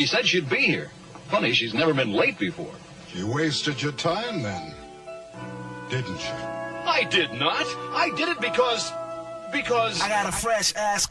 She said she'd be here. Funny, she's never been late before. You wasted your time then, didn't you? I did not. I did it because... I got a fresh ass...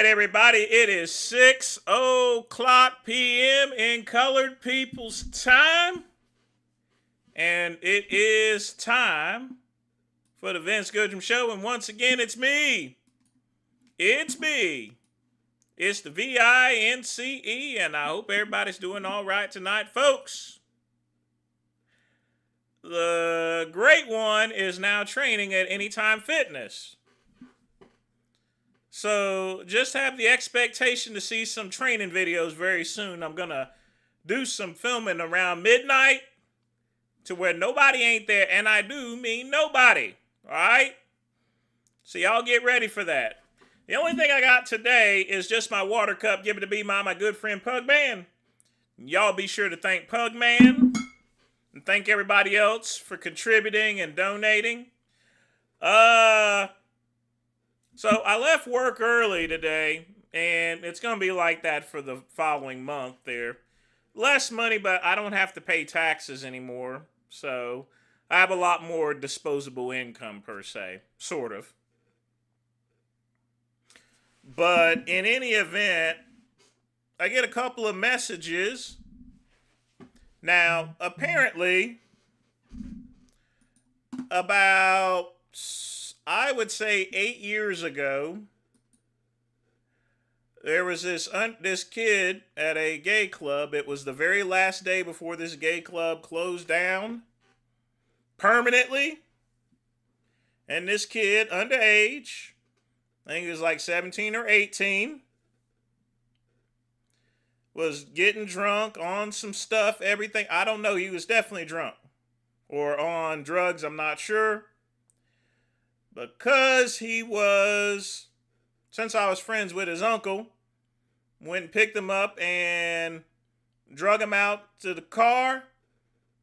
Everybody, it is 6:00 p.m. in Colored People's Time, and it is time for the Vince Goodrum Show, and once again, it's me. It's me. It's the VINCE, and I hope everybody's doing all right tonight, folks. The great one is now training at Anytime Fitness. So just have the expectation to see some training videos very soon. I'm going to do some filming around midnight to where nobody ain't there. And I do mean nobody. All right? So y'all get ready for that. The only thing I got today is just my water cup given to me by my good friend Pugman. Y'all be sure to thank Pugman and thank everybody else for contributing and donating. So I left work early today, and it's going to be like that for the following month there. Less money, but I don't have to pay taxes anymore. So I have a lot more disposable income per se, sort of. But in any event, I get a couple of messages. Now, apparently, about... I would say 8 years ago, there was this kid at a gay club. It was the very last day before this gay club closed down permanently. And this kid, underage, I think he was like 17 or 18, was getting drunk on some stuff, everything. I don't know. He was definitely drunk or on drugs. I'm not sure. Because he was, since I was friends with his uncle, went and picked him up and drug him out to the car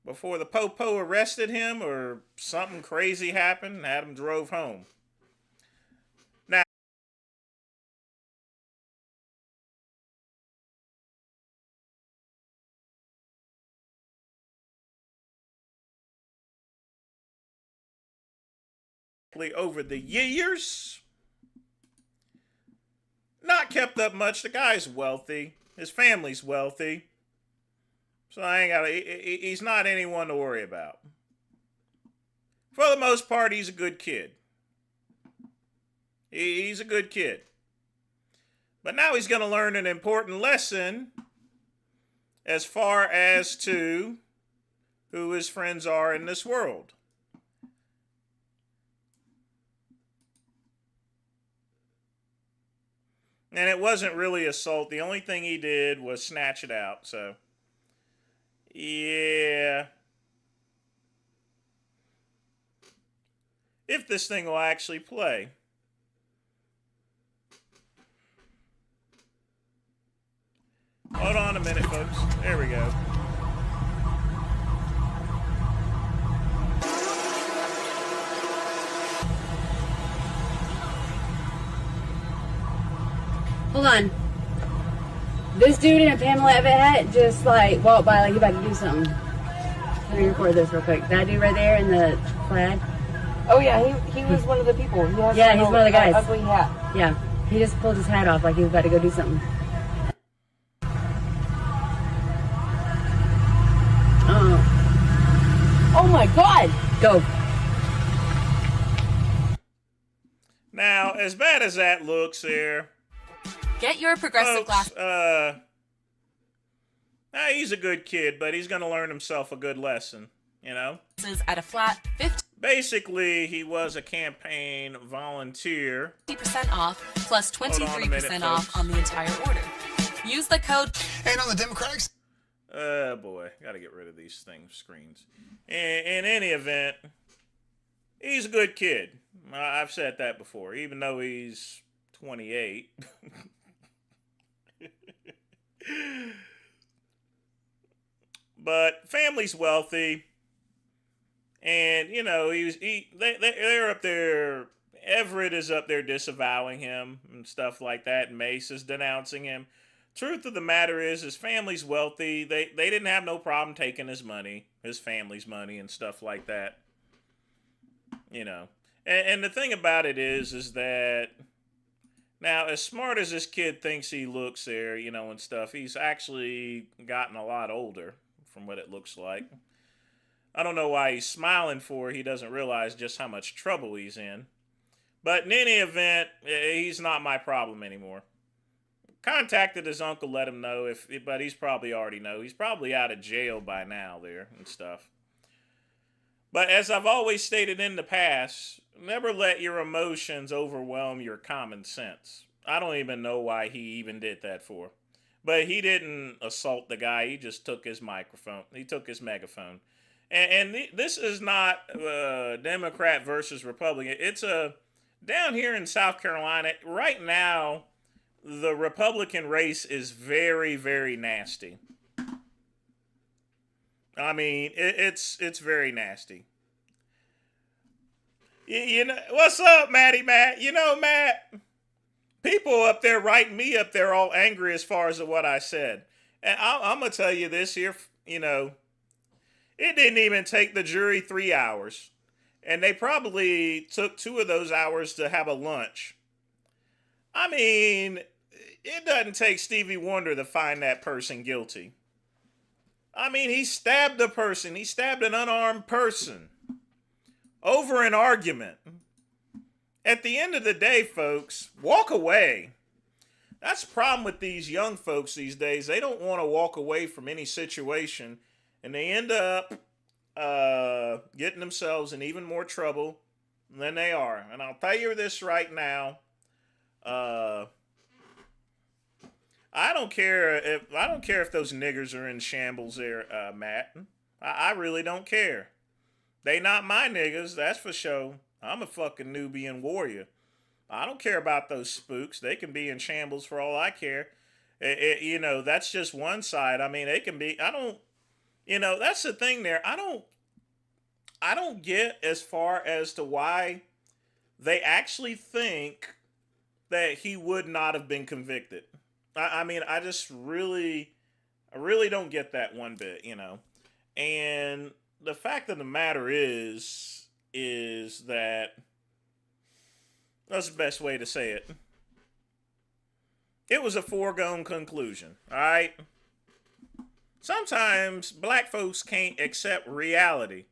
before the popo arrested him or something crazy happened and had him drove home. Now, over the years, not kept up much. The guy's wealthy. His family's wealthy. So he's not anyone to worry about. For the most part, he's a good kid. He's a good kid. But now he's going to learn an important lesson as far as to who his friends are in this world. And it wasn't really assault. The only thing he did was snatch it out. So, yeah. If this thing will actually play. Hold on a minute, folks. There we go. Hold on. This dude in a Pamela Evitt hat just like walked by like he about to do something. Let me record this real quick. That dude right there in the plaid. Oh yeah, he was one of the people. He has Yeah, he's one of the guys. Ugly hat. Yeah, he just pulled his hat off like he was about to go do something. Oh my God! Go. Now, as bad as that looks there, Get your progressive folks, glass. he's a good kid, but he's going to learn himself a good lesson, you know? At a flat Basically, he was a campaign volunteer. 50% off plus 23% off on the entire order. Use the code. And on the Democratic Boy, gotta get rid of these screens. In any event, he's a good kid. I've said that before, even though he's 28. But family's wealthy, and you know they're up there. Everett is up there disavowing him and stuff like that. And Mace is denouncing him. Truth of the matter is, his family's wealthy. They didn't have no problem taking his money, his family's money, and stuff like that. You know, and the thing about it is that. Now, as smart as this kid thinks he looks there, you know, and stuff, he's actually gotten a lot older, from what it looks like. I don't know why he's smiling for. He doesn't realize just how much trouble he's in. But in any event, he's not my problem anymore. Contacted his uncle, let him know, but he's probably already know. He's probably out of jail by now there and stuff. But as I've always stated in the past, never let your emotions overwhelm your common sense. I don't even know why he even did that for. But he didn't assault the guy. He just took his microphone. He took his megaphone. And this is not Democrat versus Republican. It's down here in South Carolina, right now, the Republican race is very, very nasty. I mean, it's very nasty. You know, what's up, Matt? You know, Matt, people up there writing me up there all angry as far as what I said. And I'm going to tell you this here, you know, it didn't even take the jury 3 hours. And they probably took 2 of those hours to have a lunch. I mean, it doesn't take Stevie Wonder to find that person guilty. I mean, he stabbed a person. He stabbed an unarmed person over an argument. At the end of the day, folks, walk away. That's the problem with these young folks these days. They don't want to walk away from any situation, and they end up getting themselves in even more trouble than they are. And I'll tell you this right now. I don't care if those niggers are in shambles there, Matt. I really don't care. They not my niggas, that's for sure. I'm a fucking Nubian warrior. I don't care about those spooks. They can be in shambles for all I care. You know, that's just one side. I mean, they can be. You know, that's the thing there. I don't get as far as to why they actually think that he would not have been convicted. I mean, I really don't get that one bit, you know. And the fact of the matter is that, that's the best way to say it. It was a foregone conclusion, all right? Sometimes black folks can't accept reality,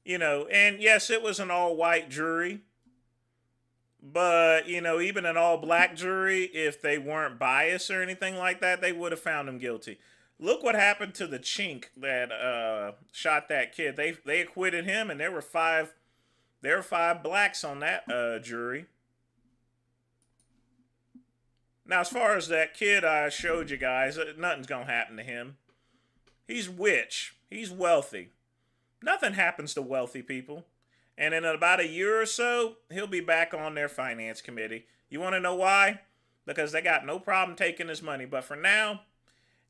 you know. And yes, it was an all-white jury. But, you know, even an all-black jury, if they weren't biased or anything like that, they would have found him guilty. Look what happened to the chink that shot that kid. They acquitted him, and there were five blacks on that jury. Now, as far as that kid I showed you guys, nothing's going to happen to him. He's rich. He's wealthy. Nothing happens to wealthy people. And in about a year or so, he'll be back on their finance committee. You want to know why? Because they got no problem taking his money. But for now,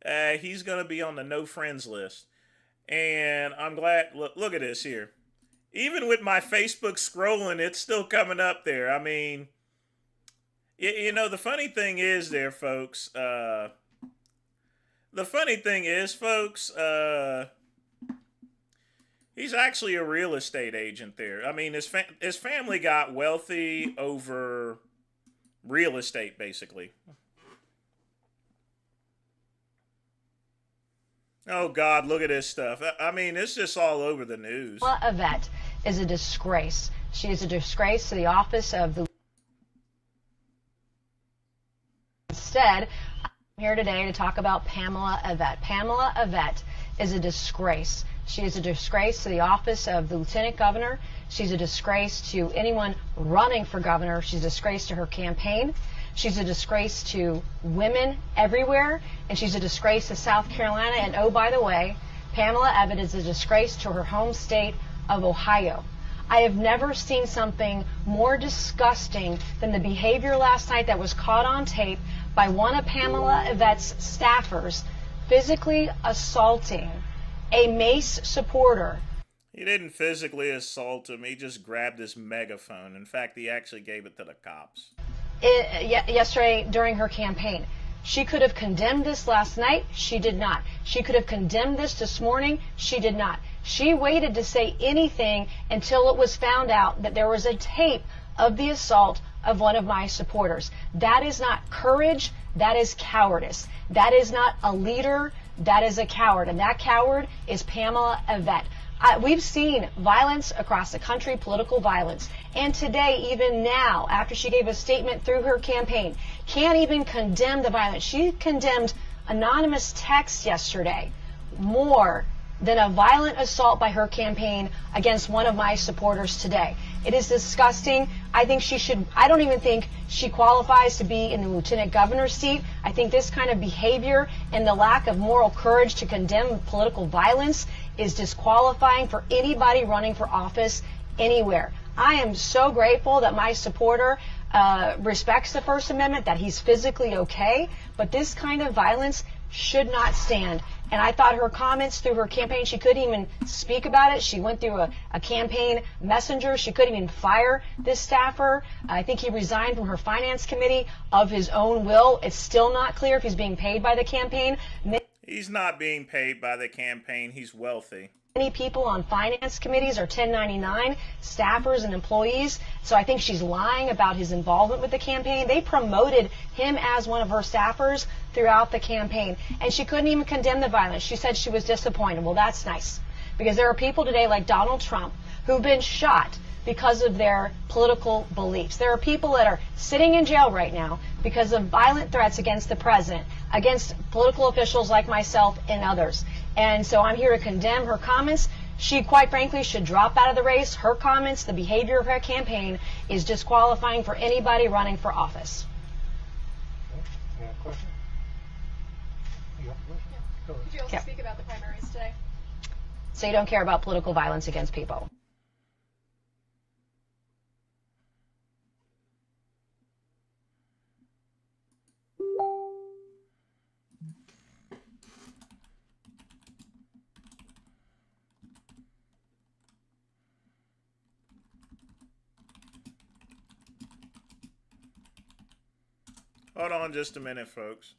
He's going to be on the no friends list. And I'm glad. Look at this here. Even with my Facebook scrolling, it's still coming up there. I mean, you know, the funny thing is there, folks. He's actually a real estate agent there. I mean, his family got wealthy over real estate, basically. Oh, God, look at this stuff. I mean, it's just all over the news. Yvette is a disgrace. She is a disgrace to the office of the... Instead, I'm here today to talk about Pamela Yvette. Pamela Yvette is a disgrace. She is a disgrace to the office of the lieutenant governor. She's a disgrace to anyone running for governor. She's a disgrace to her campaign. She's a disgrace to women everywhere, and she's a disgrace to South Carolina. And oh, by the way, Pamela Yvette is a disgrace to her home state of Ohio. I have never seen something more disgusting than the behavior last night that was caught on tape by one of Pamela Yvette's staffers physically assaulting a Mace supporter. He didn't physically assault him. He just grabbed his megaphone. In fact, he actually gave it to the cops. Yesterday during her campaign. She could have condemned this last night. She did not. She could have condemned this morning. She did not. She waited to say anything until it was found out that there was a tape of the assault of one of my supporters. That is not courage. That is cowardice. That is not a leader. That is a coward. And that coward is Pamela Yvette. We've seen violence across the country, political violence. And today, even now, after she gave a statement through her campaign, can't even condemn the violence. She condemned anonymous texts yesterday more than a violent assault by her campaign against one of my supporters today. It is disgusting. I don't even think she qualifies to be in the lieutenant governor's seat. I think this kind of behavior and the lack of moral courage to condemn political violence is disqualifying for anybody running for office anywhere. I am so grateful that my supporter respects the First Amendment, that he's physically okay, but this kind of violence should not stand. And I thought her comments through her campaign, she couldn't even speak about it. She went through a campaign messenger. She couldn't even fire this staffer. I think he resigned from her finance committee of his own will. It's still not clear if he's being paid by the campaign. He's not being paid by the campaign. He's wealthy. Many people on finance committees are 1099 staffers and employees, so I think she's lying about his involvement with the campaign. They promoted him as one of her staffers throughout the campaign, and she couldn't even condemn the violence. She said she was disappointed. Well, that's nice, because there are people today like Donald Trump who've been shot because of their political beliefs. There are people that are sitting in jail right now because of violent threats against the president, against political officials like myself and others. And so I'm here to condemn her comments. She, quite frankly, should drop out of the race. Her comments, the behavior of her campaign, is disqualifying for anybody running for office. You have a question? You have a question? Go ahead. Did you also speak about the primaries today? So you don't care about political violence against people? Hold on just a minute, folks.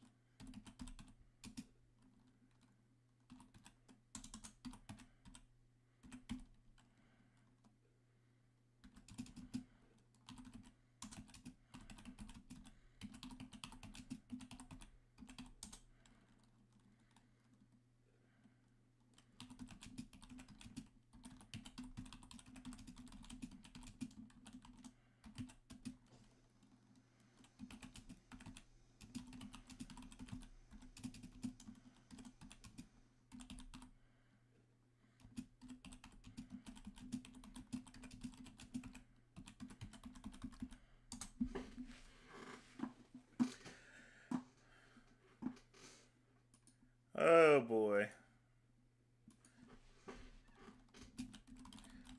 Oh boy.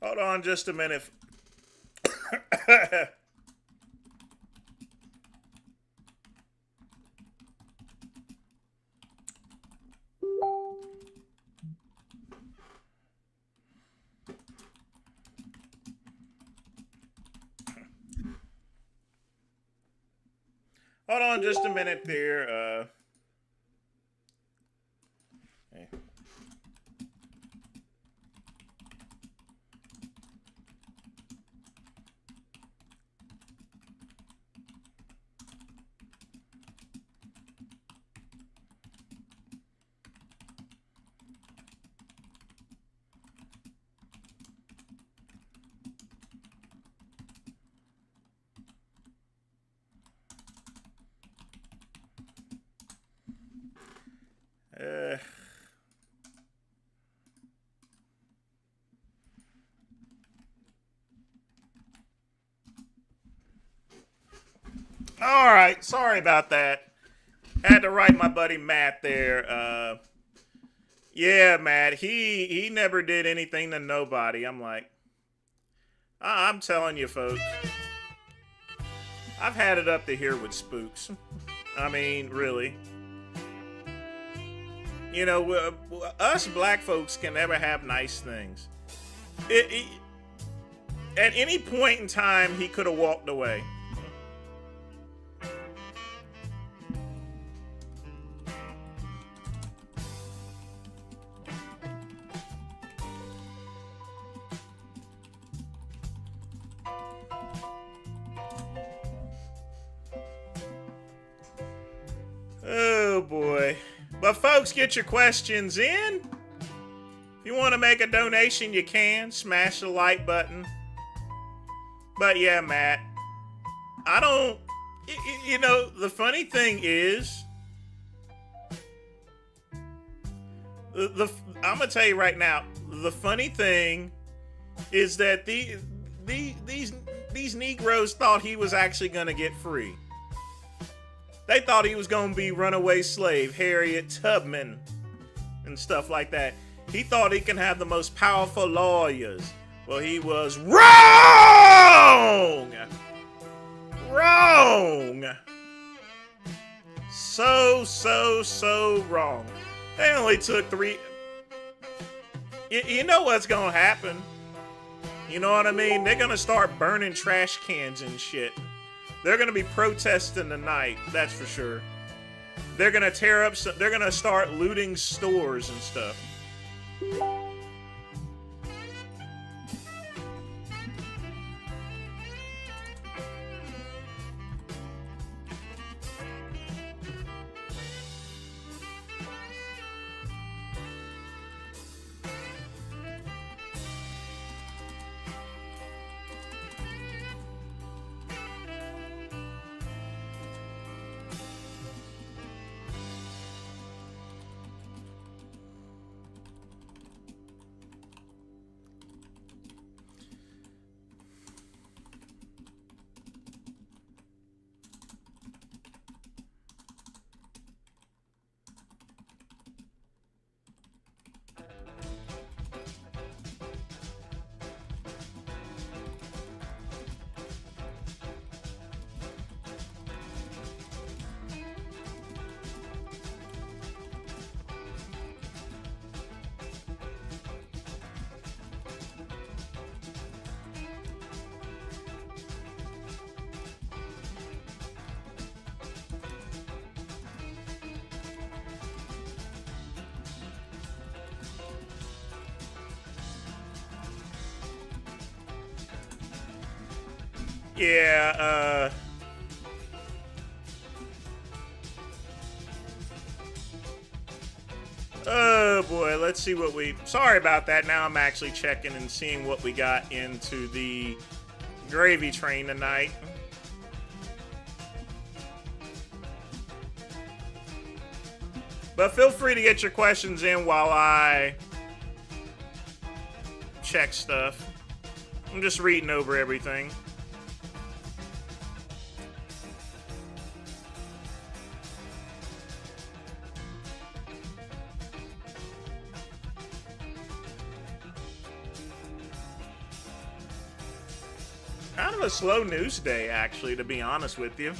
Hold on just a minute. Hold on just a minute there. Hey. All right, sorry about that. Had to write my buddy Matt there. Yeah, Matt, he never did anything to nobody. I'm like, I'm telling you, folks, I've had it up to here with spooks. I mean, really. You know, us black folks can never have nice things. At any point in time, he could have walked away. Oh boy. But folks, get your questions in. If you want to make a donation, you can. Smash the like button. But yeah, Matt, I don't, you know, the funny thing is, I'm going to tell you right now, the funny thing is that these Negroes thought he was actually going to get free. They thought he was going to be runaway slave, Harriet Tubman, and stuff like that. He thought he can have the most powerful lawyers. Well, he was wrong! Wrong! So wrong. They only took 3... You know what's going to happen. You know what I mean? They're going to start burning trash cans and shit. They're going to be protesting tonight, that's for sure. They're going to tear up, they're going to start looting stores and stuff. Yeah, oh boy, let's see what we... Sorry about that. Now I'm actually checking and seeing what we got into the gravy train tonight. But feel free to get your questions in while I check stuff. I'm just reading over everything. Kind of a slow news day, actually, to be honest with you.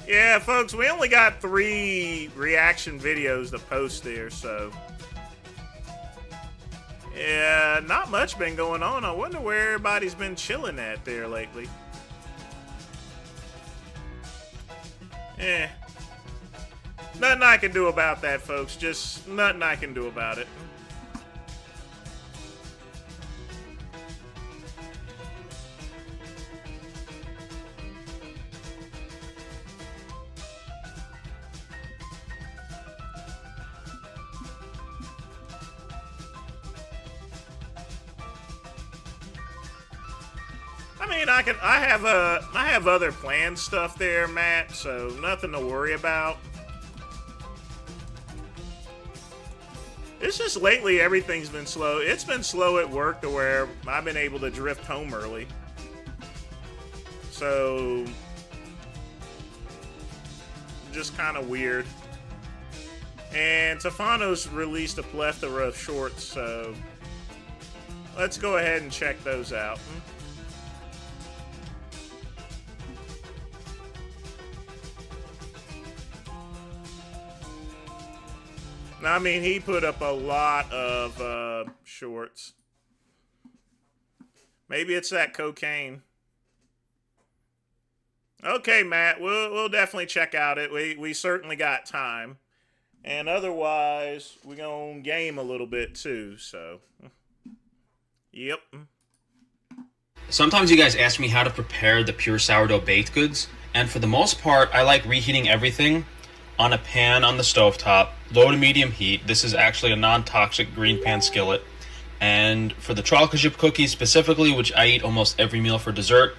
Yeah, folks, we only got 3 reaction videos to post there, so... Yeah, not much been going on. I wonder where everybody's been chilling at there lately. Eh. Nothing I can do about that, folks. Just nothing I can do about it. I mean, I have other planned stuff there, Matt, so nothing to worry about. It's just lately everything's been slow. It's been slow at work to where I've been able to drift home early. So, just kind of weird. And Tefano's released a plethora of shorts, so let's go ahead and check those out. I mean, he put up a lot of shorts. Maybe it's that cocaine. Okay, Matt, we'll definitely check out it. We certainly got time. And otherwise, we're going to game a little bit too, so. Yep. Sometimes you guys ask me how to prepare the pure sourdough baked goods, and for the most part, I like reheating everything on a pan on the stovetop, low to medium heat. This is actually a non-toxic green pan skillet. And for the chocolate chip cookies specifically, which I eat almost every meal for dessert,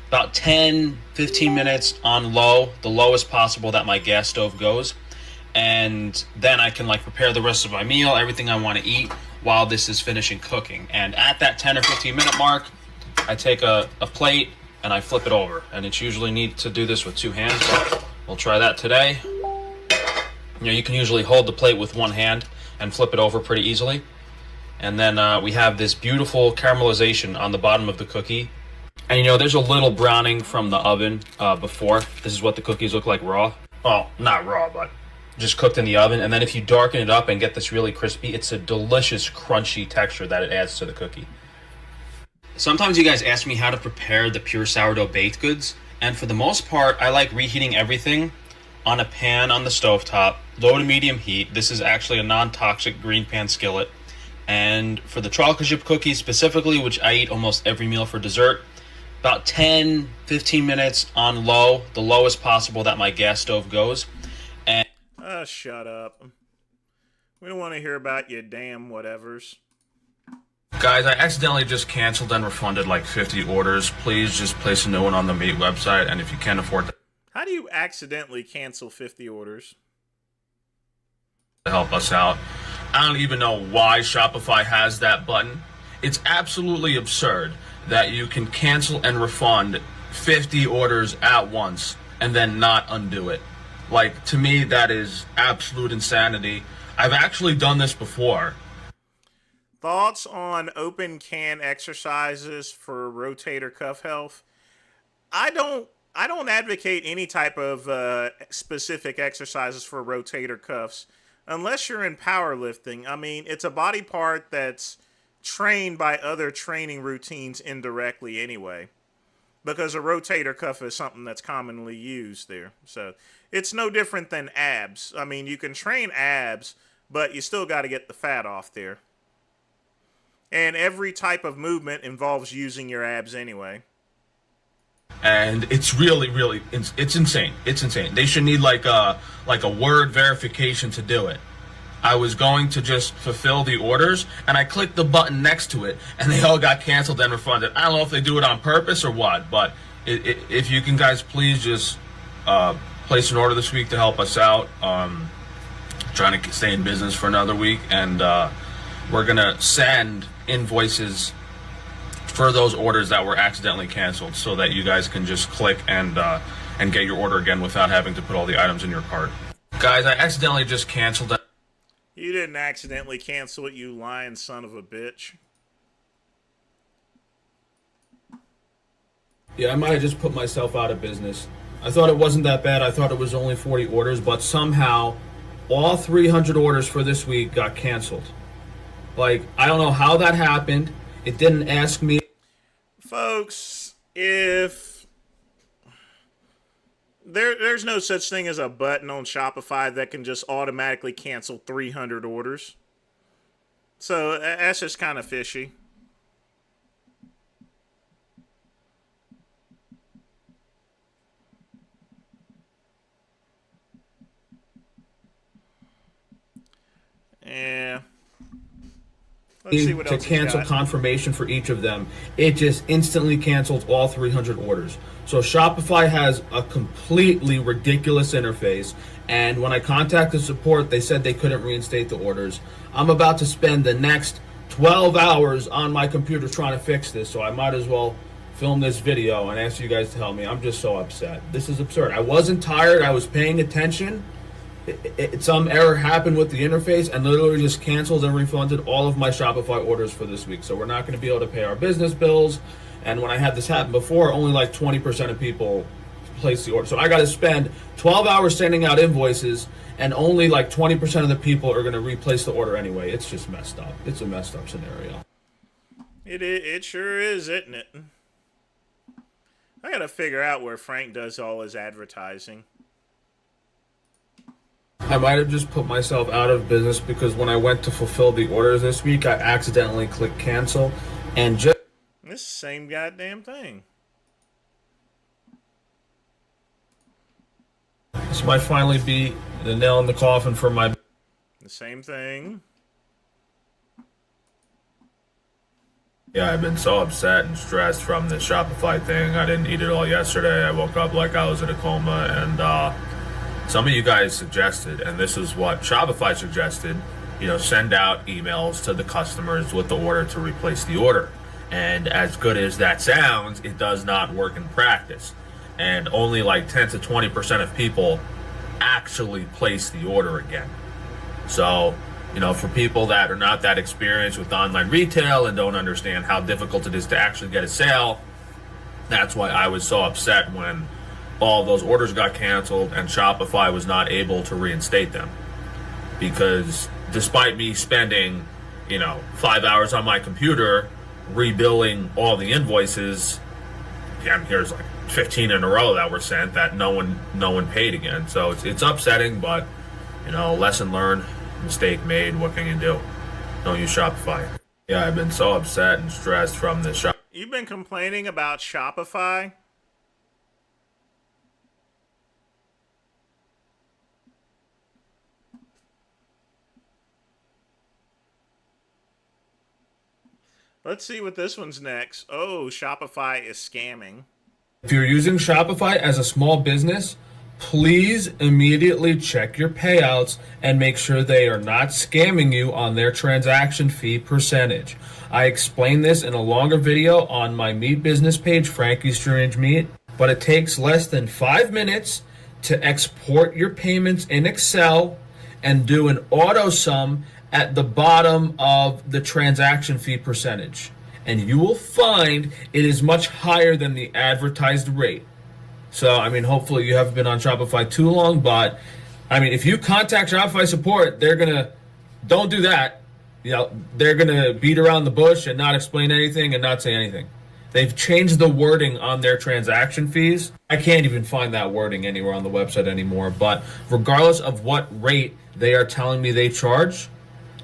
about 10-15 minutes on low, the lowest possible that my gas stove goes. And then I can like prepare the rest of my meal, everything I want to eat while this is finishing cooking. And at that 10 or 15 minute mark, I take a plate and I flip it over. And it's usually neat to do this with 2 hands, so we'll try that today. You know, you can usually hold the plate with 1 hand and flip it over pretty easily. And then we have this beautiful caramelization on the bottom of the cookie. And you know, there's a little browning from the oven before. This is what the cookies look like raw. Well, not raw, but just cooked in the oven. And then if you darken it up and get this really crispy, it's a delicious crunchy texture that it adds to the cookie. Sometimes you guys ask me how to prepare the pure sourdough baked goods. And for the most part, I like reheating everything on a pan on the stovetop, low to medium heat. This is actually a non-toxic green pan skillet. And for the chocolate chip cookies specifically, which I eat almost every meal for dessert, about 10-15 minutes on low, the lowest possible that my gas stove goes. And shut up. We don't want to hear about your damn whatevers. guys, I accidentally just canceled and refunded like 50 orders. Please just place a new one on the meat website, and if you can't afford to How do you accidentally cancel 50 orders? help us out. I don't even know why Shopify has that button. It's absolutely absurd that you can cancel and refund 50 orders at once and then not undo it. Like, to me, that is absolute insanity. I've actually done this before. Thoughts on open can exercises for rotator cuff health? I don't advocate any type of specific exercises for rotator cuffs unless you're in powerlifting. I mean, it's a body part that's trained by other training routines indirectly anyway, because a rotator cuff is something that's commonly used there. So it's no different than abs. I mean, you can train abs, but you still got to get the fat off there. And every type of movement involves using your abs anyway. And it's really, it's insane. It's insane. They should need like a word verification to do it. I was going to just fulfill the orders, and I clicked the button next to it, and they all got canceled and refunded. I don't know if they do it on purpose or what, but if you can, guys, please just place an order this week to help us out. Trying to stay in business for another week, and we're gonna send invoices for those orders that were accidentally canceled, so that you guys can just click and get your order again without having to put all the items in your cart. Guys, I accidentally just canceled it. You didn't accidentally cancel it, you lying son of a bitch. Yeah, I might have just put myself out of business. I thought it wasn't that bad. I thought it was only 40 orders, but somehow all 300 orders for this week got canceled. Like, I don't know how that happened. It didn't ask me. Folks, if there's no such thing as a button on Shopify that can just automatically cancel 300 orders. So that's just kind of fishy. Yeah. Let's see what else to cancel confirmation for each of them. It just instantly canceled all 300 orders. So Shopify has a completely ridiculous interface, and when I contacted support, they said they couldn't reinstate the orders. I'm about to spend the next 12 hours on my computer trying to fix this, so I might as well film this video and ask you guys to help me. I'm just so upset. This is absurd. I wasn't tired. I was paying attention. Some error happened with the interface and literally just canceled and refunded all of my Shopify orders for this week. So we're not going to be able to pay our business bills. And when I had this happen before, only like 20% of people placed the order. So I got to spend 12 hours sending out invoices, and only like 20% of the people are going to replace the order anyway. It's just messed up. It's a messed up scenario. It sure is, isn't it? I got to figure out where Frank does all his advertising. I might have just put myself out of business because when I went to fulfill the orders this week, I accidentally clicked cancel, and just this same goddamn thing. This might finally be the nail in the coffin for my. The same thing. Yeah, I've been so upset and stressed from the Shopify thing. I didn't eat it all yesterday. I woke up like I was in a coma, and some of you guys suggested, and this is what Shopify suggested, send out emails to the customers with the order to replace the order. And as good as that sounds, it does not work in practice. And only like 10 to 20% of people actually place the order again. So, for people that are not that experienced with online retail and don't understand how difficult it is to actually get a sale, that's why I was so upset when all those orders got canceled and Shopify was not able to reinstate them. Because despite me spending, 5 hours on my computer rebilling all the invoices, here's like 15 in a row that were sent that no one paid again. So it's upsetting, but lesson learned, mistake made. What can you do? Don't use Shopify. Yeah, I've been so upset and stressed from this shop. You've been complaining about Shopify? Let's see what this one's next. Oh, Shopify is scamming. If you're using Shopify as a small business, please immediately check your payouts and make sure they are not scamming you on their transaction fee percentage. I explained this in a longer video on my meat business page, Frankie's Strange Meat, but it takes less than 5 minutes to export your payments in Excel and do an auto sum at the bottom of the transaction fee percentage. And you will find it is much higher than the advertised rate. So, hopefully you haven't been on Shopify too long, but, if you contact Shopify support, don't do that. They're going to beat around the bush and not explain anything and not say anything. They've changed the wording on their transaction fees. I can't even find that wording anywhere on the website anymore, but regardless of what rate they are telling me they charge,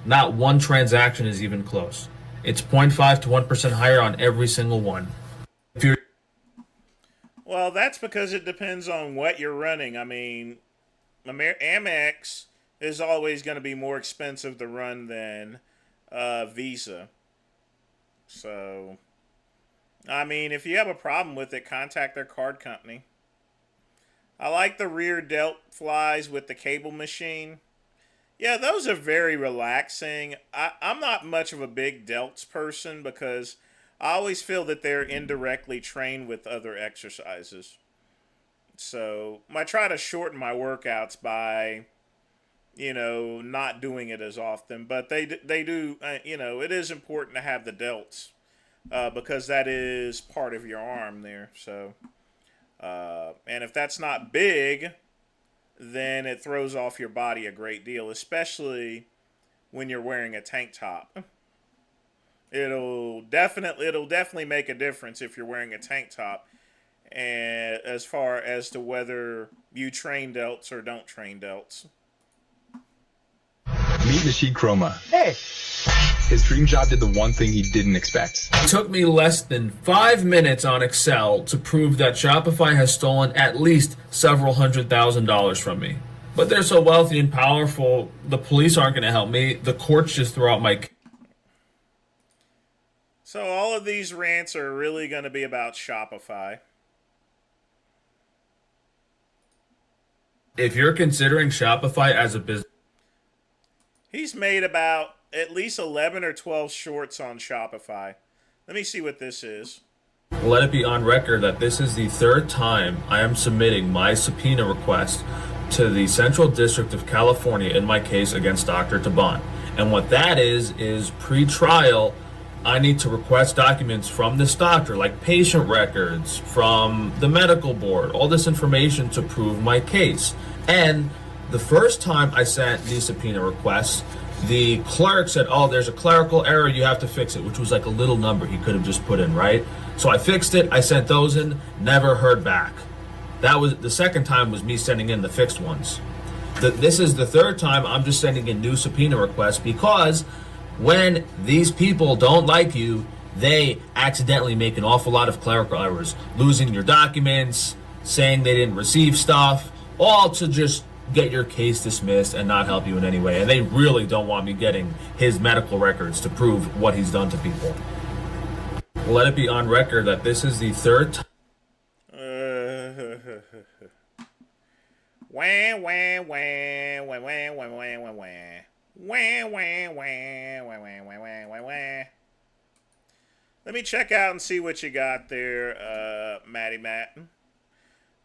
not one transaction is even close. It's 0.5 to 1% higher on every single one. Well, that's because it depends on what you're running. Amex is always going to be more expensive to run than Visa. So, if you have a problem with it, contact their card company. I like the rear delt flies with the cable machine. Yeah, those are very relaxing. I'm not much of a big delts person because I always feel that they're indirectly trained with other exercises. So I try to shorten my workouts by, not doing it as often. But they do, it is important to have the delts because that is part of your arm there. So And if that's not big, then it throws off your body a great deal, especially when you're wearing a tank top. It'll definitely make a difference if you're wearing a tank top, and as far as to whether you train delts or don't train delts. Meet Rashid Chroma. Hey! His dream job did the one thing he didn't expect. It took me less than 5 minutes on Excel to prove that Shopify has stolen at least several $100,000 from me. But they're so wealthy and powerful, the police aren't going to help me. The courts just throw out my... So all of these rants are really going to be about Shopify. If you're considering Shopify as a business... He's made about at least 11 or 12 shorts on Shopify. Let me see what this is. Let it be on record that this is the third time I am submitting my subpoena request to the Central District of California in my case against Dr. Taban. And what that is pre-trial, I need to request documents from this doctor, like patient records, from the medical board, all this information to prove my case. And the first time I sent these subpoena requests, the clerk said, oh, there's a clerical error, you have to fix it, which was like a little number he could have just put in, right? So I fixed it, I sent those in, never heard back. That was the second time was me sending in the fixed ones. This is the third time I'm just sending in new subpoena requests because when these people don't like you, they accidentally make an awful lot of clerical errors, losing your documents, saying they didn't receive stuff, all to just get your case dismissed and not help you in any way. And they really don't want me getting his medical records to prove what he's done to people. Let it be on record that this is the third time. Wah, wah, wah, wah, wah, wah, wah, wah, wah. Wah, wah, wah, wah, wah, wah, wah, wah, wah. Let me check out and see what you got there, Matty Matt.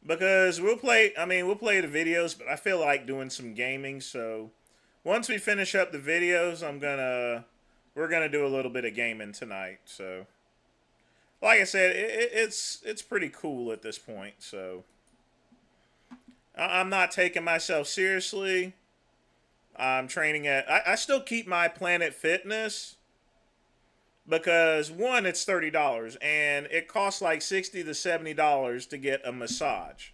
Because we'll play the videos, but I feel like doing some gaming, so once we finish up the videos, we're gonna do a little bit of gaming tonight. So, like I said, it's pretty cool at this point. So, I'm not taking myself seriously. I'm training I still keep my Planet Fitness because one, it's $30 and it costs like $60 to $70 to get a massage.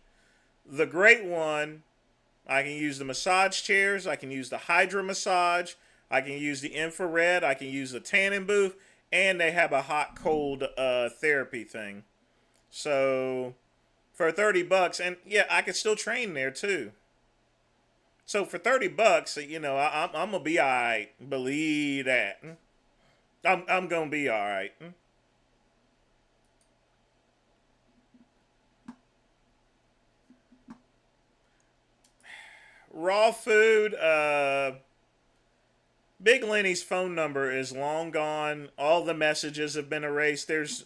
The great one, I can use the massage chairs, I can use the Hydra massage, I can use the infrared, I can use the tanning booth, and they have a hot cold therapy thing. So for $30, and yeah, I can still train there too. So for $30, you know, I'm gonna be all right. Believe that. I'm gonna be all right. Raw food. Big Lenny's phone number is long gone. All the messages have been erased. It's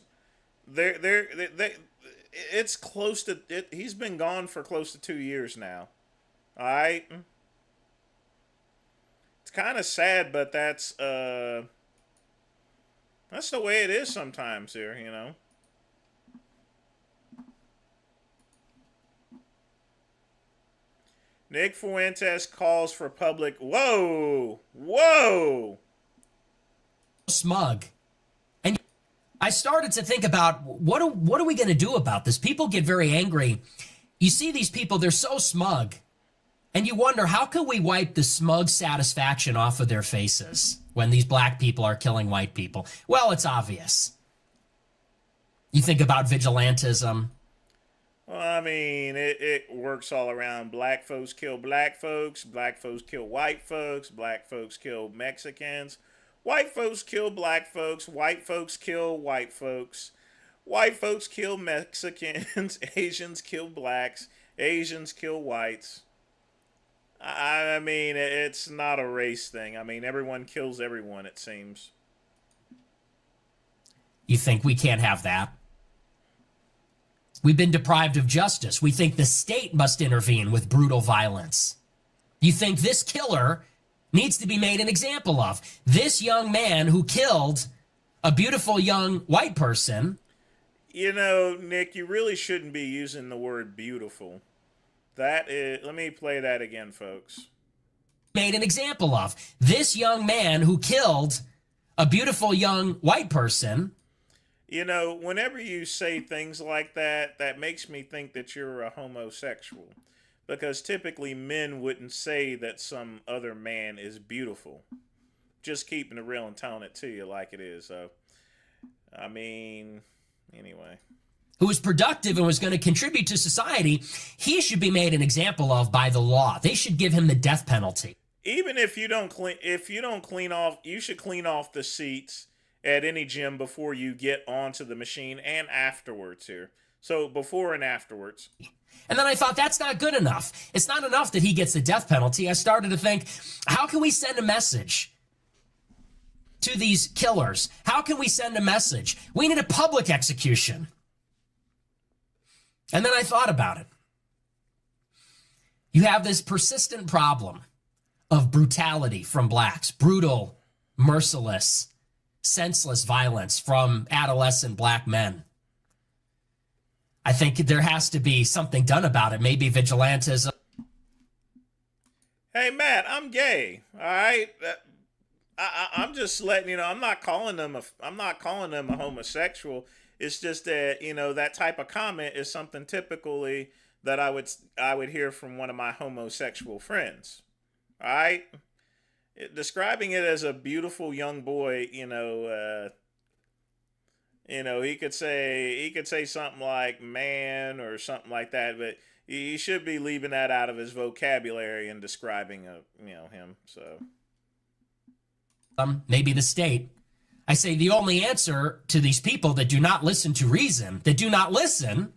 close to it. He's been gone for close to 2 years now. All right. It's kind of sad, but that's the way it is sometimes here, you know. Nick Fuentes calls for public. Whoa! Whoa! Smug. And I started to think about what are we going to do about this? People get very angry. You see these people, they're so smug. And you wonder, how can we wipe the smug satisfaction off of their faces when these black people are killing white people? Well, it's obvious. You think about vigilantism. Well, I mean, it works all around. Black folks kill black folks kill white folks kill Mexicans, white folks kill black folks, white folks kill white folks kill Mexicans, Asians kill blacks, Asians kill whites. I mean, it's not a race thing. I mean, everyone kills everyone, it seems. You think we can't have that? We've been deprived of justice. We think the state must intervene with brutal violence. You think this killer needs to be made an example of. This young man who killed a beautiful young white person You know, Nick, you really shouldn't be using the word beautiful. That is, let me play that again, folks. Made an example of this young man who killed a beautiful young white person. You know, whenever you say things like that, that makes me think that you're a homosexual. Because typically men wouldn't say that some other man is beautiful. Just keeping it real and telling it to you like it is. So, I mean, anyway. Who was productive and was going to contribute to society, he should be made an example of by the law. They should give him the death penalty. Even if you don't clean off, you should clean off the seats at any gym before you get onto the machine and afterwards here. So before and afterwards. And then I thought, that's not good enough. It's not enough that he gets the death penalty. I started to think, how can we send a message to these killers? How can we send a message? We need a public execution. And then I thought about it. You have this persistent problem of brutality from blacks, brutal, merciless, senseless violence from adolescent black men. I think there has to be something done about it. Maybe vigilantism. Hey, Matt, I'm gay. All right. I'm just letting you know. I'm not calling them a homosexual. It's just that, you know, that type of comment is something typically that I would hear from one of my homosexual friends. All right. Describing it as a beautiful young boy, you know, he could say something like man or something like that, but he should be leaving that out of his vocabulary and describing him. So maybe the state. I say the only answer to these people that do not listen to reason, that do not listen,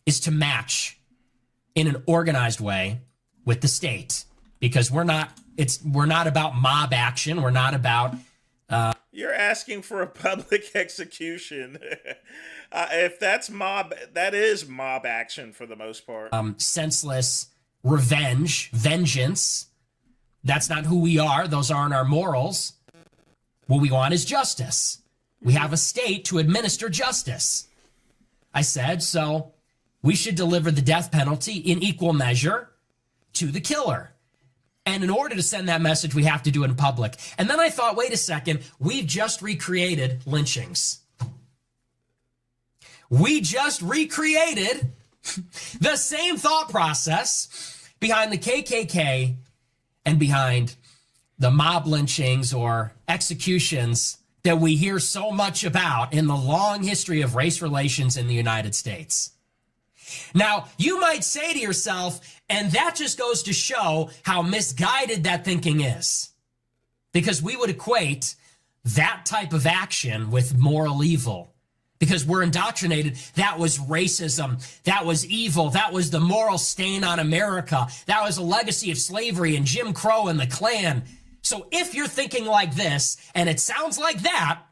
is to match in an organized way with the state, because we're not about mob action. We're not about you're asking for a public execution. If that's mob, that is mob action for the most part. Senseless vengeance. That's not who we are. Those aren't our morals. What we want is justice. We have a state to administer justice. I said, so we should deliver the death penalty in equal measure to the killer. And in order to send that message, we have to do it in public. And then I thought, wait a second, we've just recreated lynchings. We just recreated the same thought process behind the KKK and behind the mob lynchings or executions that we hear so much about in the long history of race relations in the United States. Now, you might say to yourself, and that just goes to show how misguided that thinking is, because we would equate that type of action with moral evil, because we're indoctrinated. That was racism. That was evil. That was the moral stain on America. That was a legacy of slavery and Jim Crow and the Klan. So if you're thinking like this, and it sounds like that,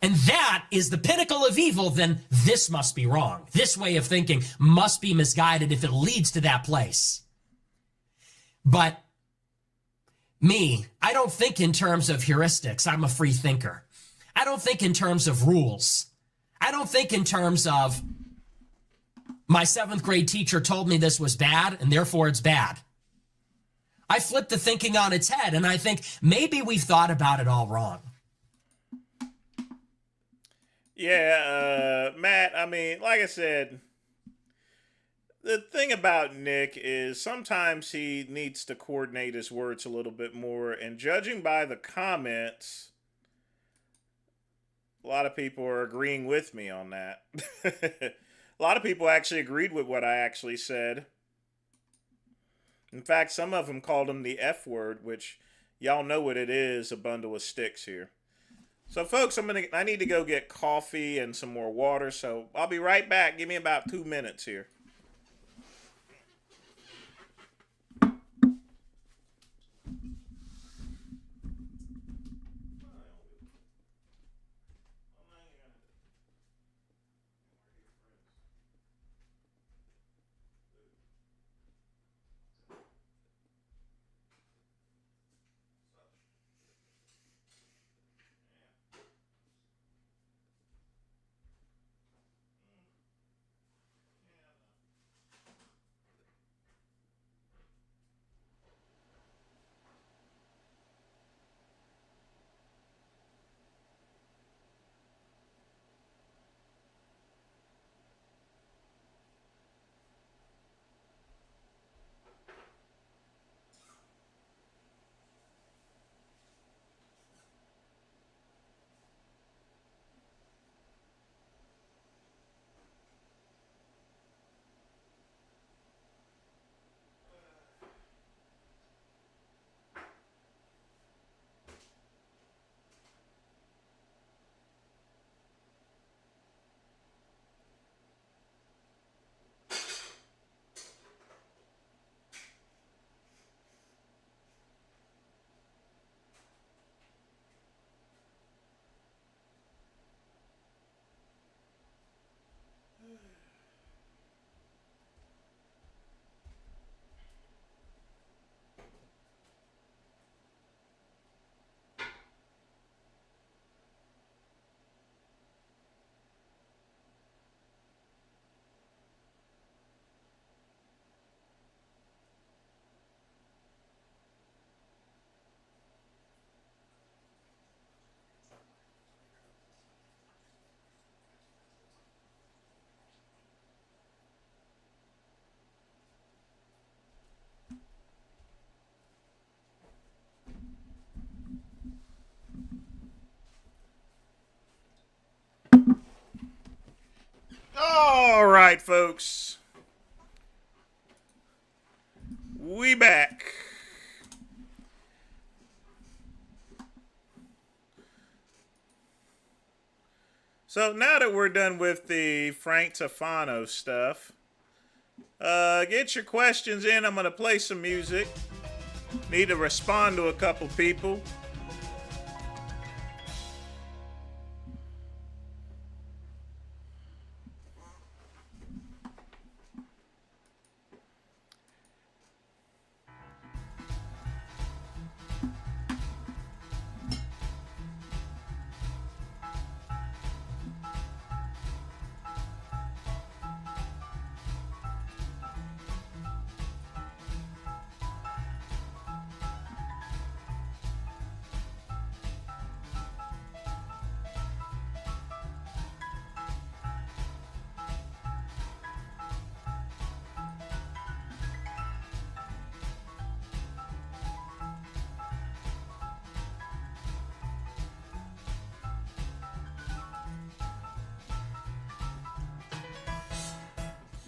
and that is the pinnacle of evil, then this must be wrong. This way of thinking must be misguided if it leads to that place. But me, I don't think in terms of heuristics. I'm a free thinker. I don't think in terms of rules. I don't think in terms of my 7th grade teacher told me this was bad and therefore it's bad. I flip the thinking on its head and I think maybe we've thought about it all wrong. Yeah, Matt, I mean, like I said, the thing about Nick is sometimes he needs to coordinate his words a little bit more, and judging by the comments, a lot of people are agreeing with me on that. A lot of people actually agreed with what I actually said. In fact, some of them called him the F word, which y'all know what it is, a bundle of sticks here. So, folks, I need to go get coffee and some more water, so I'll be right back. Give me about 2 minutes here. All right, folks. We back. So now that we're done with the Frank Tufano stuff, get your questions in. I'm going to play some music. Need to respond to a couple people.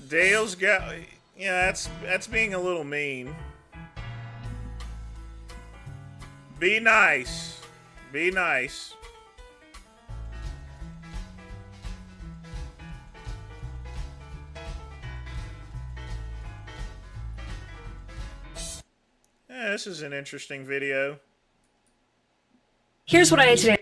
Dale's got, yeah, that's being a little mean. Be nice. Be nice. Yeah, this is an interesting video. Here's what I ate today.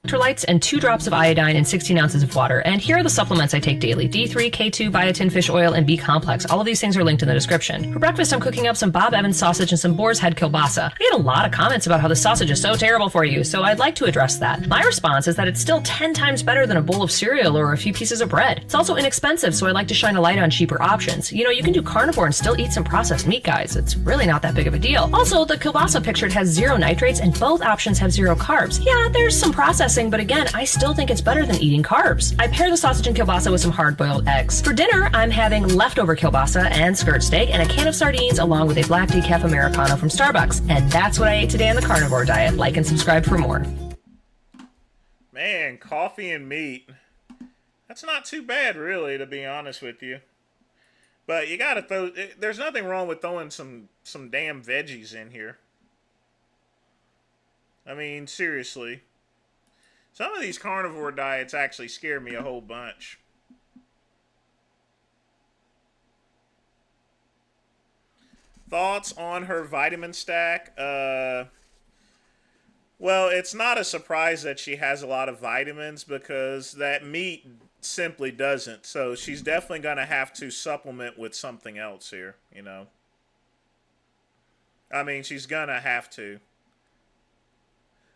Electrolytes and 2 drops of iodine in 16 ounces of water. And here are the supplements I take daily. D3, K2, biotin, fish oil, and B-complex. All of these things are linked in the description. For breakfast, I'm cooking up some Bob Evans sausage and some boar's head kielbasa. I get a lot of comments about how the sausage is so terrible for you, so I'd like to address that. My response is that it's still 10 times better than a bowl of cereal or a few pieces of bread. It's also inexpensive, so I like to shine a light on cheaper options. You know, you can do carnivore and still eat some processed meat, guys. It's really not that big of a deal. Also, the kielbasa pictured has 0 nitrates and both options have 0 carbs. Yeah, there's some processing, but again, I still think it's better than eating carbs. I pair the sausage and kielbasa with some hard-boiled eggs. For dinner, I'm having leftover kielbasa and skirt steak and a can of sardines along with a black decaf Americano from Starbucks. And that's what I ate today on the carnivore diet. Like and subscribe for more. Man, coffee and meat. That's not too bad, really, to be honest with you. But you gotta throw, there's nothing wrong with throwing some damn veggies in here. I mean, seriously. Some of these carnivore diets actually scare me a whole bunch. Thoughts on her vitamin stack? Well, it's not a surprise that she has a lot of vitamins because that meat simply doesn't. So she's definitely going to have to supplement with something else here, you know. I mean, she's going to have to.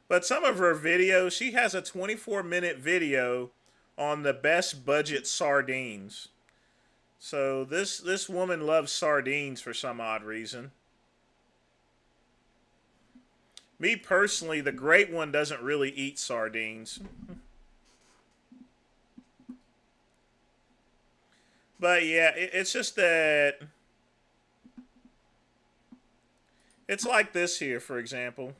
But some of her videos, she has a 24-minute video on the best budget sardines. So this woman loves sardines for some odd reason. Me personally, the great one doesn't really eat sardines. But yeah, it's just that it's like this here, for example.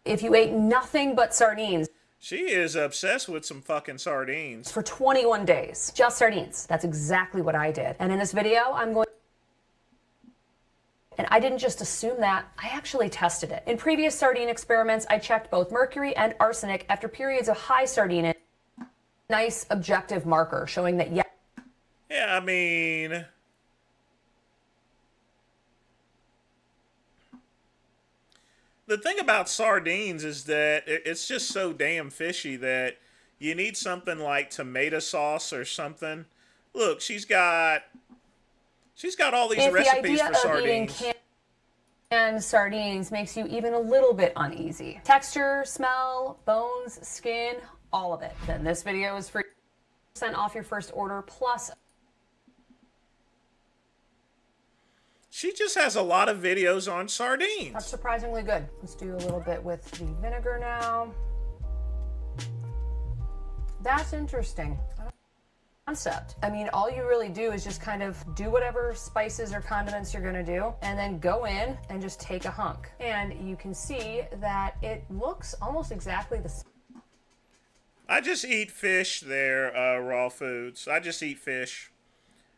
If you ate nothing but sardines. She is obsessed with some fucking sardines. For 21 days. Just sardines. That's exactly what I did. And in this video, I'm going... And I didn't just assume that, I actually tested it. In previous sardine experiments, I checked both mercury and arsenic after periods of high sardine. Nice objective marker showing that, yeah. Yeah, I mean... The thing about sardines is that it's just so damn fishy that you need something like tomato sauce or something. Look, she's got all these recipes for sardines. Eating canned sardines makes you even a little bit uneasy. Texture, smell, bones, skin, all of it. Then this video is for 10% off your first order plus. She just has a lot of videos on sardines. That's surprisingly good. Let's do a little bit with the vinegar now. That's interesting. Concept. I mean, all you really do is just kind of do whatever spices or condiments you're gonna do, and then go in and just take a hunk. And you can see that it looks almost exactly the same. I just eat fish there, Raw Foods. I just eat fish.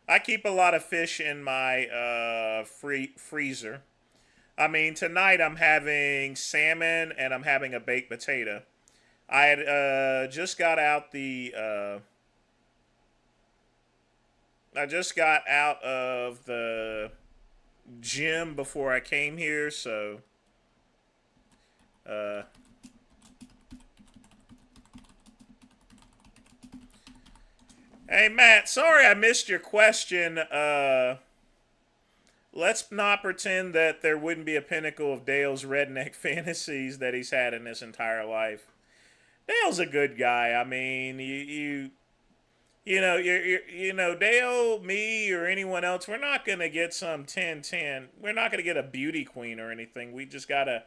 I keep a lot of fish in my freezer. I mean, tonight I'm having salmon and I'm having a baked potato. I had just got out I just got out of the gym before I came here, so hey Matt, sorry I missed your question. Let's not pretend that there wouldn't be a pinnacle of Dale's redneck fantasies that he's had in his entire life. Dale's a good guy. I mean, you know, Dale, me, or anyone else, we're not going to get some 10-10. We're not going to get a beauty queen or anything. We just got to,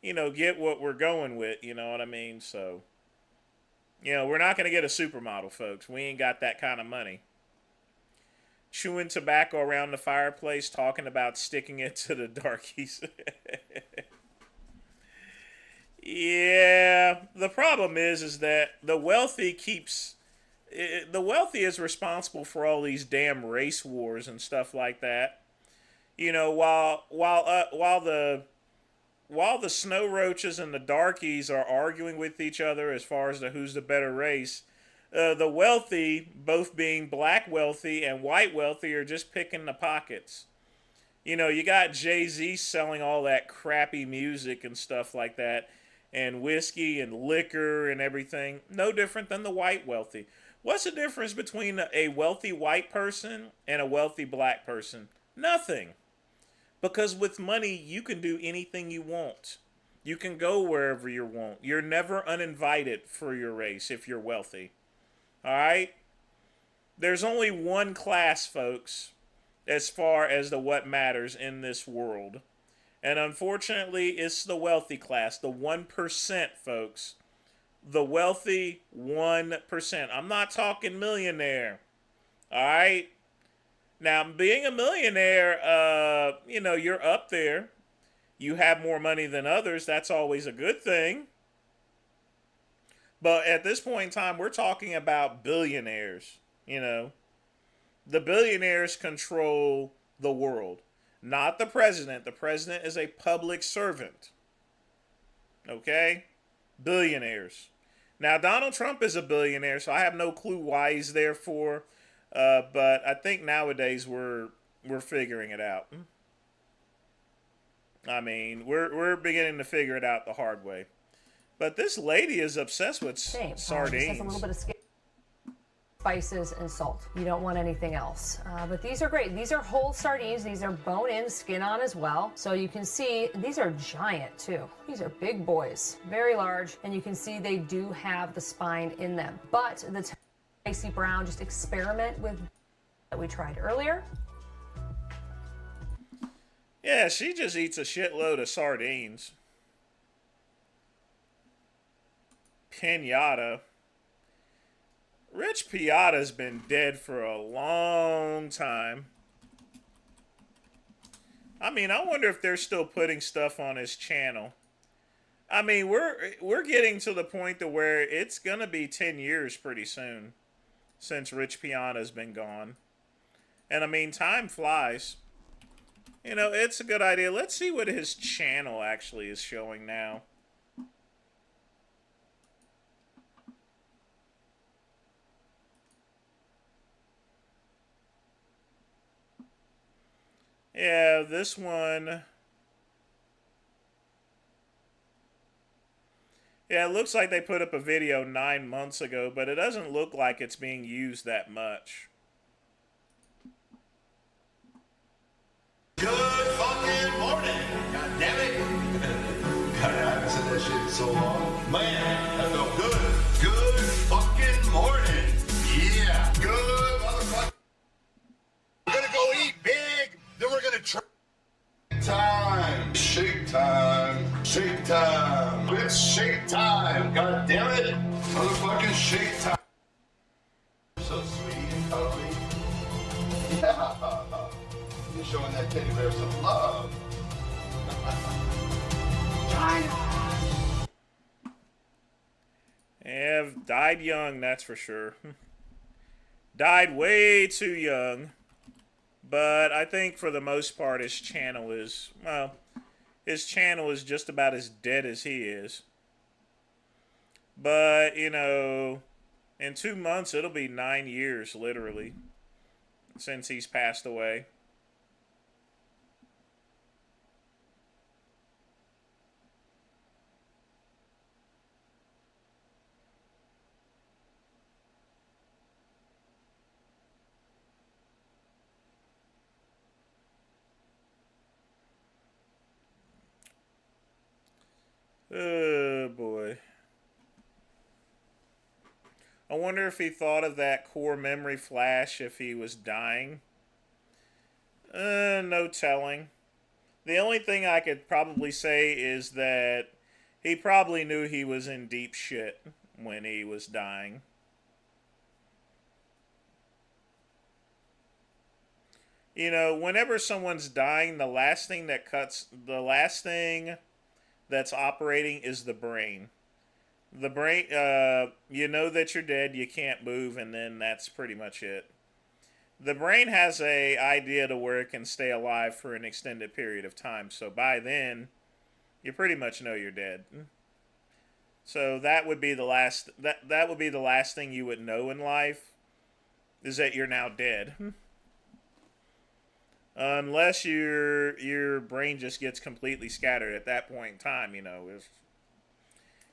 get what we're going with, you know what I mean? So, we're not going to get a supermodel, folks. We ain't got that kind of money. Chewing tobacco around the fireplace, talking about sticking it to the darkies. Yeah, the problem is that the wealthy is responsible for all these damn race wars and stuff like that. While the snow roaches and the darkies are arguing with each other as far as who's the better race, the wealthy, both being black wealthy and white wealthy, are just picking the pockets. You got Jay-Z selling all that crappy music and stuff like that, and whiskey and liquor and everything. No different than the white wealthy. What's the difference between a wealthy white person and a wealthy black person? Nothing. Because with money, you can do anything you want. You can go wherever you want. You're never uninvited for your race if you're wealthy. All right? There's only one class, folks, as far as what matters in this world. And unfortunately, it's the wealthy class, the 1%, folks. The wealthy 1%. I'm not talking millionaire. All right? Now, being a millionaire, you're up there. You have more money than others. That's always a good thing. But at this point in time, we're talking about billionaires. The billionaires control the world, not the president. The president is a public servant. Okay? Billionaires. Now, Donald Trump is a billionaire, so I have no clue why he's there for. But I think nowadays we're figuring it out. I mean, we're beginning to figure it out the hard way. But this lady is obsessed with sardines. Just a little bit of spices and salt. You don't want anything else. But these are great. These are whole sardines. These are bone-in, skin-on as well. So you can see these are giant too. These are big boys, very large, and you can see they do have the spine in them. But the spicy brown, just experiment with that we tried earlier. Yeah, she just eats a shitload of sardines. Pinata. Rich Piata's been dead for a long time. I mean, I wonder if they're still putting stuff on his channel. I mean, we're getting to the point to where it's gonna be 10 years pretty soon since Rich Piana's been gone. And I mean, time flies. It's a good idea. Let's see what his channel actually is showing now. Yeah, this one. Yeah, it looks like they put up a video 9 months ago, but it doesn't look like it's being used that much. Good fucking morning. God damn it. God, I haven't said that shit in so long. Man, that felt good. Good fucking morning. Yeah. Good motherfucker. We're gonna go eat big, then we're gonna try. Time. Shake time. Shake time. It's shake time. God damn it. Motherfucking shake time. So sweet and cuddly. Yeah. You're showing that teddy bear some love. Yeah, died young, that's for sure. Died way too young. But I think for the most part his channel is, well, his channel is just about as dead as he is. But, you know, in 2 months it'll be 9 years, literally, since he's passed away. Oh, boy. I wonder if he thought of that core memory flash if he was dying. No telling. The only thing I could probably say is that he probably knew he was in deep shit when he was dying. You know, whenever someone's dying, the last thing that's operating is the brain. The brain, you know that you're dead, you can't move, and then that's pretty much it. The brain has a idea to where it can stay alive for an extended period of time, so by then, you pretty much know you're dead. So that would be the last, that would be the last thing you would know in life, is that you're now dead. Unless your brain just gets completely scattered at that point in time, you know.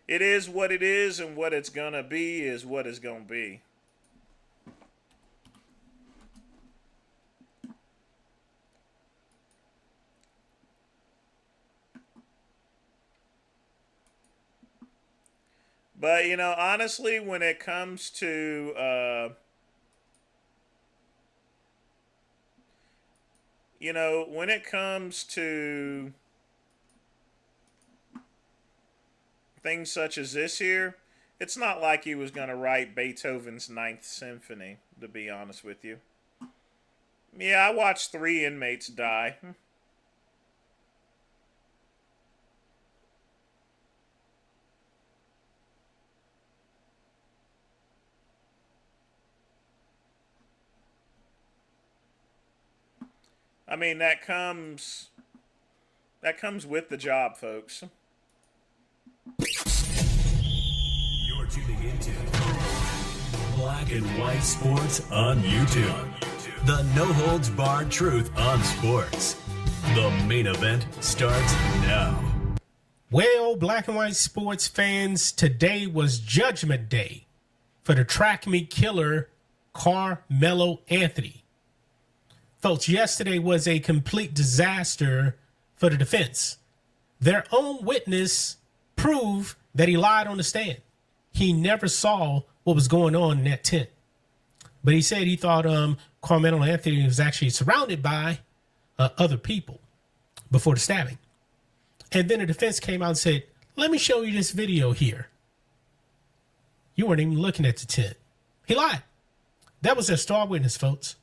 It is what it is, and what it's gonna be is what it's gonna be. But, you know, honestly, when it comes to, you know, when it comes to things such as this here, it's not like he was going to write Beethoven's Ninth Symphony, to be honest with you. Yeah, I watched 3 inmates die. I mean, that comes with the job, folks. You're tuning into Black and White Sports on YouTube. The no-holds-barred truth on sports. The main event starts now. Well, Black and White Sports fans, today was Judgment Day for the track meet killer Carmelo Anthony. Folks, yesterday was a complete disaster for the defense. Their own witness proved that he lied on the stand. He never saw what was going on in that tent. But he said he thought Carmelo Anthony was actually surrounded by other people before the stabbing. And then the defense came out and said, let me show you this video here. You weren't even looking at the tent. He lied. That was their star witness, folks.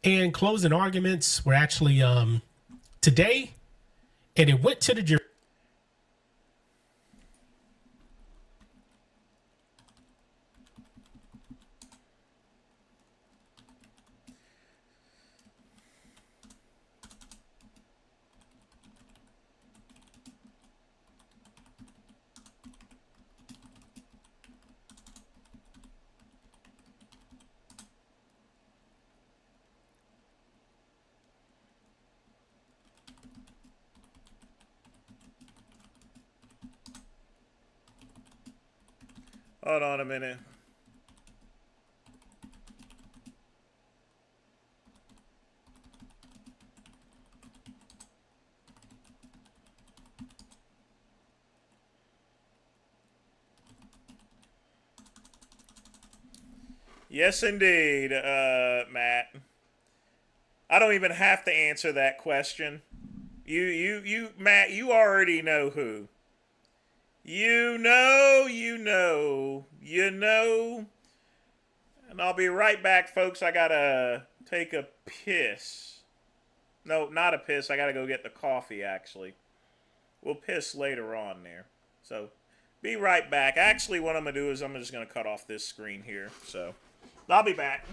And closing arguments were actually today, and it went to the jury. Hold on a minute. Yes, indeed, Matt. I don't even have to answer that question. Matt, you already know who. You know. And I'll be right back, folks. I gotta take a piss. No, not a piss. I gotta go get the coffee, actually. We'll piss later on there. So, Be right back. Actually, what I'm going to do is I'm just going to cut off this screen here. So, I'll be back.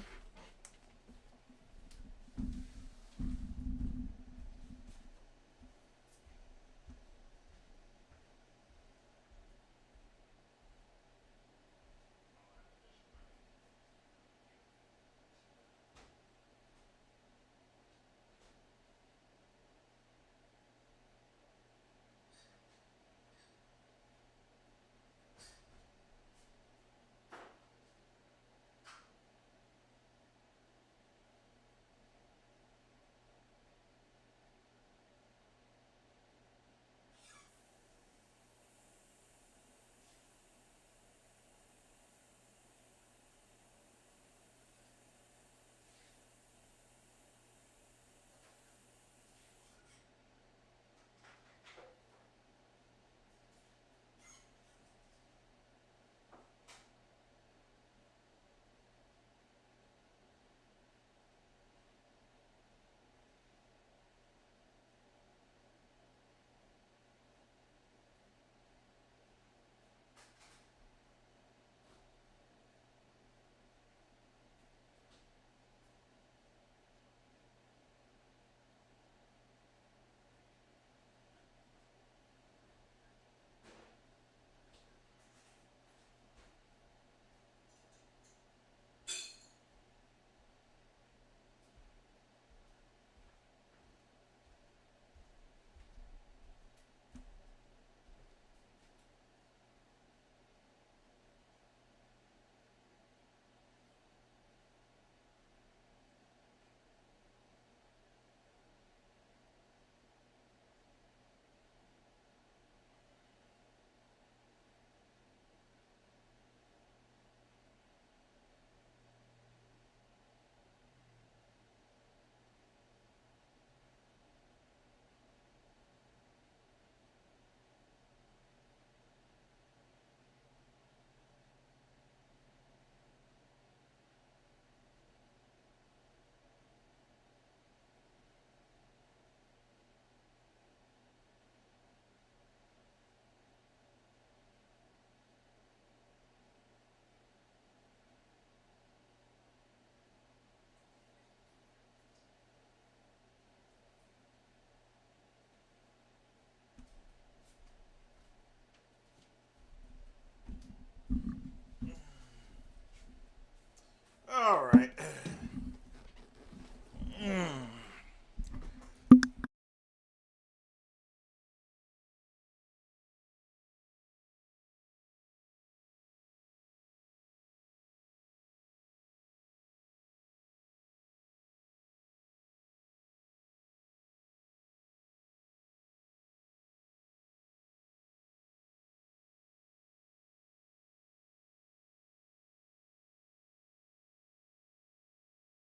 All right.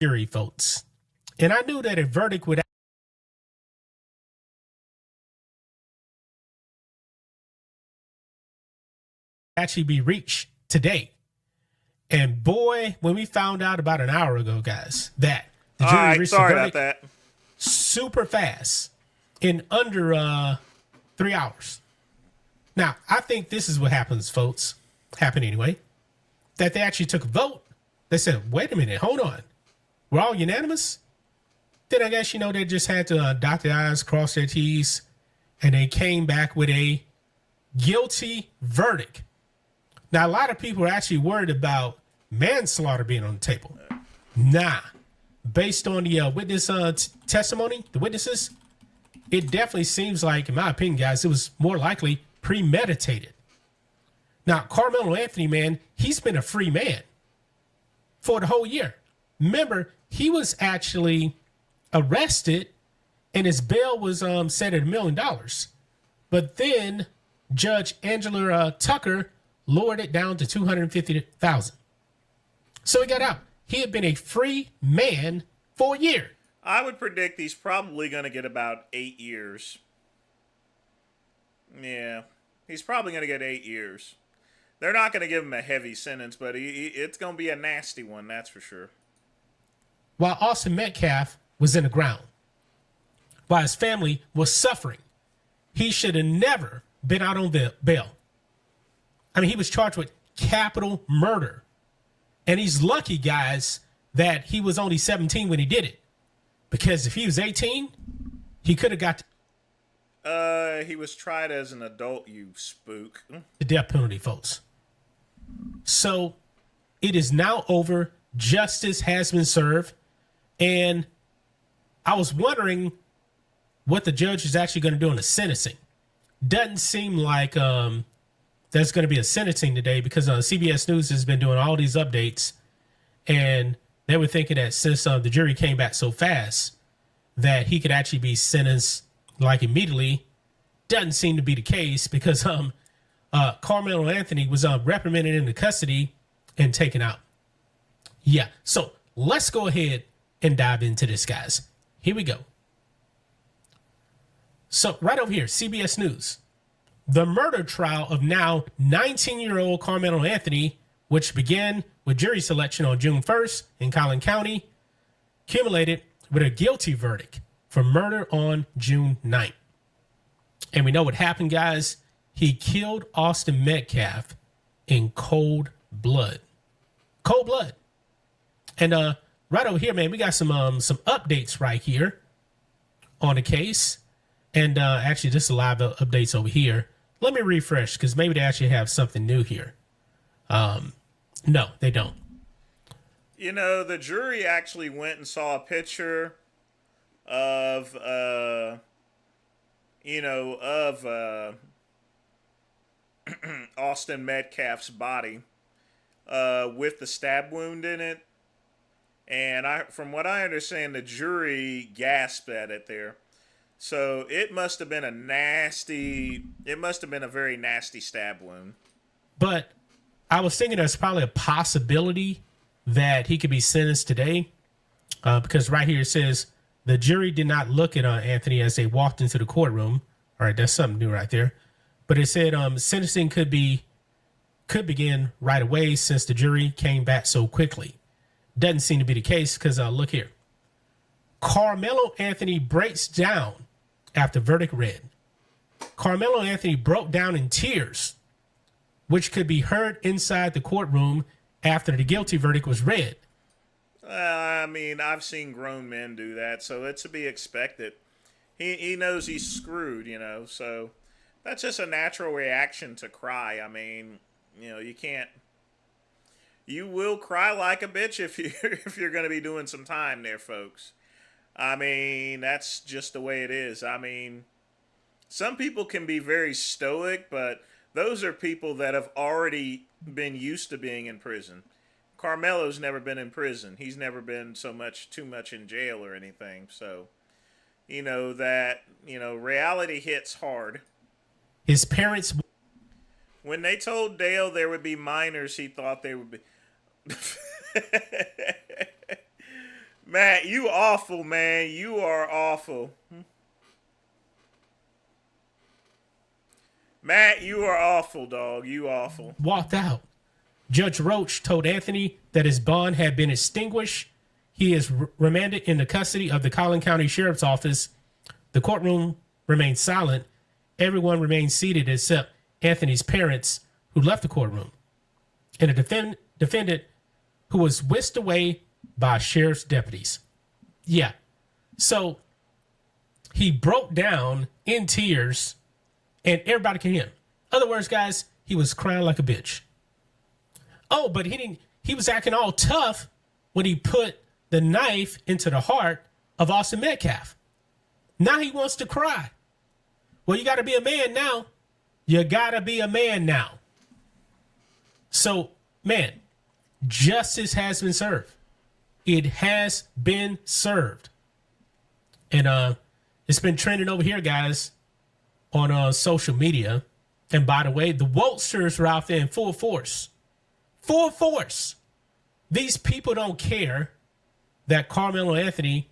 Jury votes. And I knew that a verdict would actually be reached today. And boy, when we found out about an hour ago, guys, that the jury reached a verdict super fast in under 3 hours. Now, I think this is what happens, folks. Happened anyway. That they actually took a vote. They said, wait a minute, hold on. We're all unanimous? Then I guess, they just had to dot their I's, cross their T's, and they came back with a guilty verdict. Now, a lot of people are actually worried about manslaughter being on the table. Nah. Based on the witness testimony, the witnesses, it definitely seems like, in my opinion, guys, it was more likely premeditated. Now, Carmelo Anthony, man, he's been a free man for the whole year. Remember, he was actually arrested and his bail was set at $1 million. But then Judge Angela Tucker lowered it down to $250,000. So he got out. He had been a free man for a year. I would predict he's probably going to get about 8 years. Yeah, he's probably going to get 8 years. They're not going to give him a heavy sentence, but it's going to be a nasty one, that's for sure. While Austin Metcalf was in the ground, while his family was suffering, he should have never been out on bail. I mean, he was charged with capital murder. And he's lucky, guys, that he was only 17 when he did it. Because if he was 18, he could have got he was tried as an adult, you spook. the death penalty, folks. So it is now over. Justice has been served. And I was wondering what the judge is actually going to do in the sentencing. Doesn't seem like there's going to be a sentencing today because CBS News has been doing all these updates. And they were thinking that since the jury came back so fast that he could actually be sentenced like immediately. Doesn't seem to be the case because Carmelo Anthony was reprimanded into custody and taken out. Yeah, so let's go ahead and dive into this, guys. Here we go. So right over here, CBS News. The murder trial of now 19-year-old Carmelo Anthony, which began with jury selection on June 1st in Collin County, culminated with a guilty verdict for murder on June 9th. And we know what happened, guys. He killed Austin Metcalf in cold blood. Cold blood. And right over here, man, we got some updates right here on the case. And actually, this is live updates over here. Let me refresh because maybe they actually have something new here. No, they don't. You know, the jury actually went and saw a picture of, Austin Metcalf's body with the stab wound in it. And from what I understand, the jury gasped at it there. So it must have been a very nasty stab wound. But I was thinking there's probably a possibility that he could be sentenced today because right here it says the jury did not look at Anthony as they walked into the courtroom. All right, that's something new right there. But it said sentencing could begin right away since the jury came back so quickly. Doesn't seem to be the case because look here. Carmelo Anthony breaks down after verdict read. Carmelo Anthony broke down in tears, which could be heard inside the courtroom after the guilty verdict was read. I mean, I've seen grown men do that, so it's to be expected. He knows he's screwed, so that's just a natural reaction to cry. I mean, you will cry like a bitch if you're going to be doing some time there, folks. I mean, that's just the way it is. I mean, some people can be very stoic, but those are people that have already been used to being in prison. Carmelo's never been in prison. He's never been too much in jail or anything. So, reality hits hard. His parents... When they told Dale there would be minors, he thought they would be... Matt, you awful, man. You are awful. Matt, you are awful, dog. You awful. Walked out. Judge Roach told Anthony that his bond had been extinguished. He is remanded in the custody of the Collin County Sheriff's Office. The courtroom remained silent. Everyone remained seated except Anthony's parents, who left the courtroom, and a defendant who was whisked away by sheriff's deputies. Yeah. So he broke down in tears and everybody can hear him. In other words, guys, he was crying like a bitch. Oh, but he was acting all tough when he put the knife into the heart of Austin Metcalf. Now he wants to cry. Well, you got to be a man now. You got to be a man now. So, man, justice has been served. It has been served. And it's been trending over here, guys, on social media. And by the way, the Wokesters are out there in full force. Full force. These people don't care that Carmelo Anthony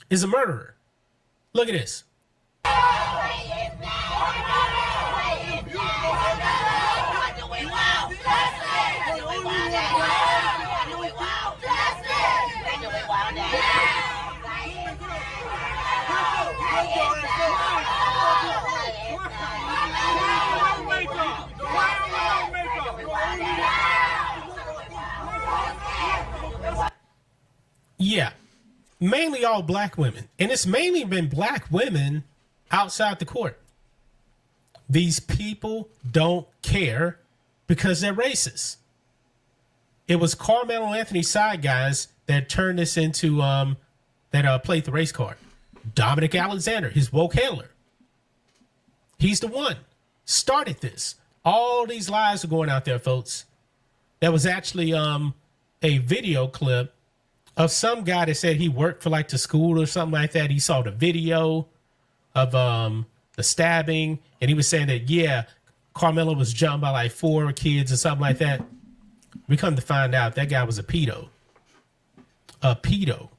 is a murderer. Look at this. Yeah. Mainly all black women. And it's mainly been black women outside the court. These people don't care because they're racist. It was Carmelo Anthony's side guys that turned this into, that played the race card. Dominic Alexander, his woke handler. He's the one. Started this. All these lies are going out there, folks. That was actually a video clip of some guy that said he worked for like the school or something like that. He saw the video of the stabbing, and he was saying that, yeah, Carmelo was jumped by like 4 kids or something like that. We come to find out that guy was a pedo. A pedo.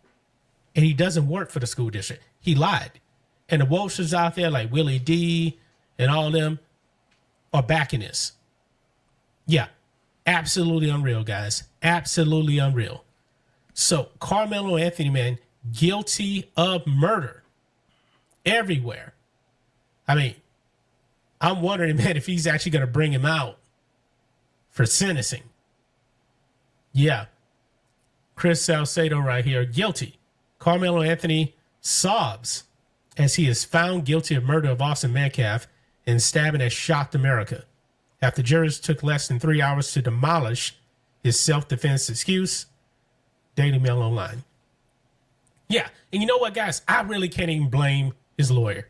And he doesn't work for the school district. He lied. And the Walshers out there like Willie D and all of them are backing this. Yeah. Absolutely unreal, guys. Absolutely unreal. So Carmelo Anthony, man, guilty of murder everywhere. I mean, I'm wondering, man, if he's actually going to bring him out for sentencing. Yeah. Chris Salcedo right here, guilty. Carmelo Anthony sobs as he is found guilty of murder of Austin Metcalf and stabbing that shocked America. After jurors took less than 3 hours to demolish his self-defense excuse, Daily Mail Online. Yeah, and you know what, guys? I really can't even blame his lawyer.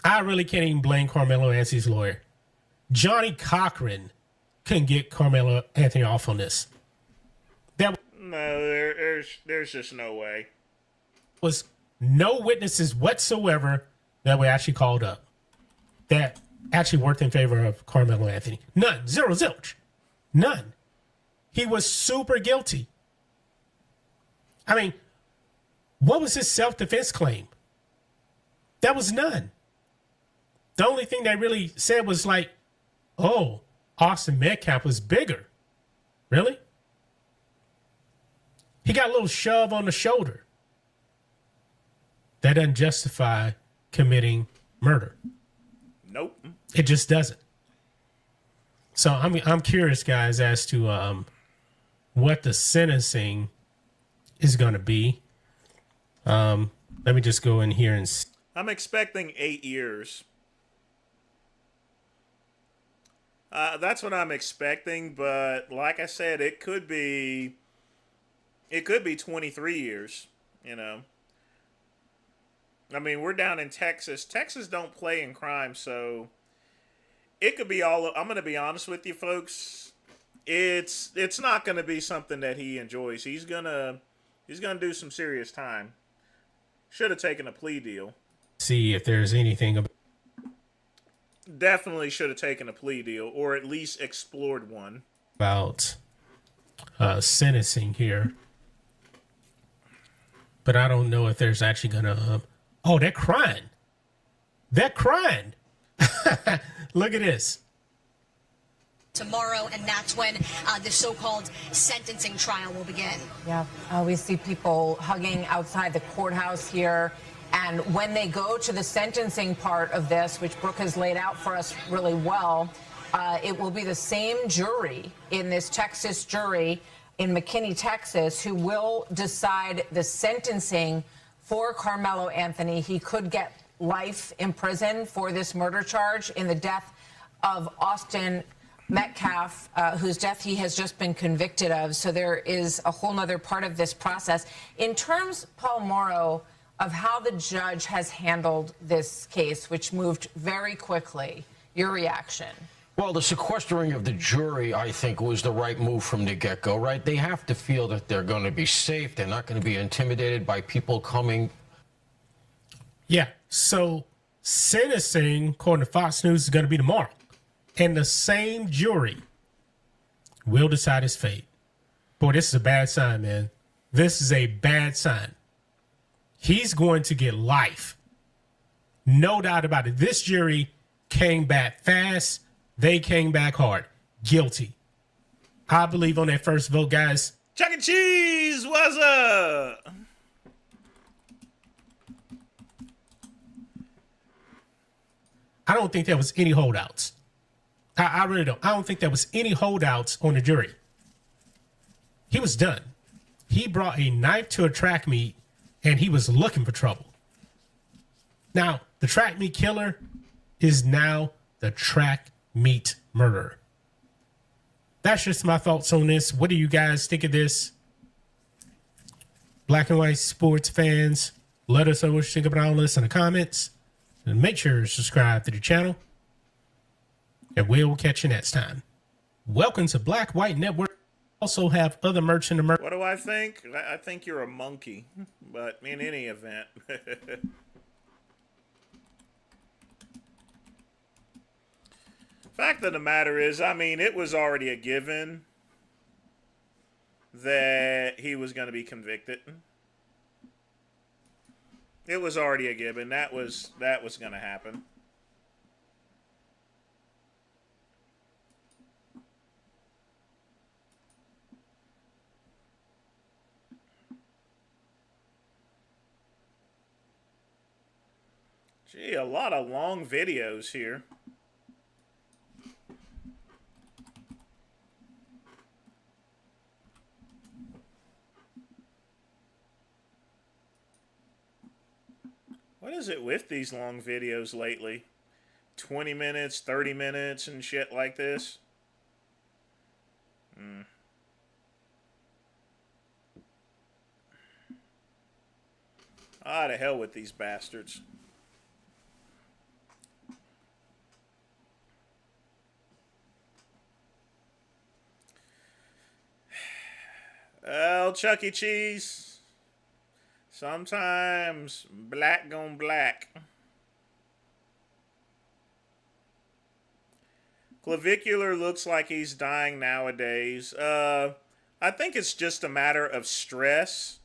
I really can't even blame Carmelo Anthony's lawyer. Johnny Cochran couldn't get Carmelo Anthony off on this. That No, there's just no way. was no witnesses whatsoever that were actually called up that actually worked in favor of Carmelo Anthony. None. Zero, zilch. None. He was super guilty. I mean, what was his self-defense claim? That was none. The only thing they really said was like, oh, Austin Metcalf was bigger. Really? He got a little shove on the shoulder. That doesn't justify committing murder. Nope. It just doesn't. So I'm curious, guys, as to what the sentencing is going to be. Let me just go in here and. I'm expecting 8 years. That's what I'm expecting, but like I said, it could be 23 years, you know. I mean, we're down in Texas. Texas don't play in crime, so it could be all. I'm going to be honest with you, folks. It's not going to be something that he enjoys. He's gonna do some serious time. Should have taken a plea deal. See if there's anything about. Definitely should have taken a plea deal, or at least explored one. About sentencing here. But I don't know if there's actually going to... oh, they're crying. They're crying. Look at this. Tomorrow, and that's when the so-called sentencing trial will begin. Yeah, we see people hugging outside the courthouse here. And when they go to the sentencing part of this, which Brooke has laid out for us really well, it will be the same jury in this Texas jury in McKinney, Texas, who will decide the sentencing for Carmelo Anthony. He could get life in prison for this murder charge in the death of Austin Metcalf, whose death he has just been convicted of. So there is a whole nother part of this process. In terms, Paul Morrow, of how the judge has handled this case, which moved very quickly, your reaction? Well, the sequestering of the jury, I think, was the right move from the get-go, right? They have to feel that they're going to be safe. They're not going to be intimidated by people coming. Yeah, so sentencing, according to Fox News, is going to be tomorrow. And the same jury will decide his fate. Boy, this is a bad sign, man. This is a bad sign. He's going to get life. No doubt about it. This jury came back fast. They came back hard. Guilty. I believe on that first vote, guys. Chuck E. Cheese, what's up? I don't think there was any holdouts. I really don't. I don't think there was any holdouts on the jury. He was done. he brought a knife to a track meet and he was looking for trouble. Now, the track meet killer is now the track meet murderer. That's just my thoughts on this. What do you guys think of this? Black and white sports fans, let us know what you think about all this in the comments. And make sure to subscribe to the channel. And we'll catch you next time. Welcome to Black White Network. Also have other merch in the merch. What do I think? I think you're a monkey, but in any event. Fact of the matter is, I mean, it was already a given that he was going to be convicted. It was already a given. That was going to happen. Gee, a lot of long videos here. What is it with these long videos lately? 20 minutes, 30 minutes, and shit like this? Ah, to hell with these bastards. Well, Chuck E. Cheese. Sometimes black gon' black. Clavicular looks like he's dying nowadays. I think it's just a matter of stress.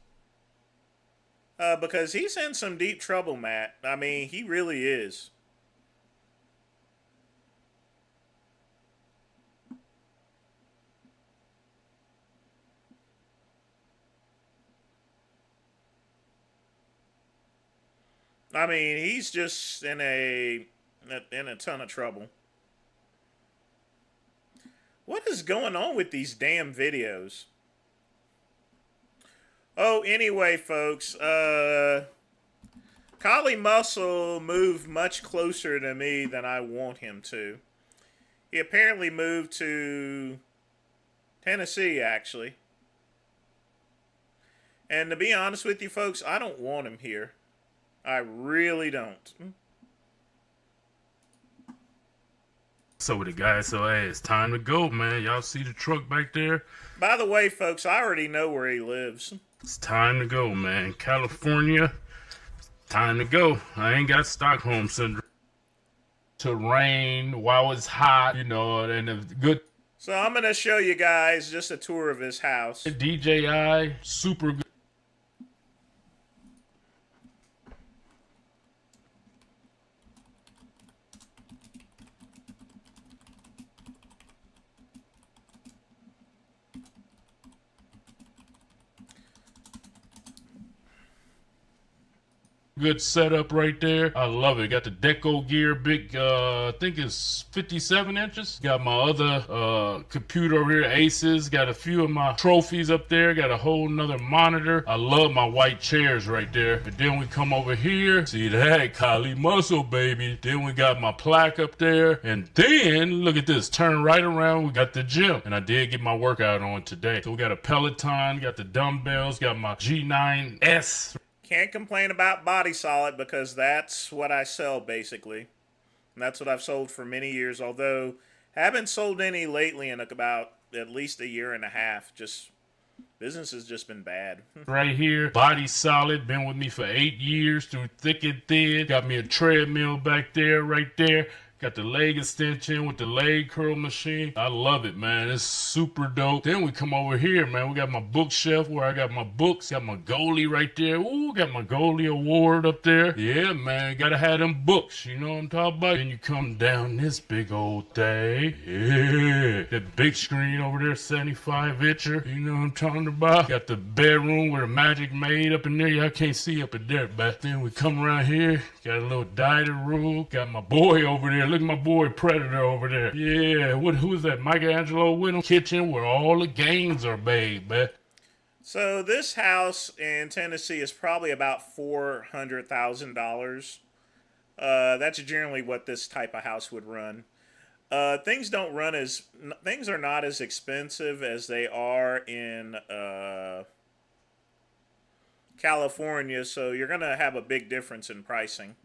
Because he's in some deep trouble, Matt. I mean, he really is. I mean, he's just in a ton of trouble. What is going on with these damn videos? Oh, anyway, folks, Collie Muscle moved much closer to me than I want him to. He apparently moved to Tennessee, actually. And to be honest with you, folks, I don't want him here. I really don't. So with it, guys, so hey, it's time to go, man. Y'all see the truck back there? By the way, folks, I already know where he lives. It's time to go, man. California, time to go. I ain't got Stockholm syndrome. To rain while it's hot, you know, and it's good. So I'm going to show you guys just a tour of his house. DJI, super good. Good setup right there. I love it. Got the deco gear, big, I think it's 57 inches. Got my other computer over here, Aces. Got a few of my trophies up there. Got a whole nother monitor. I love my white chairs right there. But then we come over here. See that? Collie Muscle, baby. Then we got my plaque up there. And then, look at this. Turn right around. We got the gym. And I did get my workout on today. So we got a Peloton. Got the dumbbells. Got my G9S. Can't complain about Body Solid because that's what I sell, basically. And that's what I've sold for many years, although haven't sold any lately in about at least a year and a half. Just business has just been bad. Right here, Body Solid, been with me for 8 years through thick and thin. Got me a treadmill back there, right there. Got the leg extension with the leg curl machine. I love it, man. It's super dope. Then we come over here, man. We got my bookshelf where I got my books. Got my goalie right there. Ooh, got my goalie award up there. Yeah, man. Gotta have them books. You know what I'm talking about? Then you come down this big old thing. Yeah. That big screen over there, 75-incher. You know what I'm talking about? Got the bedroom where the magic made up in there. Y'all can't see up in there, but then we come around here. Got a little dining room. Got my boy over there. Look at my boy Predator over there. Yeah, who's that? Michelangelo with him. Kitchen where all the games are made, man. So this house in Tennessee is probably about $400,000. That's generally what this type of house would run. Things are not as expensive as they are in California, so you're gonna have a big difference in pricing.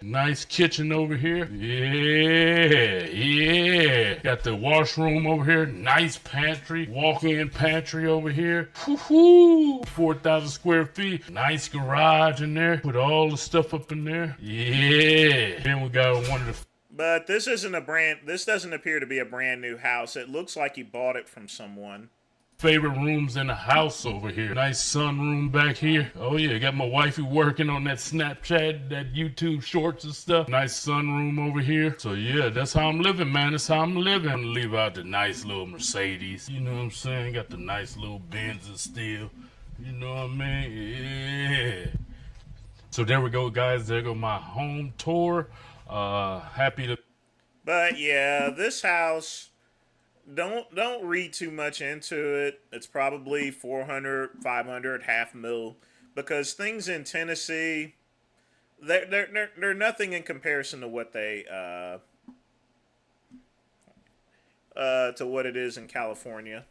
Nice kitchen over here. Yeah. Got the washroom over here. Nice pantry. Walk-in pantry over here. Woo-hoo. 4,000 square feet. Nice garage in there. Put all the stuff up in there. Yeah. Then we got one of the... But this doesn't appear to be a brand new house. It looks like you bought it from someone. favorite rooms in the house over here. Nice sunroom back here. Oh yeah, got my wifey working on that Snapchat, that YouTube shorts and stuff. Nice sunroom over here. So yeah, that's how I'm living, man. That's how I'm living. I'm gonna leave out the nice little Mercedes. You know what I'm saying? Got the nice little Benz still. You know what I mean? Yeah. So there we go, guys. There go my home tour. Happy to... But yeah, this house, don't read too much into it. It's probably 400, 500, half mil, because things in Tennessee, they're nothing in comparison to what they to what it is in California.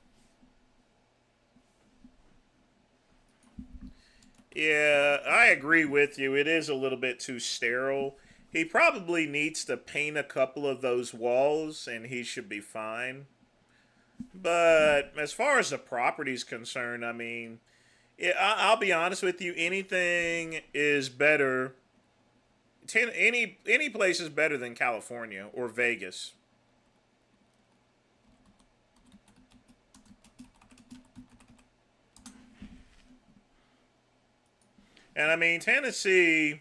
Yeah, I agree with you. It is a little bit too sterile. He probably needs to paint a couple of those walls, and he should be fine. But as far as the property's concerned, I mean, I'll be honest with you. Anything is better. Any place is better than California or Vegas. And I mean, Tennessee,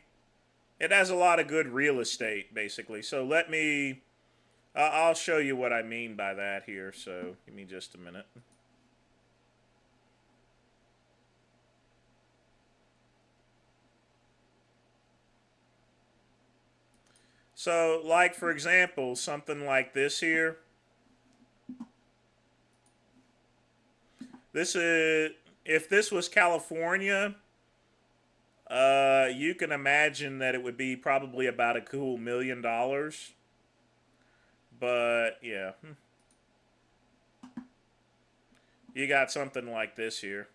it has a lot of good real estate, basically. So let me, I'll show you what I mean by that here. So give me just a minute. So, like, for example, something like this here. This is, if this was California, you can imagine that it would be probably about a cool $1 million. But, yeah. You got something like this here.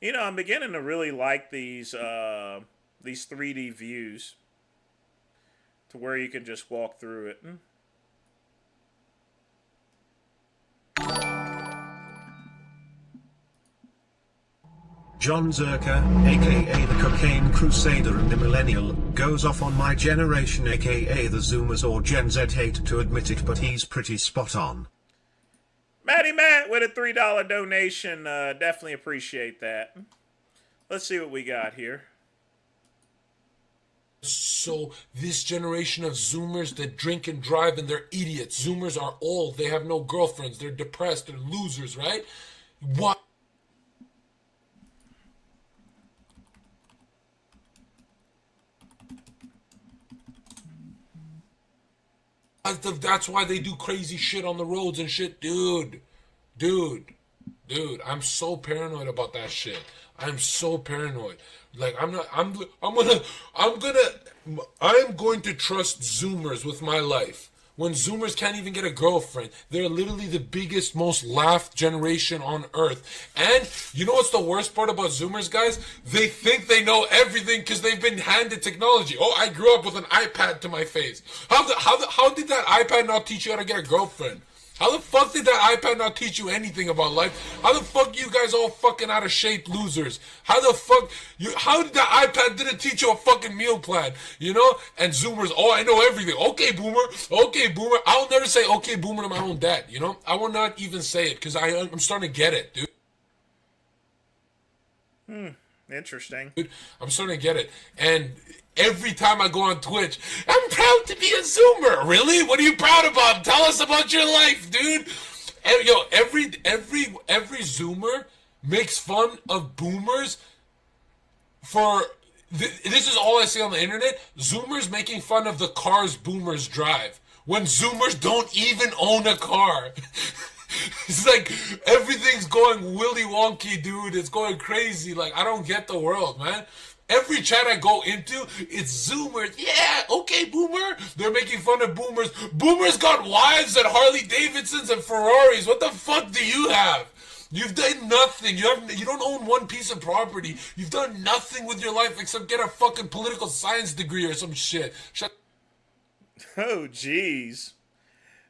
You know, I'm beginning to really like these 3D views to where you can just walk through it. John Zerka, aka the Cocaine Crusader and the Millennial, goes off on my generation, aka the Zoomers or Gen Z. Hate to admit it, but he's pretty spot on. Matty Matt with a $3 donation. Definitely appreciate that. Let's see what we got here. So this generation of Zoomers that drink and drive and they're idiots. Zoomers are old. They have no girlfriends. They're depressed. They're losers, right? What? That's why they do crazy shit on the roads and shit, dude, I'm so paranoid about that shit. I'm so paranoid. Like, I'm going to trust Zoomers with my life. When Zoomers can't even get a girlfriend, they're literally the biggest, most laughed generation on earth. And you know what's the worst part about Zoomers, guys? They think they know everything because they've been handed technology. Oh, I grew up with an iPad to my face. How did that iPad not teach you how to get a girlfriend? How the fuck did that iPad not teach you anything about life? How the fuck you guys all fucking out of shape losers? How did that iPad didn't teach you a fucking meal plan? You know? And Zoomers, oh, I know everything. Okay, boomer. I'll never say okay, boomer to my own dad, you know? I will not even say it because I'm starting to get it, dude. Interesting. Dude, I'm starting to get it. And every time I go on Twitch, I'm proud to be a Zoomer. Really? What are you proud about? Tell us about your life, dude. And, yo, every Zoomer makes fun of boomers for... This is all I see on the internet. Zoomers making fun of the cars boomers drive. When Zoomers don't even own a car. It's like everything's going willy wonky, dude. It's going crazy. Like, I don't get the world, man. Every chat I go into, it's Zoomers. Yeah, okay, Boomer. They're making fun of Boomers. Boomers got wives and Harley Davidsons and Ferraris. What the fuck do you have? You've done nothing. You don't own one piece of property. You've done nothing with your life except get a fucking political science degree or some shit. Oh, jeez.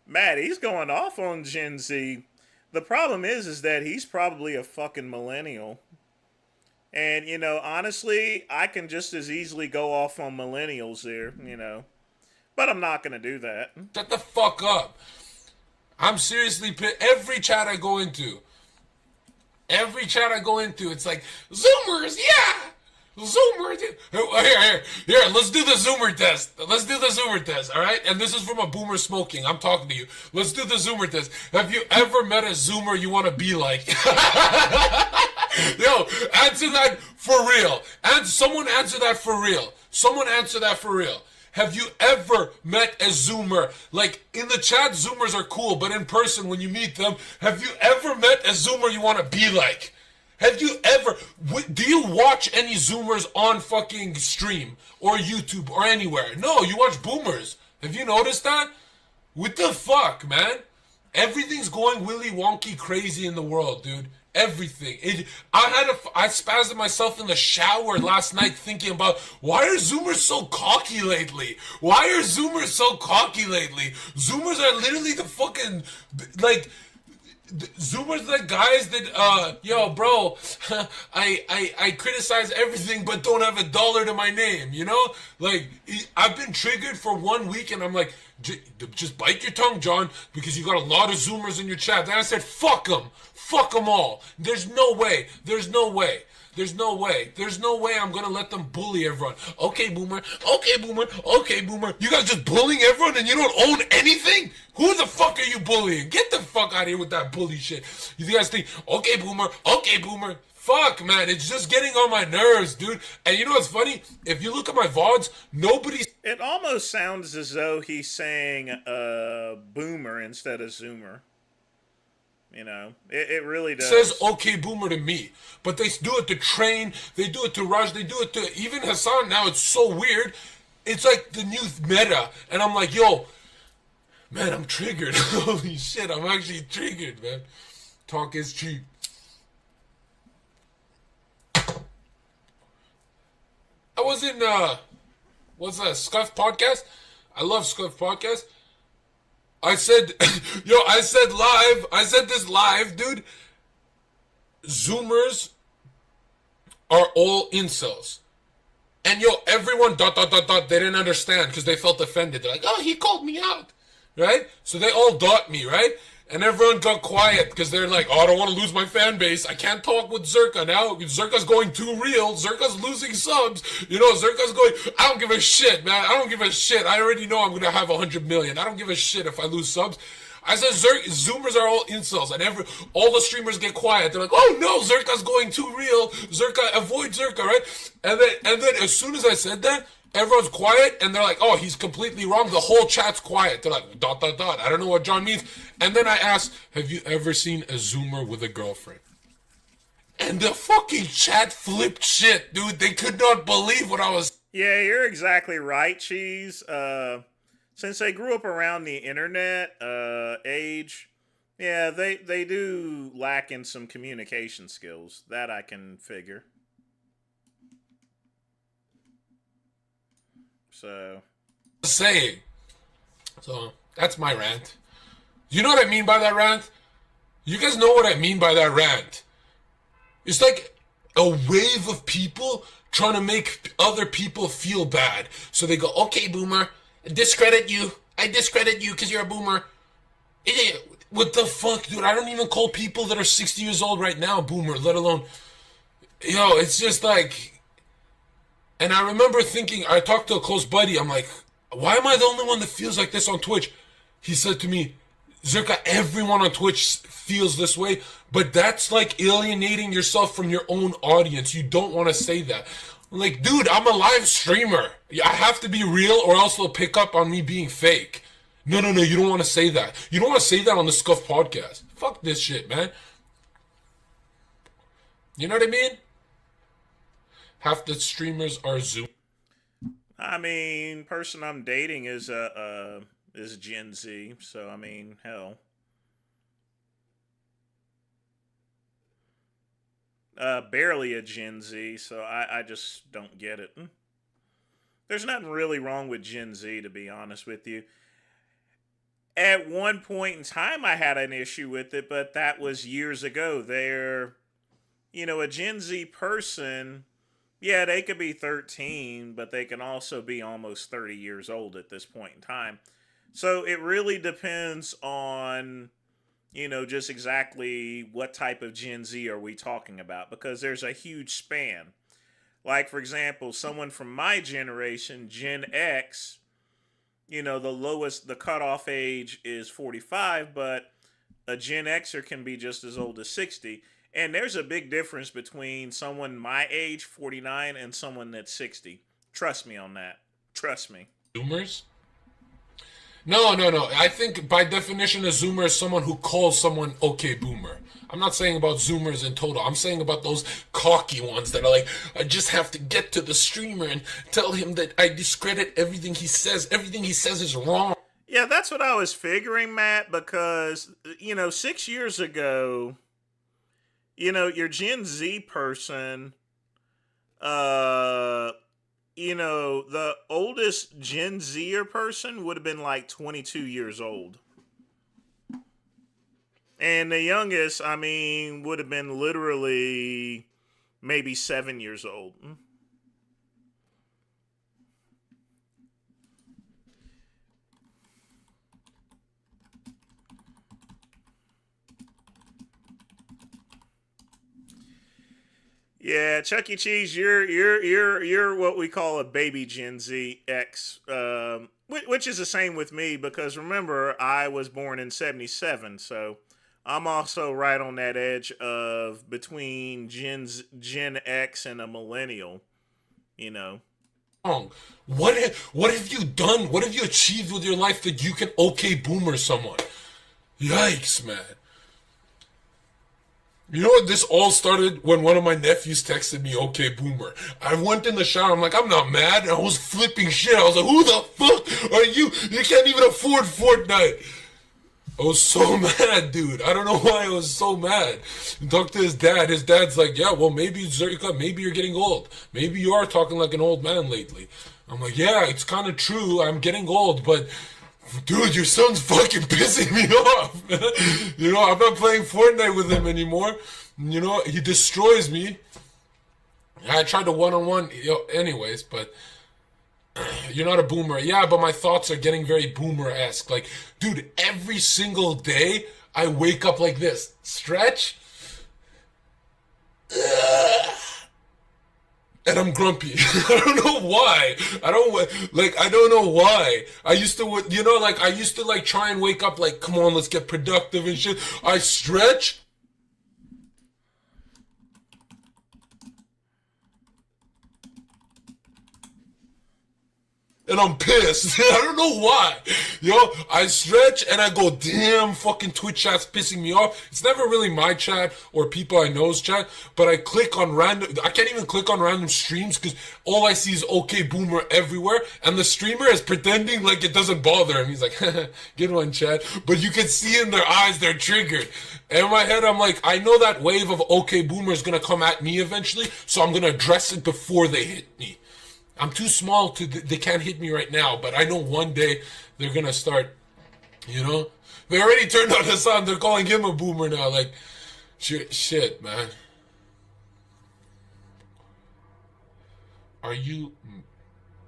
Matt, he's going off on Gen Z. The problem is that he's probably a fucking millennial. And, you know, honestly, I can just as easily go off on millennials there, you know. But I'm not going to do that. Shut the fuck up. I'm seriously pissed. Every chat I go into, it's like, Zoomers, yeah! Zoomer. Here, let's do the Zoomer test. All right? And this is from a boomer smoking. I'm talking to you. Let's do the Zoomer test. Have you ever met a Zoomer you want to be like? Yo, answer that for real. And someone answer that for real. Have you ever met a Zoomer? Like, in the chat, Zoomers are cool, but in person, when you meet them, have you ever met a Zoomer you want to be like? Have you ever... Do you watch any Zoomers on fucking stream or YouTube or anywhere? No, you watch Boomers. Have you noticed that? What the fuck, man? Everything's going willy wonky crazy in the world, dude. Everything. I spazzed myself in the shower last night thinking about, why are Zoomers so cocky lately? Zoomers are literally the fucking, like... Zoomers the guys that, yo, bro, I criticize everything but don't have $1 to my name, you know? Like, I've been triggered for 1 week and I'm like, just bite your tongue, John, because you got a lot of Zoomers in your chat. Then I said, fuck them all. There's no way I'm gonna let them bully everyone. Okay, Boomer. You guys just bullying everyone and you don't own anything? Who the fuck are you bullying? Get the fuck out of here with that bully shit. You guys think, okay, Boomer. Fuck, man, it's just getting on my nerves, dude. And you know what's funny? If you look at my VODs, It almost sounds as though he's saying boomer instead of Zoomer. You know, it really does. Says okay boomer to me, but they do it to Train, they do it to Raj, they do it to even Hassan now. It's so weird. It's like the new meta, and I'm like, yo, man, I'm triggered. Holy shit, I'm actually triggered, man. Talk is cheap. I was in what's that, Scuff Podcast? I love Scuff Podcast. I said this live, dude. Zoomers are all incels. And yo, everyone ... they didn't understand because they felt offended. They're like, oh, he called me out. Right? So they all me, right? And everyone got quiet because they're like, oh, I don't want to lose my fan base. I can't talk with Zerka now. Zerka's going too real. Zerka's losing subs. You know, Zerka's going, I don't give a shit, man. I don't give a shit. I already know I'm going to have 100 million. I don't give a shit if I lose subs. I said, Zoomers are all incels. And all the streamers get quiet. They're like, oh, no, Zerka's going too real. Zerka, avoid Zerka, right? And then as soon as I said that, everyone's quiet, and they're like, oh, he's completely wrong. The whole chat's quiet. They're like, ... I don't know what John means. And then I asked, have you ever seen a Zoomer with a girlfriend? And the fucking chat flipped shit, dude. They could not believe what I was... Yeah, you're exactly right, Cheese. Since they grew up around the internet age, yeah, they do lack in some communication skills. That I can figure. So that's my rant. You know what I mean by that rant? You guys know what I mean by that rant. It's like a wave of people trying to make other people feel bad. So they go, okay, Boomer, I discredit you because you're a Boomer. What the fuck, dude? I don't even call people that are 60 years old right now Boomer, let alone... Yo, it's just like... And I remember thinking, I talked to a close buddy, I'm like, why am I the only one that feels like this on Twitch? He said to me, Zerka, everyone on Twitch feels this way, but that's like alienating yourself from your own audience. You don't want to say that. I'm like, dude, I'm a live streamer. I have to be real or else they'll pick up on me being fake. No, you don't want to say that. You don't want to say that on the Scuff podcast. Fuck this shit, man. You know what I mean? Half the streamers are Zoom. I mean, person I'm dating is Gen Z, so I mean, hell. Barely a Gen Z, so I just don't get it. There's nothing really wrong with Gen Z, to be honest with you. At one point in time, I had an issue with it, but that was years ago. They're, a Gen Z person, yeah, they could be 13, but they can also be almost 30 years old at this point in time. So it really depends on, just exactly what type of Gen Z are we talking about, because there's a huge span. Like, for example, someone from my generation, Gen X, the cutoff age is 45, but a Gen Xer can be just as old as 60. And there's a big difference between someone my age, 49, and someone that's 60. Trust me on that. Trust me. Zoomers? No. I think by definition, a Zoomer is someone who calls someone okay boomer. I'm not saying about Zoomers in total. I'm saying about those cocky ones that are like, I just have to get to the streamer and tell him that I discredit everything he says. Everything he says is wrong. Yeah, that's what I was figuring, Matt, because, 6 years ago, your Gen Z person, the oldest Gen Zer person would have been like 22 years old. And the youngest, would have been literally maybe 7 years old. Yeah, Chuck E. Cheese, you're what we call a baby Gen Z X, which is the same with me, because remember, I was born in 77, so I'm also right on that edge of between Gen X and a millennial, What have you done? What have you achieved with your life that you can okay boomer someone? Yikes, man. You know what? This all started when one of my nephews texted me, okay, boomer. I went in the shower. I'm like, I'm not mad. I was flipping shit. I was like, who the fuck are you? You can't even afford Fortnite. I was so mad, dude. I don't know why I was so mad. I talked to his dad. His dad's like, yeah, well, maybe you're getting old. Maybe you are talking like an old man lately. I'm like, yeah, it's kind of true. I'm getting old, but... dude, your son's fucking pissing me off. I'm not playing Fortnite with him anymore. He destroys me. I tried to one-on-one, anyways, but you're not a boomer. Yeah, but my thoughts are getting very boomer-esque. Like, dude, every single day I wake up like this. Stretch. And I'm grumpy. I don't know why. I don't know why. I used to try and wake up like, come on, let's get productive and shit. I stretch. And I'm pissed. I don't know why. I stretch and I go, damn, fucking Twitch chat's pissing me off. It's never really my chat or people I know's chat, but I can't even click on random streams because all I see is okay boomer everywhere, and the streamer is pretending like it doesn't bother him. He's like, good one, chat. But you can see in their eyes they're triggered. And in my head, I'm like, I know that wave of okay boomer is going to come at me eventually, so I'm going to address it before they hit me. I'm too small they can't hit me right now, but I know one day they're gonna start, They already turned on Hassan, they're calling him a boomer now, like, shit, man. Are you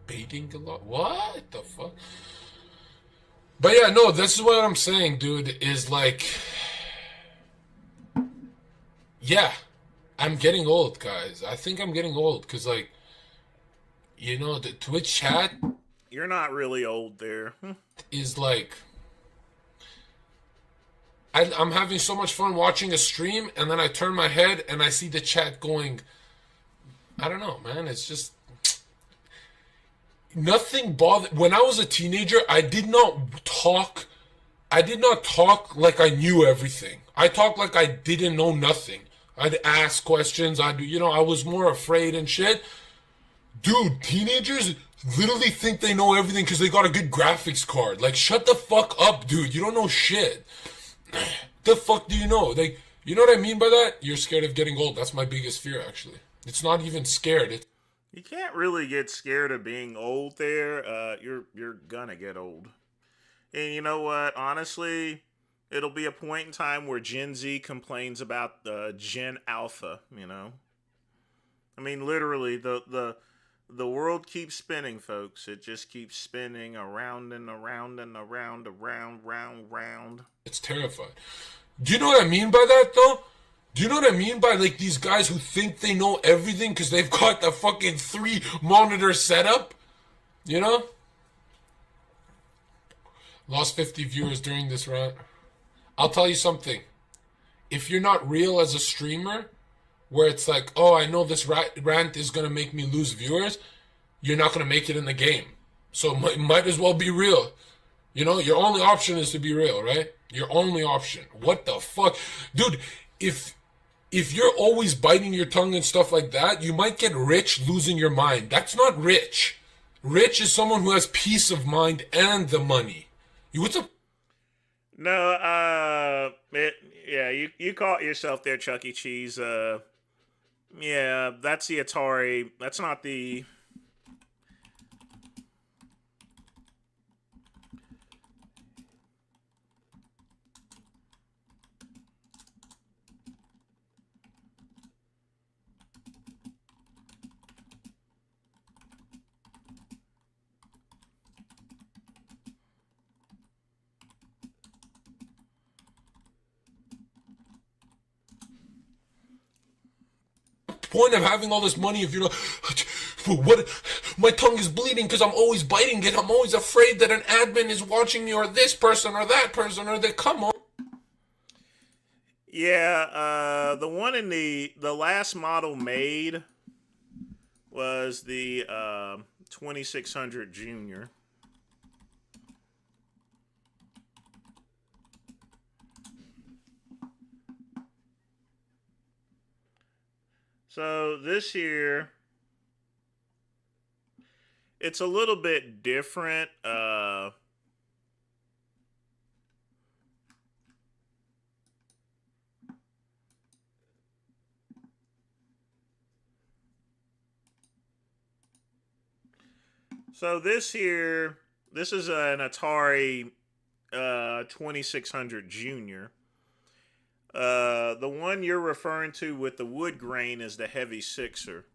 baiting a lot? What the fuck? But yeah, no, this is what I'm saying, dude, is like, yeah, I'm getting old, guys. I think I'm getting old, because, like, the Twitch chat... You're not really old there. ...is like... I'm having so much fun watching a stream, and then I turn my head, and I see the chat going... I don't know, man. It's just... nothing bothered. When I was a teenager, I did not talk like I knew everything. I talked like I didn't know nothing. I'd ask questions. I was more afraid and shit. Dude, teenagers literally think they know everything because they got a good graphics card. Like, shut the fuck up, dude. You don't know shit. The fuck do you know? Like, you know what I mean by that? You're scared of getting old. That's my biggest fear, actually. It's not even scared. You can't really get scared of being old there. You're gonna get old. And you know what? Honestly, it'll be a point in time where Gen Z complains about Gen Alpha, you know? I mean, literally, the world keeps spinning, folks. It just keeps spinning around and around and around, round. It's terrifying. Do you know what I mean by that, though? Do you know what I mean by, like, these guys who think they know everything because they've got the fucking 3-monitor setup? You know? Lost 50 viewers during this rant. I'll tell you something. If you're not real as a streamer, where it's like, oh, I know this rant is going to make me lose viewers, you're not going to make it in the game. So might as well be real. You know, your only option is to be real, right? Your only option. What the fuck? Dude, if you're always biting your tongue and stuff like that, you might get rich losing your mind. That's not rich. Rich is someone who has peace of mind and the money. What's up? No, you caught yourself there, Chuck E. Cheese. Yeah, that's the Atari. That's not the... Point of having all this money if you're not... What? My tongue is bleeding because I'm always biting it. I'm always afraid that an admin is watching me, or this person or that person, or they come on. Yeah, the one in the last model made was the 2600 Junior. So this year, it's a little bit different. So this here, this is an Atari 2600 Junior. The one you're referring to with the wood grain is the Heavy Sixer,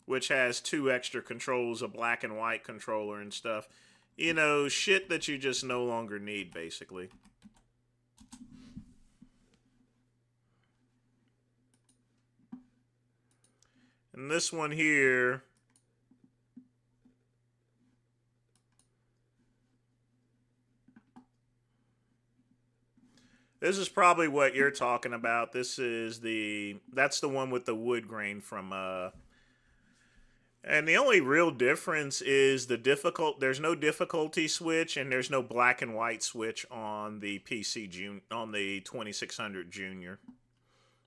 which has 2 extra controls, a black and white controller and stuff. You know, shit that you just no longer need, basically. And this one here... This is probably what you're talking about. This is that's the one with the wood grain from, and the only real difference is there's no difficulty switch and there's no black and white switch on the on the 2600 Junior.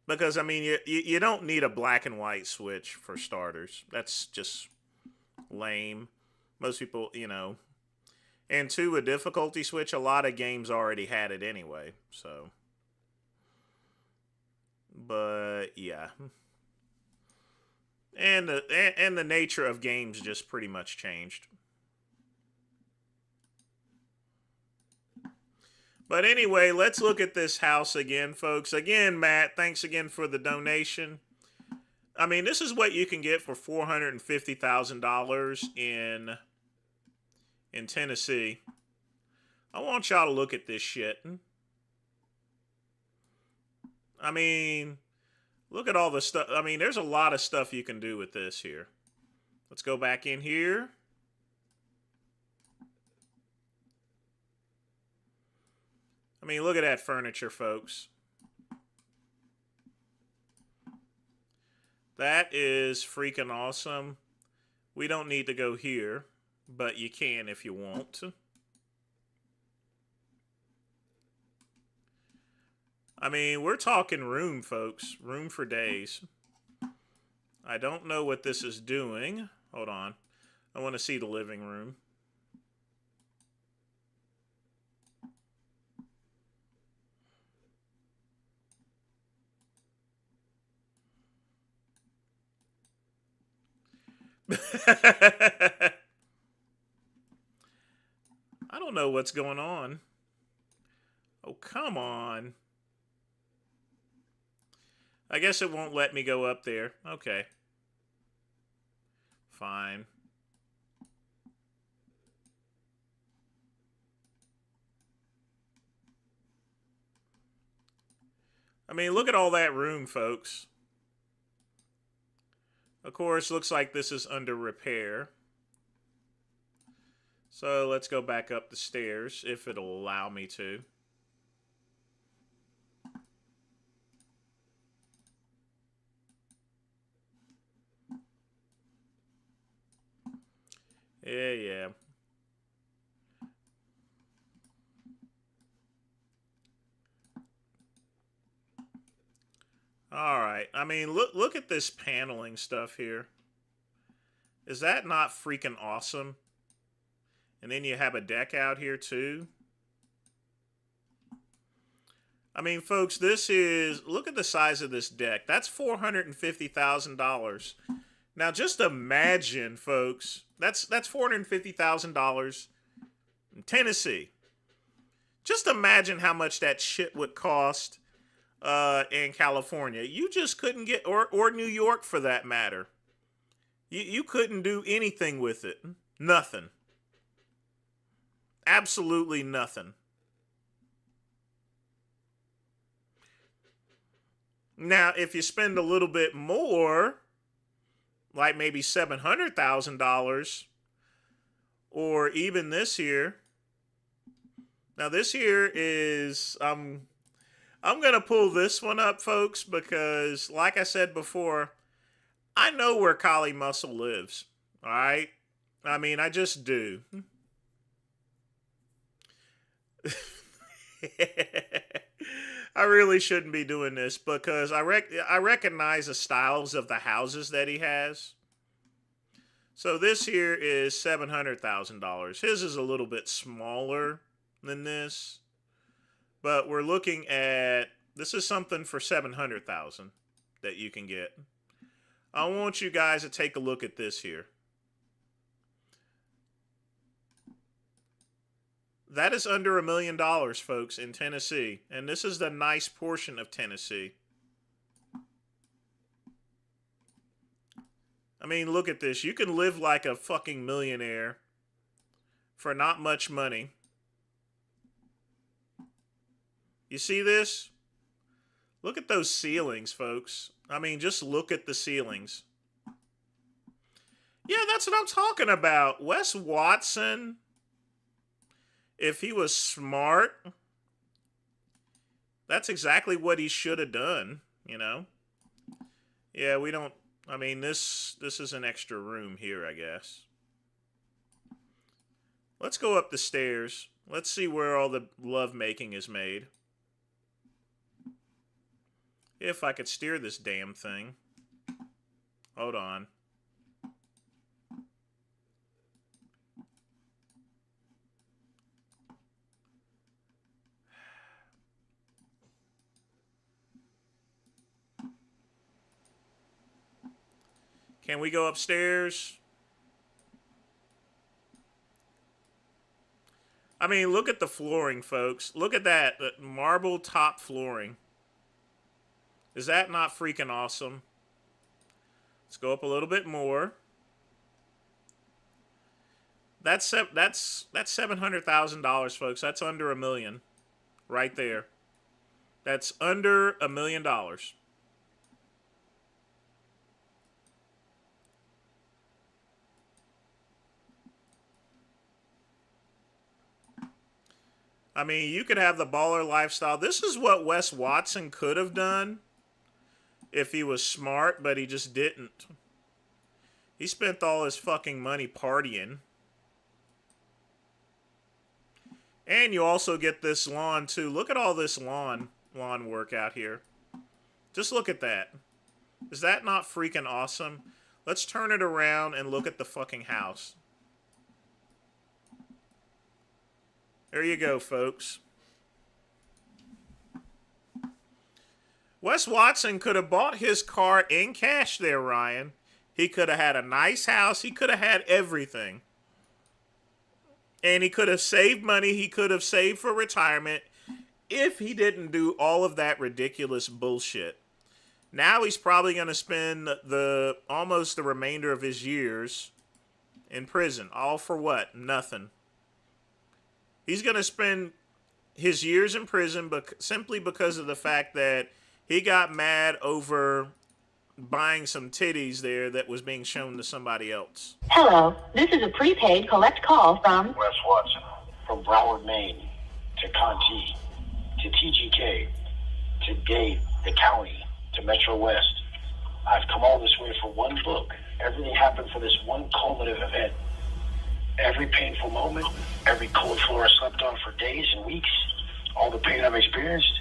Because, I mean, you don't need a black and white switch for starters. That's just lame. Most people, you know... And 2, a difficulty switch, a lot of games already had it anyway, so. But, yeah. And the nature of games just pretty much changed. But anyway, let's look at this house again, folks. Again, Matt, thanks again for the donation. I mean, this is what you can get for $450,000 in Tennessee. I want y'all to look at this shit. I mean, look at all the stuff. I mean, there's a lot of stuff you can do with this here. Let's go back in here. I mean, look at that furniture, folks. That is freaking awesome. We don't need to go here, but you can if you want. I mean, we're talking room, folks. Room for days. I don't know what this is doing. Hold on. I want to see the living room. I don't know what's going on. Oh, come on. I guess it won't let me go up there. Okay. Fine. I mean, look at all that room, folks. Of course, looks like this is under repair. So let's go back up the stairs, if it'll allow me to. Yeah. All right. I mean, look at this paneling stuff here. Is that not freaking awesome? And then you have a deck out here too. I mean, folks, this is, look at the size of this deck. That's $450,000. Now, just imagine, folks, that's $450,000 in Tennessee. Just imagine how much that shit would cost in California. You just couldn't get, or New York for that matter. You couldn't do anything with it. Nothing. Absolutely nothing. Now, if you spend a little bit more, like maybe $700,000, or even this here. Now, this here is, I'm going to pull this one up, folks, because, like I said before, I know where Collie Muscle lives, all right? I mean, I just do. I really shouldn't be doing this because I recognize the styles of the houses that he has. So this here is $700,000. His is a little bit smaller than this, but we're looking at, this is something for $700,000 that you can get. I want you guys to take a look at this here. That is under $1 million, folks, in Tennessee. And this is the nice portion of Tennessee. I mean, look at this. You can live like a fucking millionaire for not much money. You see this? Look at those ceilings, folks. I mean, just look at the ceilings. Yeah, that's what I'm talking about. Wes Watson, if he was smart, that's exactly what he should have done, you know? Yeah, we don't, I mean, this is an extra room here, I guess. Let's go up the stairs. Let's see where all the lovemaking is made. If I could steer this damn thing. Hold on. Can we go upstairs? I mean, look at the flooring, folks. Look at that marble top flooring. Is that not freaking awesome? Let's go up a little bit more. That's $700,000, folks. That's under $1 million, right there. That's under $1 million. I mean, you could have the baller lifestyle. This is what Wes Watson could have done if he was smart, but he just didn't. He spent all his fucking money partying. And you also get this lawn, too. Look at all this lawn work out here. Just look at that. Is that not freaking awesome? Let's turn it around and look at the fucking house. There you go, folks. Wes Watson could have bought his car in cash there, Ryan. He could have had a nice house. He could have had everything. And he could have saved money. He could have saved for retirement if he didn't do all of that ridiculous bullshit. Now he's probably going to spend almost the remainder of his years in prison. All for what? Nothing. He's going to spend his years in prison simply because of the fact that he got mad over buying some titties there that was being shown to somebody else. Hello, this is a prepaid collect call from Wes Watson, from Broward, Maine, to Conti, to TGK, to Dade, the county, to Metro West. I've come all this way for one book. Everything happened for this one culminative event. Every painful moment, every cold floor I slept on for days and weeks, all the pain I've experienced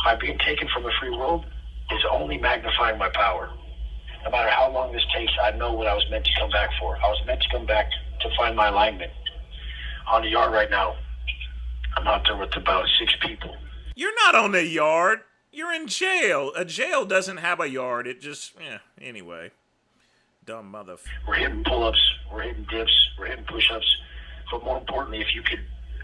by being taken from the free world is only magnifying my power. No matter how long this takes, I know what I was meant to come back for. I was meant to come back to find my alignment. On the yard right now, I'm out there with about 6 people. You're not on the yard. You're in jail. A jail doesn't have a yard. It just, anyway. Dumb motherfucker. We're hitting pull-ups, we're hitting dips, we're hitting push-ups. But more importantly, if you could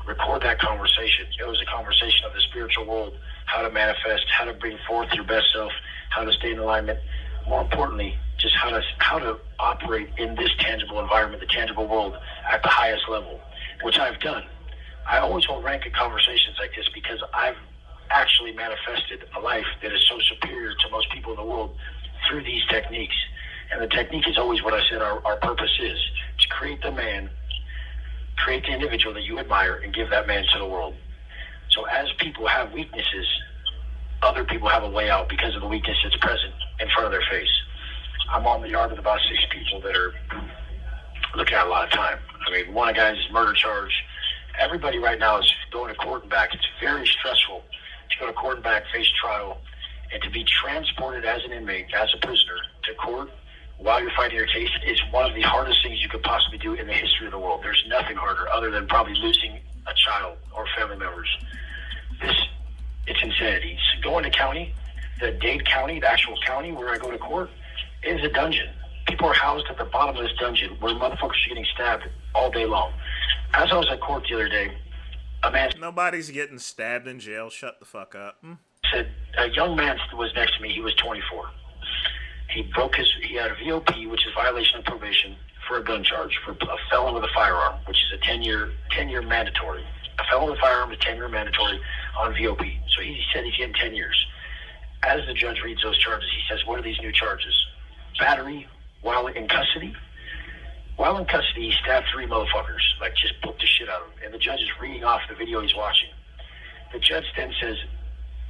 record that conversation, it was a conversation of the spiritual world, how to manifest, how to bring forth your best self, how to stay in alignment. More importantly, just how to operate in this tangible environment, the tangible world, at the highest level, which I've done. I always hold rank in conversations like this because I've actually manifested a life that is so superior to most people in the world through these techniques. And the technique is always what I said our purpose is, to create the man, create the individual that you admire, and give that man to the world. So as people have weaknesses, other people have a way out because of the weakness that's present in front of their face. I'm on the yard with about 6 people that are looking at a lot of time. I mean, one guy's murder charge. Everybody right now is going to court and back. It's very stressful to go to court and back, face trial, and to be transported as an inmate, as a prisoner, to court while you're fighting your case is one of the hardest things you could possibly do in the history of the world. There's nothing harder other than probably losing a child or family members. It's insanity. So going to county, the Dade County, the actual county where I go to court, is a dungeon. People are housed at the bottom of this dungeon where motherfuckers are getting stabbed all day long. As I was at court the other day, a man... Nobody's getting stabbed in jail. Shut the fuck up. Said a young man was next to me. He was 24. He had a VOP, which is violation of probation, for a gun charge, for a felon with a firearm, which is a 10-year mandatory. A felon with a firearm is 10-year mandatory on VOP. So he said he's getting 10 years. As the judge reads those charges, he says, what are these new charges? Battery while in custody. While in custody, he stabbed 3 motherfuckers, like just booked the shit out of them. And the judge is reading off the video he's watching. The judge then says,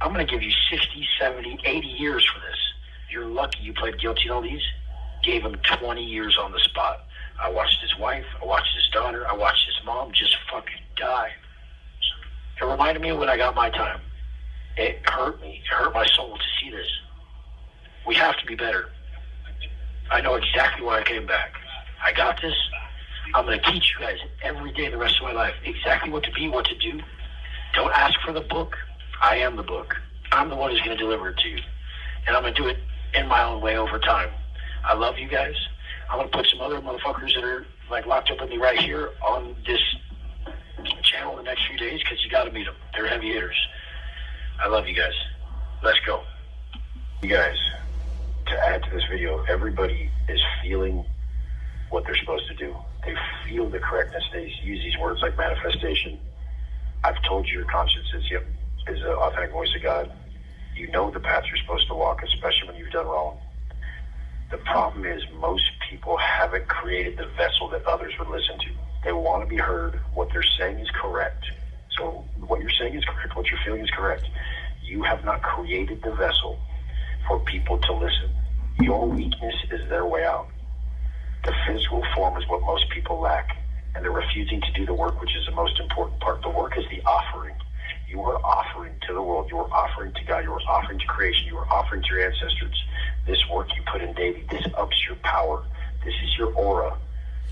I'm going to give you 60, 70, 80 years for this. You're lucky you pled guilty to all these. Gave him 20 years on the spot. I watched his wife, I watched his daughter, I watched his mom just fucking die. It reminded me of when I got my time. It hurt me. It hurt my soul to see this. We have to be better. I know exactly why I came back. I got this. I'm going to teach you guys every day the rest of my life exactly what to be, what to do. Don't ask for the book. I am the book. I'm the one who's going to deliver it to you. And I'm going to do it in my own way over time. I love you guys. I'm going to put some other motherfuckers that are like locked up with me right here on this channel the next few days because you got to meet them. They're heavy hitters. I love you guys. Let's go. You guys, to add to this video, everybody is feeling what they're supposed to do. They feel the correctness. They use these words like manifestation. I've told you your conscience is the authentic voice of God. You know the path you're supposed to walk, especially when you've done wrong. The problem is most people haven't created the vessel that others would listen to. They want to be heard. What they're saying is correct. So what you're saying is correct. What you're feeling is correct. You have not created the vessel for people to listen. Your weakness is their way out. The physical form is what most people lack, and they're refusing to do the work, which is the most important part. The work is the offering. You are offering to the world. You are offering to God. You are offering to creation. You are offering to your ancestors. This work you put in daily, this ups your power. This is your aura.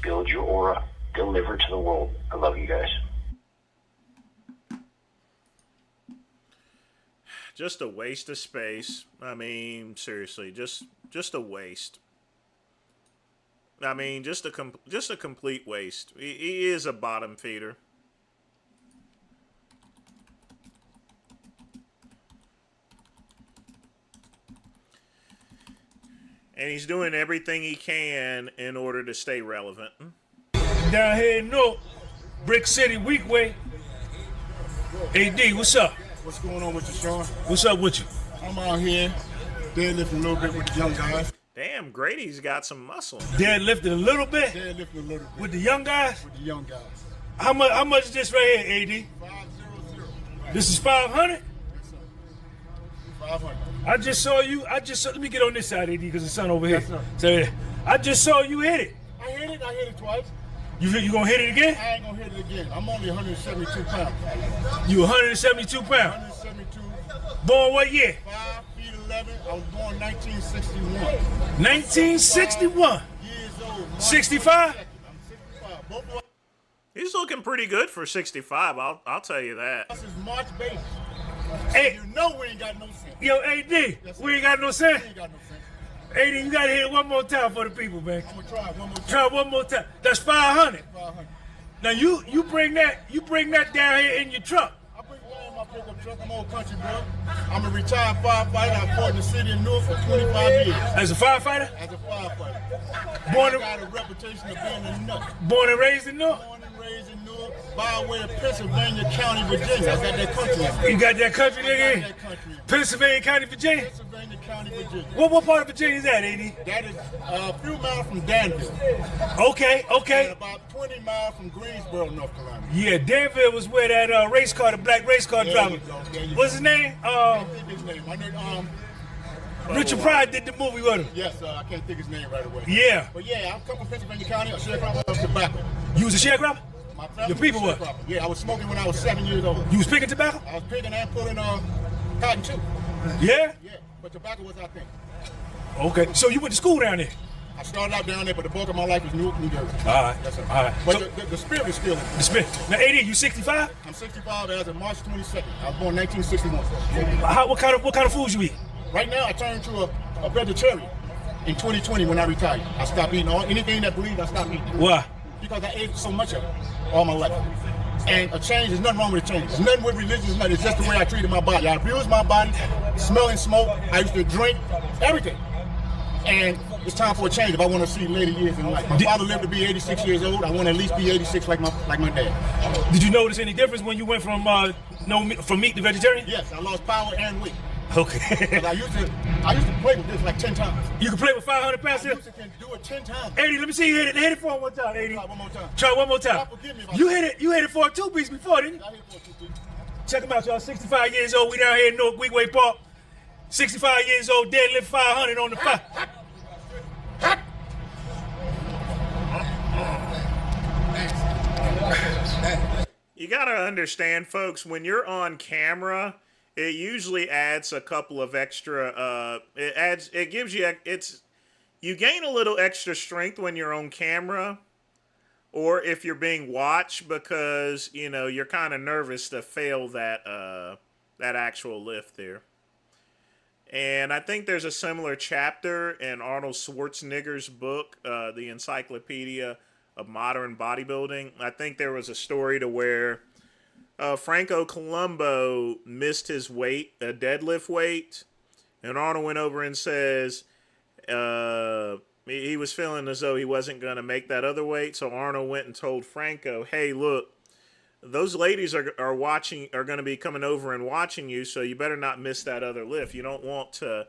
Build your aura. Deliver to the world. I love you guys. Just a waste of space. I mean, seriously, just a waste. I mean, just a complete waste. He is a bottom feeder. And he's doing everything he can in order to stay relevant. Down here in North, Brick City, Weekway. AD, what's up? What's going on with you, Sean? What's up with you? I'm out here deadlifting a little bit with the young guys. Damn, Grady's got some muscle. Deadlifting a little bit? Deadlifting a little bit. With the young guys? With the young guys. How much is this right here, AD? 500. This is 500? Yes, sir. 500. Let me get on this side, AD, because the sun over here. Yes, sir. So, yeah, I just saw you hit it. I hit it twice. You gonna hit it again? I ain't gonna hit it again. I'm only 172 pounds. You 172 pounds? 172. Born what year? 5 feet 11. I was born 1961. 1961? Years old. 65? I'm 65. He's looking pretty good for 65. I'll tell you that. This is March baby. Hey, you know we ain't got no sense. Yo, AD, we ain't got no sense. We ain't got no sense. AD, you gotta hit it one more time for the people, man. I'm gonna try one more time. Try one more time. That's 500. 500. Now you bring that down here in your truck. I bring it in my pickup truck. I'm old country, bro. I'm a retired firefighter. I fought in the city of Newark for 25 years. As a firefighter? As a firefighter. Born I got a reputation of being a nut. Born and raised in Newark? Born and raised in Newark, by way of Pennsylvania County, Virginia. I got that country in me. You got that country, nigga? I got that country in me. Pennsylvania County, Virginia? Pennsylvania County, Virginia. What part of Virginia is that, AD? That is a few miles from Danville. Okay. And about 20 miles from Greensboro, North Carolina. Yeah, Danville was where that the black race car driver. What's his name? I can't think his name. My name, Richard Pryor did the movie with him. Yes, I can't think his name right away. Yeah. But yeah, I come from Pennsylvania County, a sharecropper of tobacco. You was a sharecropper? My family Your people was were? sharecropper. Yeah, I was smoking when I was 7 years old. You was picking tobacco? I was picking and pulling cotton too. Yeah? Yeah, but tobacco was our thing. Okay, so you went to school down there? I started out down there, but the bulk of my life is Newark, New Jersey. All right. Yes, sir. All right. But So- the spirit is still in me. The spirit. Now, AD, you 65? I'm 65 as of March 22nd. I was born 1961. What kind of foods you eat? Right now, I turned to a vegetarian in 2020 when I retired. I stopped eating anything that bleeds. I stopped eating. Why? Because I ate so much of it all my life. And a change, there's nothing wrong with a change. There's nothing with religion. It's just the way I treated my body. I abused my body, smelling smoke. I used to drink, everything. And it's time for a change if I want to see later years in life. My father lived to be 86 years old. I want to at least be 86 like my dad. Did you notice any difference when you went from from meat to vegetarian? Yes, I lost power and weight. Okay. 'Cause I used to play with this like 10 times. You can play with 500 pounds? I used to can do it 10 times. 80, let me see you hit it. Hit it for one more time, 80. Try one more time. Try one more time. God forgive me if I You say hit it for a two-piece before, didn't you? I hit it for a two-piece. Check them out, y'all. 65 years old. We down here in North Weekway Park. 65 years old, deadlift 500 on the fire. You gotta understand, folks, when you're on camera, it usually adds a couple of extra, you gain a little extra strength when you're on camera, or if you're being watched, because, you know, you're kind of nervous to fail that actual lift there. And I think there's a similar chapter in Arnold Schwarzenegger's book, The Encyclopedia of Modern Bodybuilding. I think there was a story to where Franco Columbu missed his weight, a deadlift weight, and Arnold went over and says he was feeling as though he wasn't going to make that other weight. So Arnold went and told Franco, "Hey, look, those ladies are going to be coming over and watching you, so you better not miss that other lift. You don't want to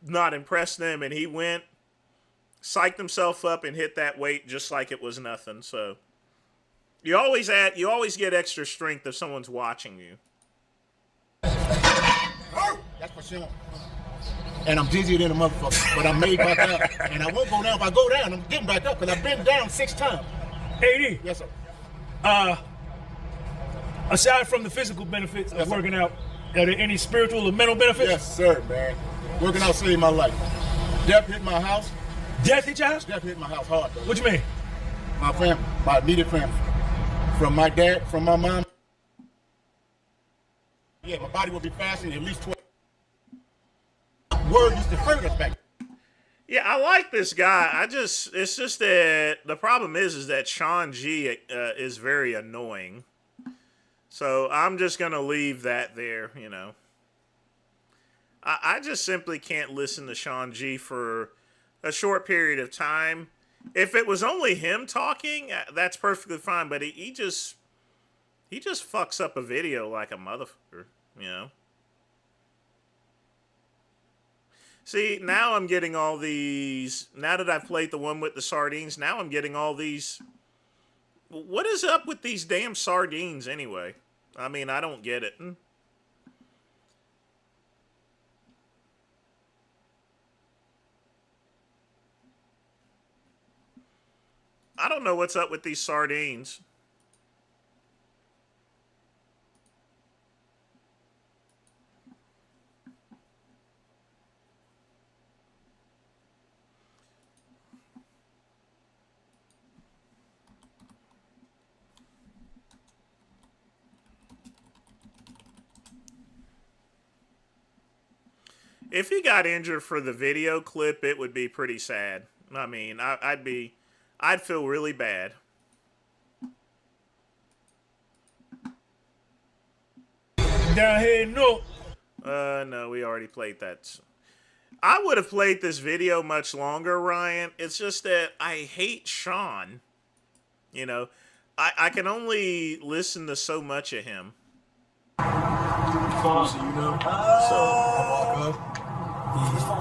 not impress them." And he went, psyched himself up, and hit that weight just like it was nothing. So you always get extra strength if someone's watching you. That's for sure. And I'm dizzier than a motherfucker, but I'm made back up. And I won't go down. If I go down, I'm getting back up because I've been down 6 times. AD. Yes, sir. Aside from the physical benefits of working out, are there any spiritual or mental benefits? Yes, sir, man. Working out saved my life. Death hit my house. Death hit your house? Death hit my house hard, though. What you mean? My family, my immediate family. From my dad, from my mom. Yeah, my body will be fasting at least 12. Word used to hurt us back. Yeah, I like this guy. It's just that the problem is that Sean G is very annoying. So I'm just going to leave that there, you know. I just simply can't listen to Sean G for a short period of time. If it was only him talking, that's perfectly fine. But he just fucks up a video like a motherfucker, you know. See, now I'm getting all these. Now that I've played the one with the sardines, now I'm getting all these. What is up with these damn sardines anyway? I mean, I don't get it. I don't know what's up with these sardines. If he got injured for the video clip, it would be pretty sad. I mean, I'd feel really bad. Down here, no. No, we already played that. I would have played this video much longer, Ryan. It's just that I hate Sean. You know, I can only listen to so much of him. So you know, so I walk up.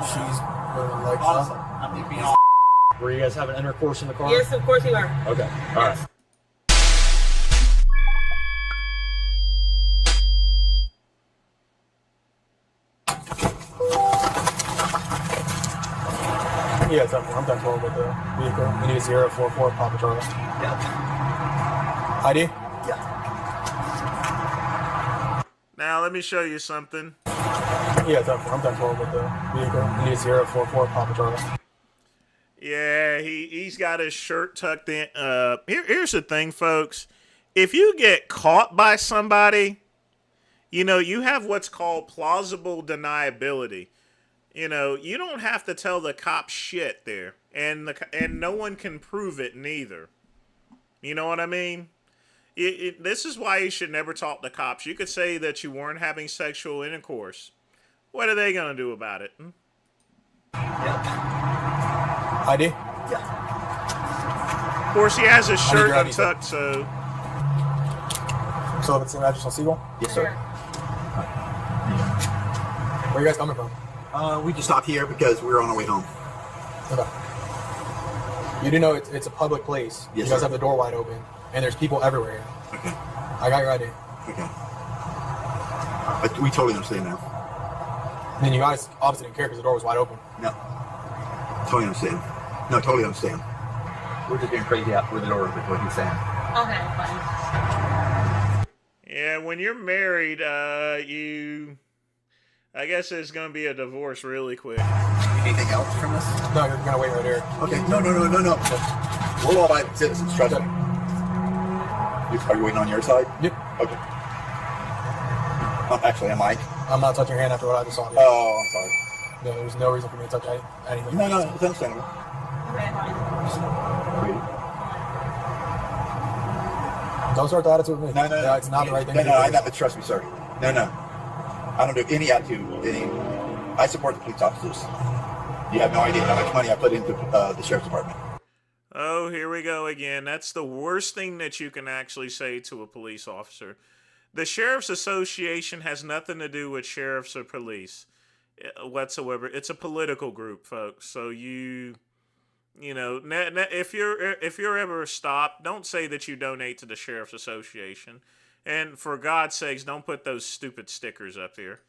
She's like, were you guys having intercourse in the car? Yes, of course you are. Okay, all right. Yeah, it's up. I'm done told with the vehicle. We need 044 Papa Charlie. Yeah. ID? Yeah. Now, let me show you something. Yeah, it's up. I'm done told with the vehicle. We need 044 Papa Charlie. Yeah, he's got his shirt tucked in. Here's the thing, folks. If you get caught by somebody, you know, you have what's called plausible deniability. You know, you don't have to tell the cops shit there, and no one can prove it neither. You know what I mean? This is why you should never talk to cops. You could say that you weren't having sexual intercourse. What are they gonna do about it? Yeah. ID? Yeah. Of course, he has his shirt untucked, so. So if it's an address on Siegel? Yes, sir. Where are you guys coming from? We just stopped here because we were on our way home. Okay. You do know it's a public place. Yes, you guys sir. have the door wide open, and there's people everywhere here. Okay. I got your ID. Okay. We totally understand now. Then you guys obviously didn't care because the door was wide open. No. Totally understand. No, totally understand. We're just getting crazy out with the door open, what he's saying. Okay, fine. Yeah, when you're married, I guess there's gonna be a divorce really quick. Anything else from this? No, you're gonna wait right here. Okay. No. We're law-abiding citizens, trust me. Are you waiting on your side? Yep. Okay. Actually, am I? I'm not touching your hand after what I just saw. Oh, I'm sorry. No, there's no reason for me to touch anything. No, it's understandable. Don't start the attitude with me. No. It's not the right thing No, to do. trust me, sir. No. I don't do any attitude. I support the police officers. You have no idea how much money I put into the sheriff's department. Oh, here we go again. That's the worst thing that you can actually say to a police officer. The Sheriff's Association has nothing to do with sheriffs or police whatsoever. It's a political group, folks. So you know, if you're ever stopped, don't say that you donate to the Sheriff's Association. And for God's sakes, don't put those stupid stickers up there.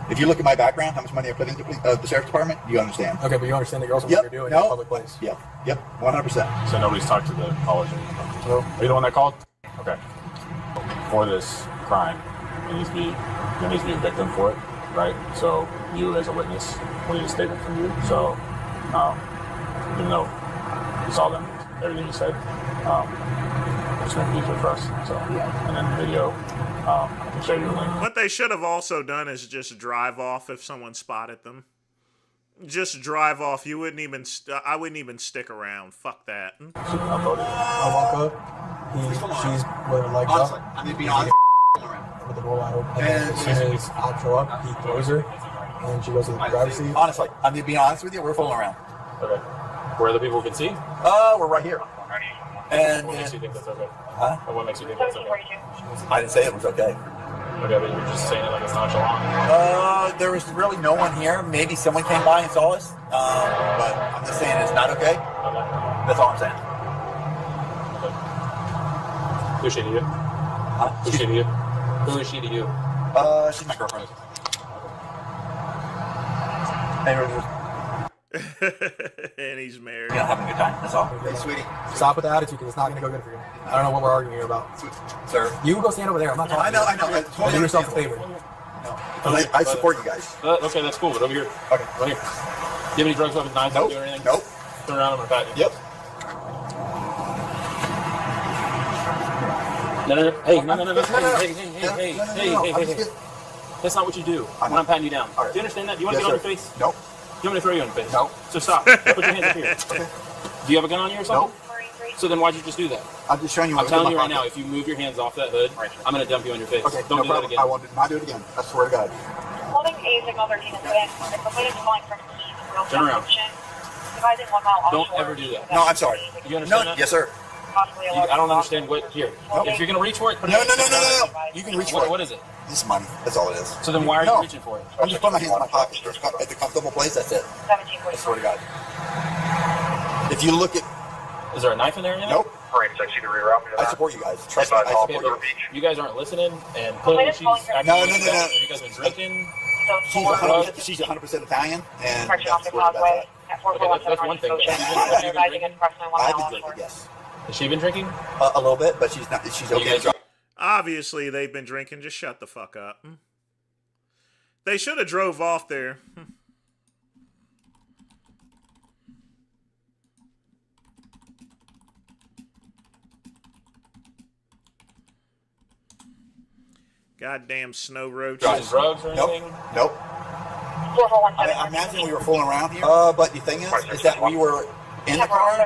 If you look at my background, how much money I put into the sheriff's department, you understand. Okay, but you understand that you're also Yep. what you're doing No. in a public place. Yep. 100%. So nobody's talked to the college. No. Are you the one that called? Okay. For this crime, there needs to be a victim for it, right? So you as a witness, we need a statement from you. So even though we saw them, everything you said, it's going to be easier for us. So and then the video, I can show you the link. What they should have also done is just drive off if someone spotted them. Just drive off. You wouldn't even. I wouldn't even stick around. Fuck that. I walk up. She's wearing legs Honestly, up. I'm gonna be honest. With the door wide open. And as soon as I show up, he throws her, and she goes to the driver's seat. Honestly, I'm gonna be honest with you. We're fooling around. Okay. Where the people can see? We're right here. And What makes you think that's okay? Huh? What makes you think that's okay? I didn't say it was okay. Okay, but you're just saying it like it's nonchalant. There was really no one here. Maybe someone came by and saw us. But I'm just saying it's not okay. That's all I'm saying. Who's she to you? Huh? Who's she to you? Who is she to you? She's my girlfriend. And we're just And he's married. having a good time. That's all. Hey, sweetie. Stop with the attitude, because it's not going to go good for you. I don't know what we're arguing here about. Sir. You go stand over there. I'm not talking. I know. to you. Do yourself a favor. I support you guys. Okay, that's cool, but over here. Okay. Right here. Do you have any drugs, weapons, knives, Nope. or anything? Nope. Turn around, I'm gonna pat you. Yep. No. Hey, no. Hey. Just That's not what you do when I'm patting you down. All right. Do you understand that? Do you want to Yes, get on sir. your face? Nope. Do you want me to throw you on your face? Nope. So stop. Put your hands up here. Okay. Do you have a gun on you or something? Nope. So then why'd you just do that? I'm just showing you. I'm what's telling in you my right now, pocket. if you move your hands off that hood, I'm going to dump you on your face. Okay. Don't No do problem. that again. I will not do it again. I swear to God. Holding A signal 13 is good. The complaint is calling from East. Turn around. Divided one mile Don't offshore. ever do that. No, I'm sorry. You understand No. that? Yes, sir. Possibly a I don't understand what here. Nope. If you're going to reach for it, put No. it in. You can reach for it. What is it? This is money. That's all it is. So then why are you reaching for it? I'm just putting my hands in my pocket. At the comfortable place, that's it. I swear to God. If you look at... Is there a knife in there? Yet? Nope. I support you guys. Trust me, I support you. You guys aren't listening, and clearly she's acting No. Have you guys been drinking? She's 100% Italian, and Correction that's off the what causeway it at That's one thing. Have you been drinking? I've been drinking, yes. Has she been drinking? A little bit, but she's not. She's okay. Obviously, they've been drinking. Just shut the fuck up. They should have drove off there. Goddamn snow roaches. Drugs or anything? Nope. I imagine we were fooling around here. But the thing is that we were in the car.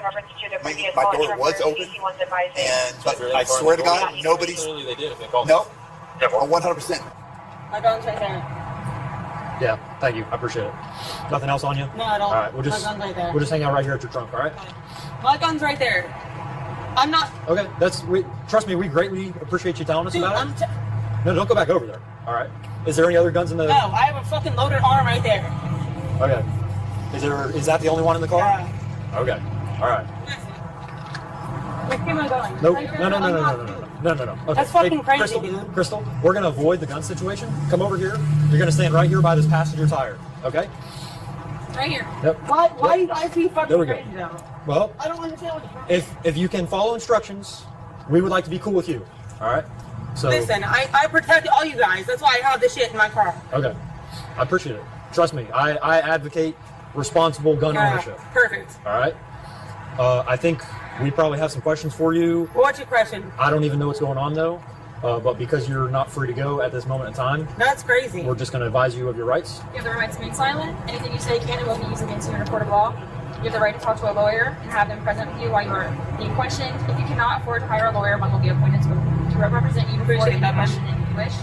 My door was open, and but I swear to God, nobody's. Clearly they did if they called. Nope. 100%. My gun's right there. Yeah, thank you. I appreciate it. Nothing else on you? No, I don't. All right, we'll just My gun's right there. we'll just hang out right here at your trunk. All right? My gun's right there. I'm not. Okay. Trust me. We greatly appreciate you telling us Dude, about it. No, don't go back over there. All right. Is there any other guns in the? No, I have a fucking loaded arm right there. Okay. Is that the only one in the car? Yeah. Okay. All right. Where's my gun? Nope. Right there. No. I'm not- Okay. That's fucking crazy, Crystal, dude. Crystal, we're gonna avoid the gun situation. Come over here. You're gonna stand right here by this passenger tire. Okay. Right here. Yep. Why you guys be fucking There we go. crazy though? Well, I don't understand what the if you can follow instructions, we would like to be cool with you. All right. So. Listen, I protect all you guys. That's why I have this shit in my car. Okay. I appreciate it. Trust me. I advocate responsible gun ownership. Perfect. All right. I think we probably have some questions for you. What's your question? I don't even know what's going on though, but because you're not free to go at this moment in time, That's crazy. we're just going to advise you of your rights. You have the right to remain silent. Anything you say can and will be used against you in a court of law. You have the right to talk to a lawyer and have them present with you while you are being questioned. If you cannot afford to hire a lawyer, one will be appointed to represent you before any questioning you wish.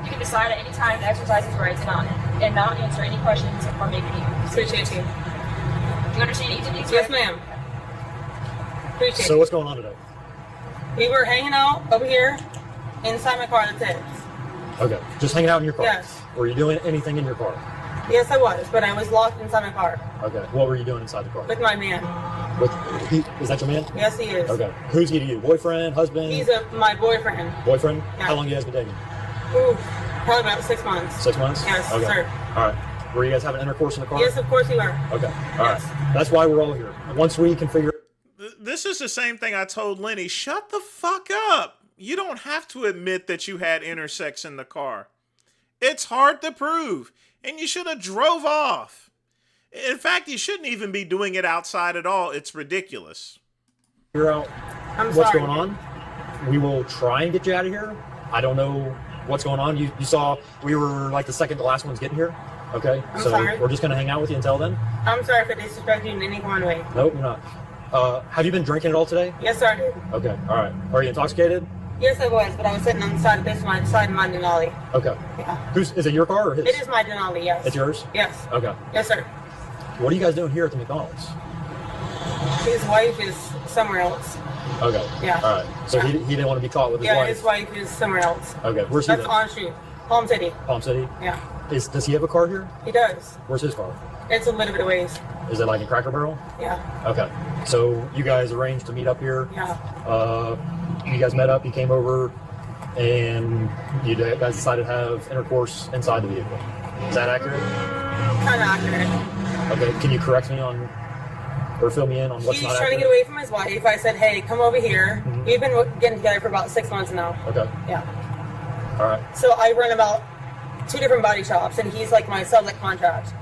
You can decide at any time to exercise his rights and not answer any questions or make any. Appreciate you. Do you understand each of these? Yes, ma'am. Appreciate So it. what's going on today? We were hanging out over here inside my car. That's it. Okay, just hanging out in your car. Yes. Were you doing anything in your car? Yes, I was, but I was locked inside my car Okay, what were you doing inside the car? with my man. Is that your man? Yes, he is. Okay, who's he to you? Boyfriend, husband? He's my boyfriend. Boyfriend? Yeah. How long you guys been dating? Ooh, Probably about 6 months. 6 months? Yes, Okay. sir. All right. Were you guys having intercourse in the car? Yes, of course we are. Okay. All right. That's why we're all here. Once we can figure. This is the same thing I told Lenny. Shut the fuck up. You don't have to admit that you had intersex in the car. It's hard to prove, and you should have drove off. In fact, you shouldn't even be doing it outside at all. It's ridiculous. Figure out what's going on. We will try and get you out of here. I don't know what's going on. You saw we were like the second to last ones getting here. Okay, I'm so sorry. we're just gonna hang out with you until then. I'm sorry for disrespecting you in any one way. Nope, you're not. Have you been drinking at all today? Yes, sir, I did. Okay, all right. Are you intoxicated? Yes, I was, but I was sitting on the side of this one, side of my Denali. Okay. Yeah. Is it your car or his? It is my Denali, yes. It's yours? Yes. Okay. Yes, sir. What are you guys doing here at the McDonald's? His wife is somewhere else. Okay. Yeah. All right. So he didn't want to be caught with his Yeah, wife? his wife is somewhere else. Okay. Where's he That's live? on shoot. Palm City. Palm City? Yeah. Does he have a car here? He does. Where's his car? It's a little bit of ways. Is it like in Cracker Barrel? Yeah. Okay. So you guys arranged to meet up here? Yeah. You guys met up, you came over, and you guys decided to have intercourse inside the vehicle. Is that accurate? Kind of accurate. Okay. Can you correct me on, or fill me in on what's He's not trying to accurate? get away from his wife. I said, hey, come over here. We've been getting together for about 6 months now. Okay. Yeah. All right. So I run about 2 different body shops, and he's like my sublet contract.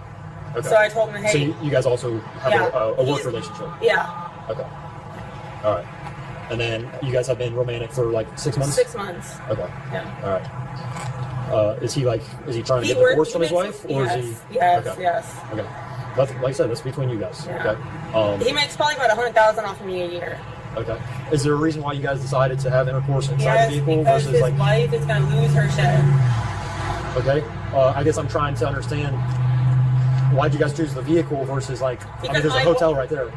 Okay. So I told him, hey. So you guys also have Yeah. a work relationship? Yeah. Okay. All right. And then you guys have been romantic for like 6 months? 6 months. Okay. Yeah. All right. Is he trying to get divorced from his wife, or yes, is he? Yes, Okay. yes. Okay. That's, like I said, that's between you guys. Yeah. Okay. He makes probably about $100,000 off of me a year. Okay. Is there a reason why you guys decided to have intercourse inside Yes, the vehicle because versus his like? wife is going to lose her shit. Okay. I guess I'm trying to understand why'd you guys choose the vehicle versus like? I mean, Because there's a my- hotel right there.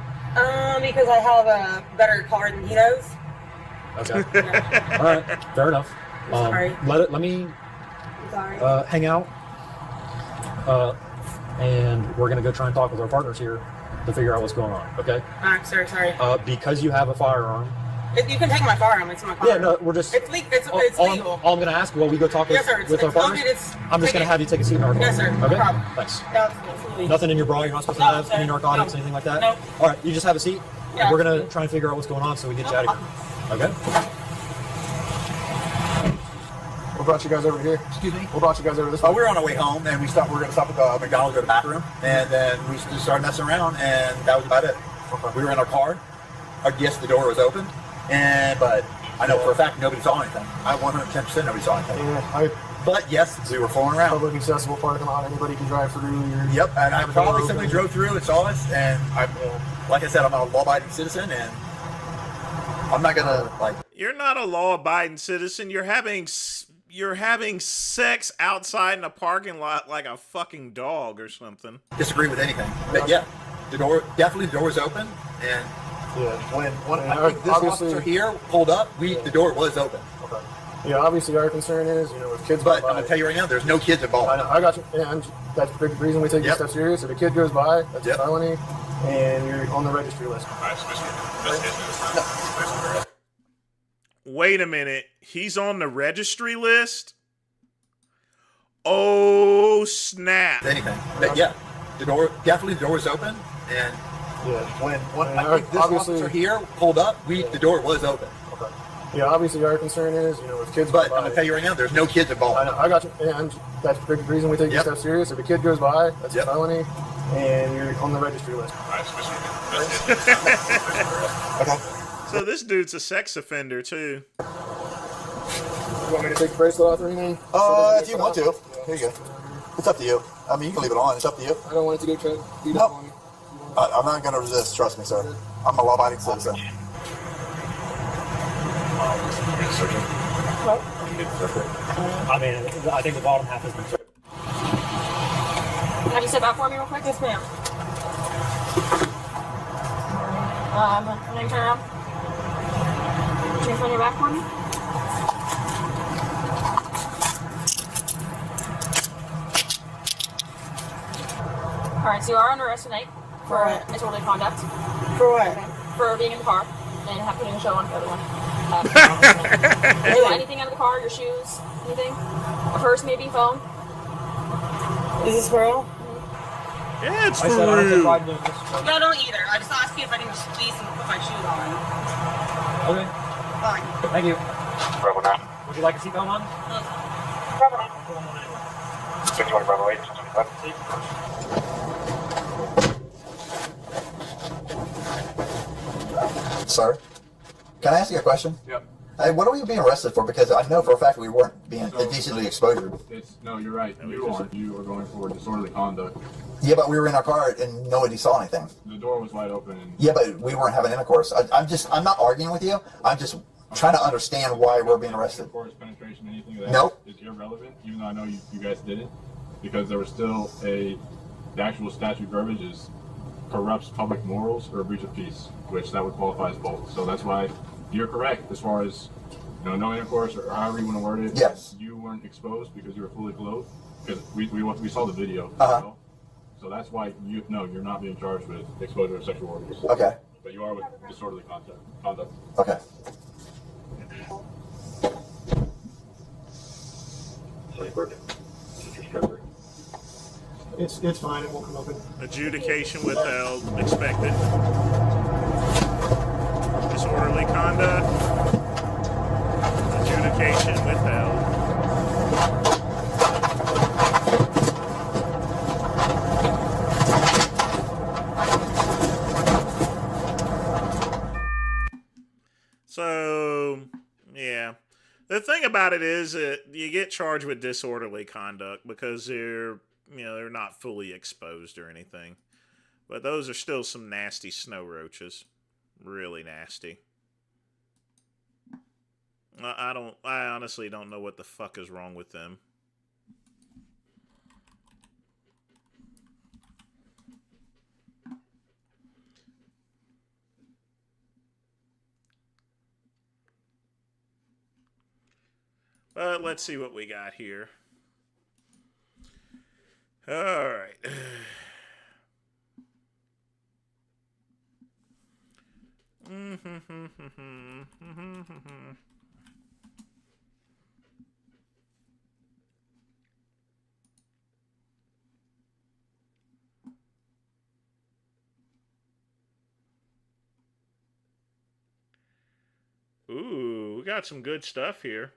Because I have a better car than he does. Okay. All right. Fair enough. Sorry. Let me I'm sorry. hang out. And we're gonna go try and talk with our partners here to figure out what's going on. Okay. Alright, sorry. Because you have a firearm. You can take my firearm. It's my car. Yeah, no, we're just. It's legal. It's all legal. I'm gonna ask while we go talk Yes, sir. with our It's partners. loaded, it's I'm just gonna ticket. have you take a seat in our car. Yes, sir. No Okay. problem. Thanks. Absolutely. Nothing in your bra. You're not supposed to No, have sir. any narcotics, No. anything like that. No. All right. You just have a seat. Yeah, And we're gonna absolutely. try and figure out what's going on so we get you out of here. Okay. What brought you guys over here? Excuse me? What brought you guys over this way? We were on our way home, and we were going to stop at the McDonald's, go to the back room, and then we just started messing around, and that was about it. Okay. We were in our car. Yes, the door was open, but I know for a fact nobody saw anything. I 110% nobody saw anything. Yeah, But yes, we were fooling around. Public accessible parking lot, anybody can drive through. Yep, and I probably simply drove through and saw us, and like I said, I'm a law-abiding citizen, and I'm not gonna like. You're not a law-abiding citizen. You're having sex outside in a parking lot like a fucking dog or something. Disagree with anything, but yeah, the door was open, and when I think this officer here pulled up, the door was open. Okay. Yeah, obviously our concern is, with kids. But I'm gonna tell you right now, there's no kids involved. I know, I got you, and that's the big reason we take this stuff serious. If a kid goes by, that's a felony, and you're on the registry list. Wait a minute. He's on the registry list? Oh, snap. Anything. But yeah, the door was open, and when I think this officer here pulled up, the door was open. Okay. Yeah, obviously our concern is, if kids. But I'm gonna tell you right now, there's no kids involved. I know, I got you, and that's the big reason we take this stuff serious. If a kid goes by, that's a felony, and you're on the registry list. Okay. So this dude's a sex offender too. You want me to take the bracelet off or anything? If you want to. Here you go. It's up to you. I mean, you can leave it on. It's up to you. I don't want it to go beat up on you. I'm not going to resist. Trust me, sir. I'm a law-abiding citizen. I mean, I think the bottom half has been. Can you step out for me real quick? Yes, ma'am. Can you turn around? Can you turn your back for me? Alright, so you are under arrest tonight for disorderly conduct. For what? For being in the car and putting a show on for everyone. You want anything out of the car? Your shoes? Anything? A purse, maybe, phone? Is this for real? Yeah, it's I for said I don't take real. pride in doing this. No, don't either. I just asked you if I can just please put my shoes on. Okay. Fine. Thank you. Would you like a seatbelt on? Bravo 9. 620 Bravo 8, 625. Sir, can I ask you a question? Yep. Hey, what are we being arrested for? Because I know for a fact we weren't being indecently exposed. No, you're right. You are going for disorderly conduct. Yeah, but we were in our car and nobody saw anything. The door was wide open. And Yeah, but we weren't having intercourse. I'm not arguing with you. I'm just trying to understand why we're being arrested. Intercourse, penetration, anything of that Nope. is irrelevant, even though I know you guys didn't, because there was still the actual statute verbiage is corrupts public morals or a breach of peace, which that would qualify as both. So that's why you're correct as far as no intercourse or however you want to word it. Yes. You weren't exposed because you were fully clothed, because we saw the video. Uh-huh. So that's why you're not being charged with exposure of sexual organs. Okay. But you are with disorderly conduct. Okay. It's fine. It won't come up. Adjudication withheld. Expected. Disorderly conduct. Adjudication withheld. So, yeah. The thing about it is that you get charged with disorderly conduct because they're not fully exposed or anything. But those are still some nasty snow roaches. Really nasty. I honestly don't know what the fuck is wrong with them. But let's see what we got here. All right. Ooh, we got some good stuff here.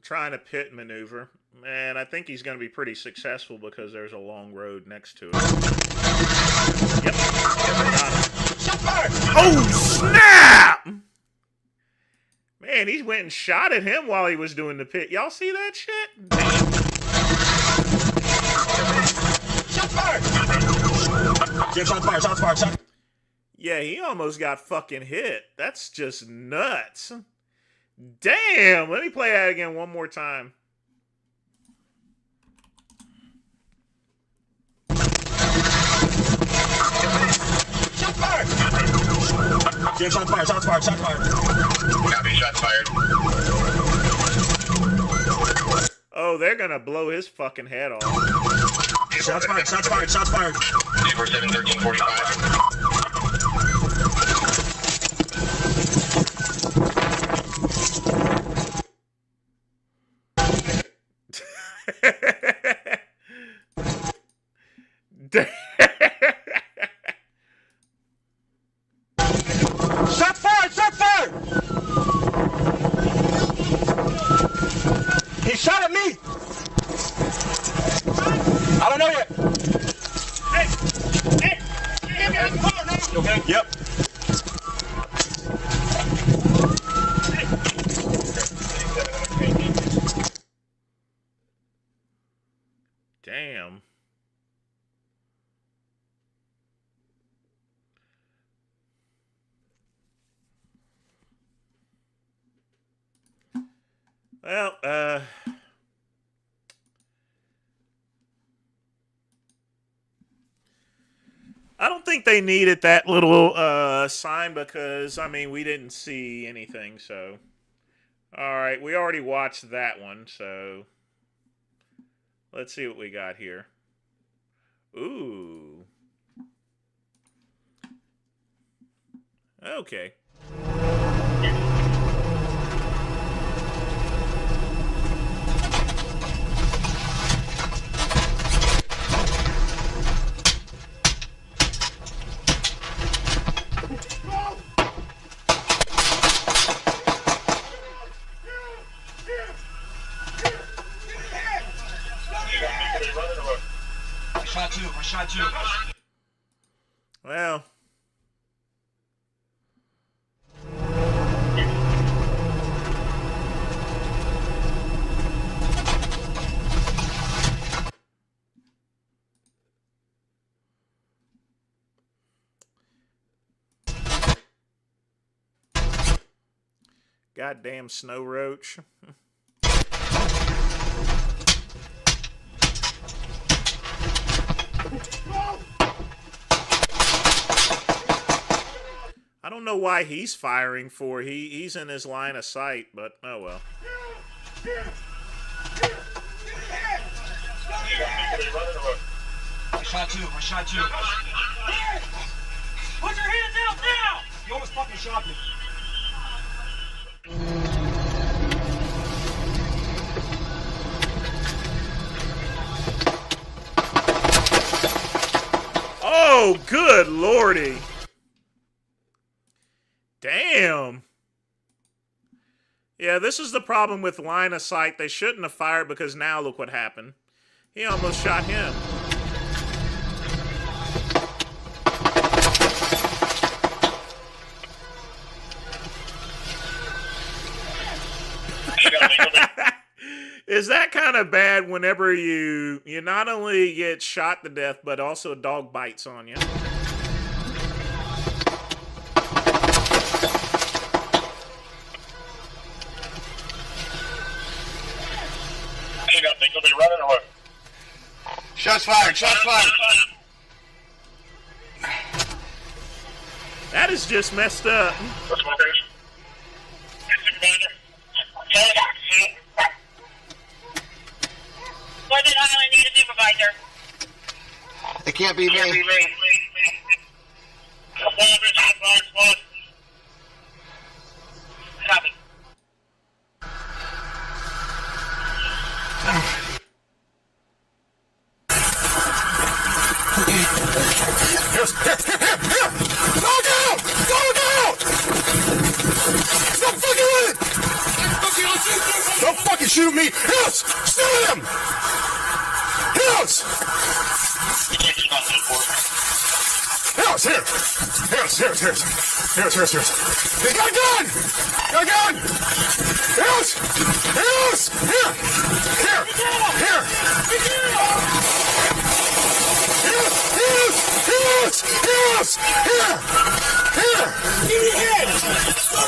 Trying to pit maneuver, and I think he's going to be pretty successful because there's a long road next to it. Yep. Oh, snap! Man, he went and shot at him while he was doing the pit. Y'all see that shit? Shots fired. Yeah, he almost got fucking hit. That's just nuts. Damn, let me play that again one more time. Shots fired. Copy, shots fired. Oh, they're gonna blow his fucking head off. Shots fired. 847 1345. Shot fired! He shot at me! I don't know yet. Hey! Give me a Well, I don't think they needed that little sign because, I mean, we didn't see anything, so. Alright, we already watched that one, so. Let's see what we got here. Ooh. Okay. I shot you. Well. Goddamn snow roach. I don't know why he's firing for. He's in his line of sight, but oh well. I shot you. Put your hands out now! You almost fucking shot me. Oh, good lordy. Damn. Yeah, this is the problem with line of sight. They shouldn't have fired because now look what happened. He almost shot him. Is that kind of bad whenever you not only get shot to death, but also a dog bites on you? Shots fired. That is just messed up. Pleasant Island, need a supervisor. It can't be me. Copy. Don't fucking shoot me! Hills! Shoot him! Hills! Hills, here! Hills! He got a gun! Hills! Here! Give me a hand!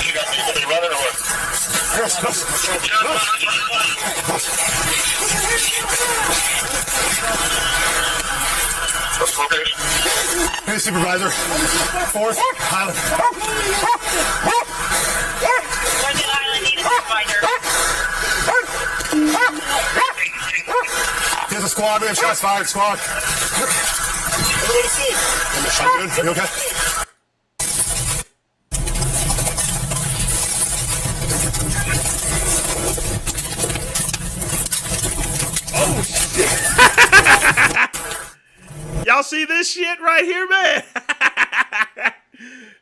You got people running away. Hey, supervisor. Fourth Island. Pleasant Island, need a supervisor. Here's a squad. We have shots fired. Squad. Everybody see? Good. You okay? Y'all see this shit right here, man?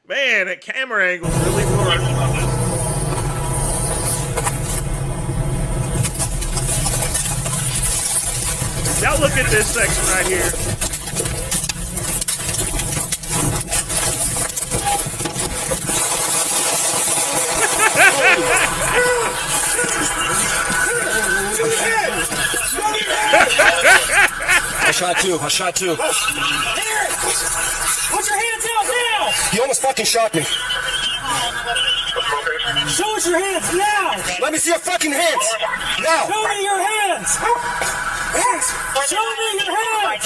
Man, that camera angle's really working. Y'all look at this section right here. I shot two. Put your hands out now! He almost fucking shot me. Show us your hands now! Let me see your fucking hands! Now! Show me your hands! Show me your hands!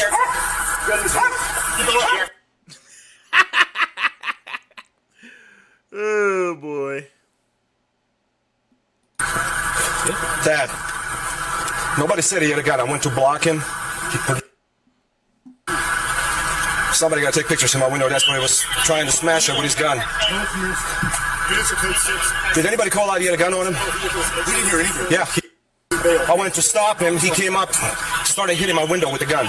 Oh boy. Dad, nobody said he had a gun. I went to block him. Somebody got to take pictures of my window. That's why he was trying to smash it with his gun. Did anybody call out he had a gun on him? We didn't hear anything. Yeah. I went to stop him. He came up, started hitting my window with the gun.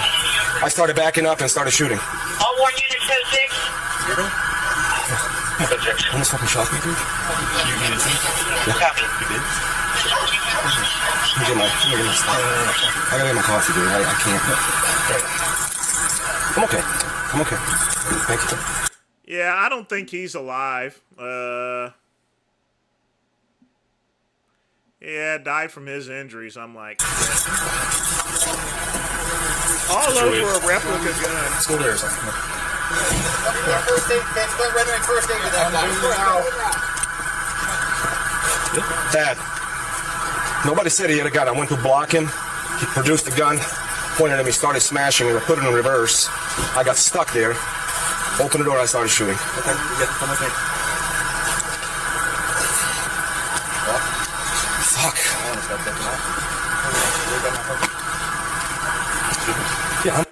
I started backing up and started shooting. All 1 unit 6. Almost fucking shot me, dude. Yeah. You did? Let me get my stuff. I gotta get my coffee, dude. I can't. I'm okay. I'm okay. Thank you. Yeah, I don't think he's alive. Yeah, died from his injuries. I'm like, all over a replica gun. Let's go there or something. Dad, nobody said he had a gun. I went to block him. He produced the gun, pointed at me, started smashing it, put it in reverse. I got stuck there. Opened the door, I started shooting. Okay, come with me. Fuck. Yeah.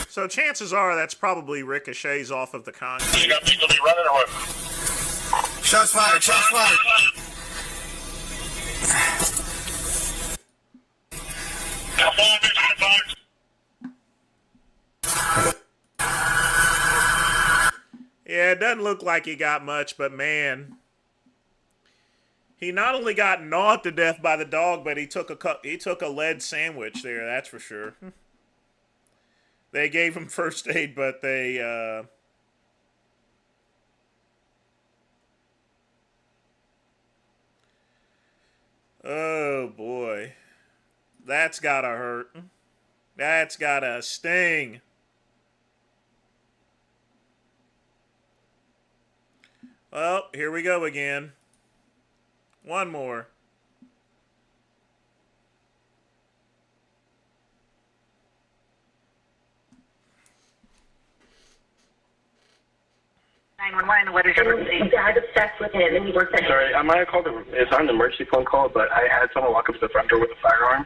So chances are that's probably ricochets off of the concrete. You got people be running or what? Shots fired, shots fired. Yeah, it doesn't look like he got much, but man, he not only got gnawed to death by the dog, but he took a lead sandwich there. That's for sure. They gave him first aid, but they oh boy, that's gotta hurt. That's gotta sting. Well, here we go again. One more. What is your emergency? I was obsessed with him, and he works at. Sorry, I might have called. It's not an emergency phone call, but I had someone walk up to the front door with a firearm.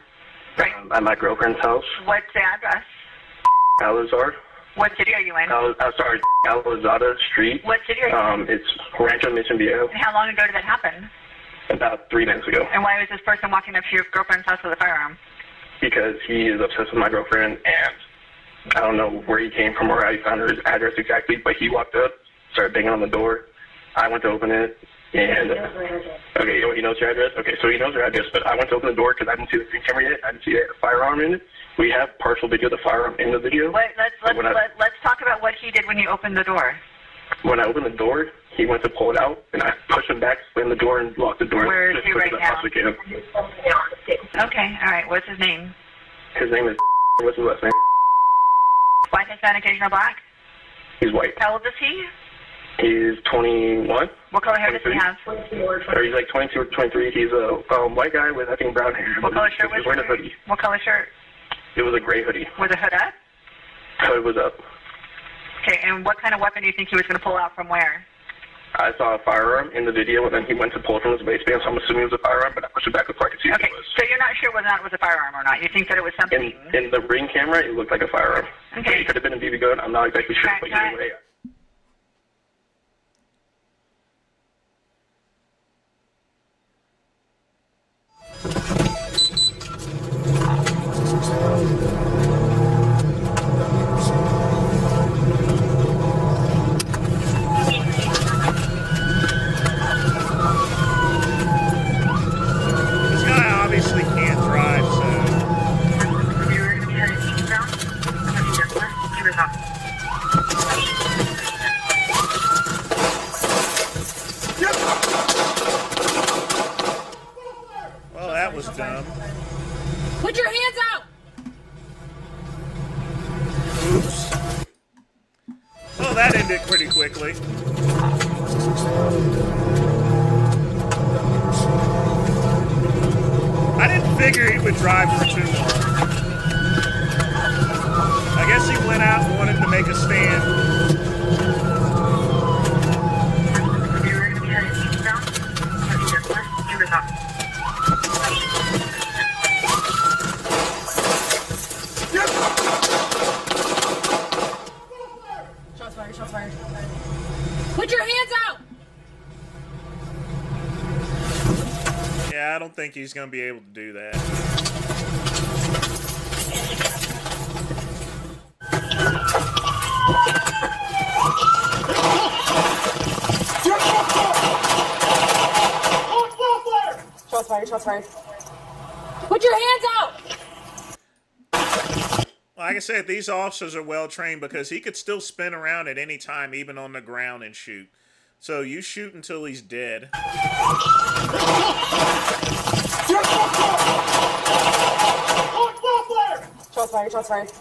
Right. At my girlfriend's house. What's the address? Alazar. What city are you in? Sorry, Alazada Street. What city are you in? It's Rancho Mission Viejo. And how long ago did that happen? About 3 minutes ago. And why was this person walking up to your girlfriend's house with a firearm? Because he is obsessed with my girlfriend, and I don't know where he came from or how he found her address exactly, but he walked up, started banging on the door. I went to open it, and okay, he knows your address? Okay, so he knows your address, but I went to open the door because I didn't see the screen camera yet. I didn't see a firearm in it. We have partial video of the firearm in the video. Let's talk about what he did when you opened the door. When I opened the door, he went to pull it out, and I pushed him back, slammed the door, and locked the door. Where is he right now? Okay, all right. What's his name? His name is. What's his last name? White, Hispanic, Asian, or black? He's white. How old is he? He's 21. What color hair does he have? Or he's like 22 or 23. He's a white guy with, I think, brown hair. What color shirt was he? Wearing a hoodie. What color shirt? It was a gray hoodie. Was the hood up? Hood was up. Okay, and what kind of weapon do you think he was going to pull out from where? I saw a firearm in the video, and then he went to pull it from his waistband, so I'm assuming it was a firearm, but I pushed it back before I could see what it was. So you're not sure whether or not it was a firearm or not? You think that it was something? In the ring camera, it looked like a firearm. Okay. It could have been a BB gun. I'm not exactly sure, but anyway. This guy obviously can't drive, so. Well, that was dumb. Put your hands out! that ended pretty quickly. I didn't figure he would drive for too long. I guess he went out and wanted to make a stand. Shots fired, shots fired. Put your hands out! Yeah, I don't think he's going to be able to do that. Shots fired, shots fired. Put your hands out! Like I said, these officers are well trained because he could still spin around at any time, even on the ground, and shoot. So you shoot until he's dead. Shots fired, shots fired.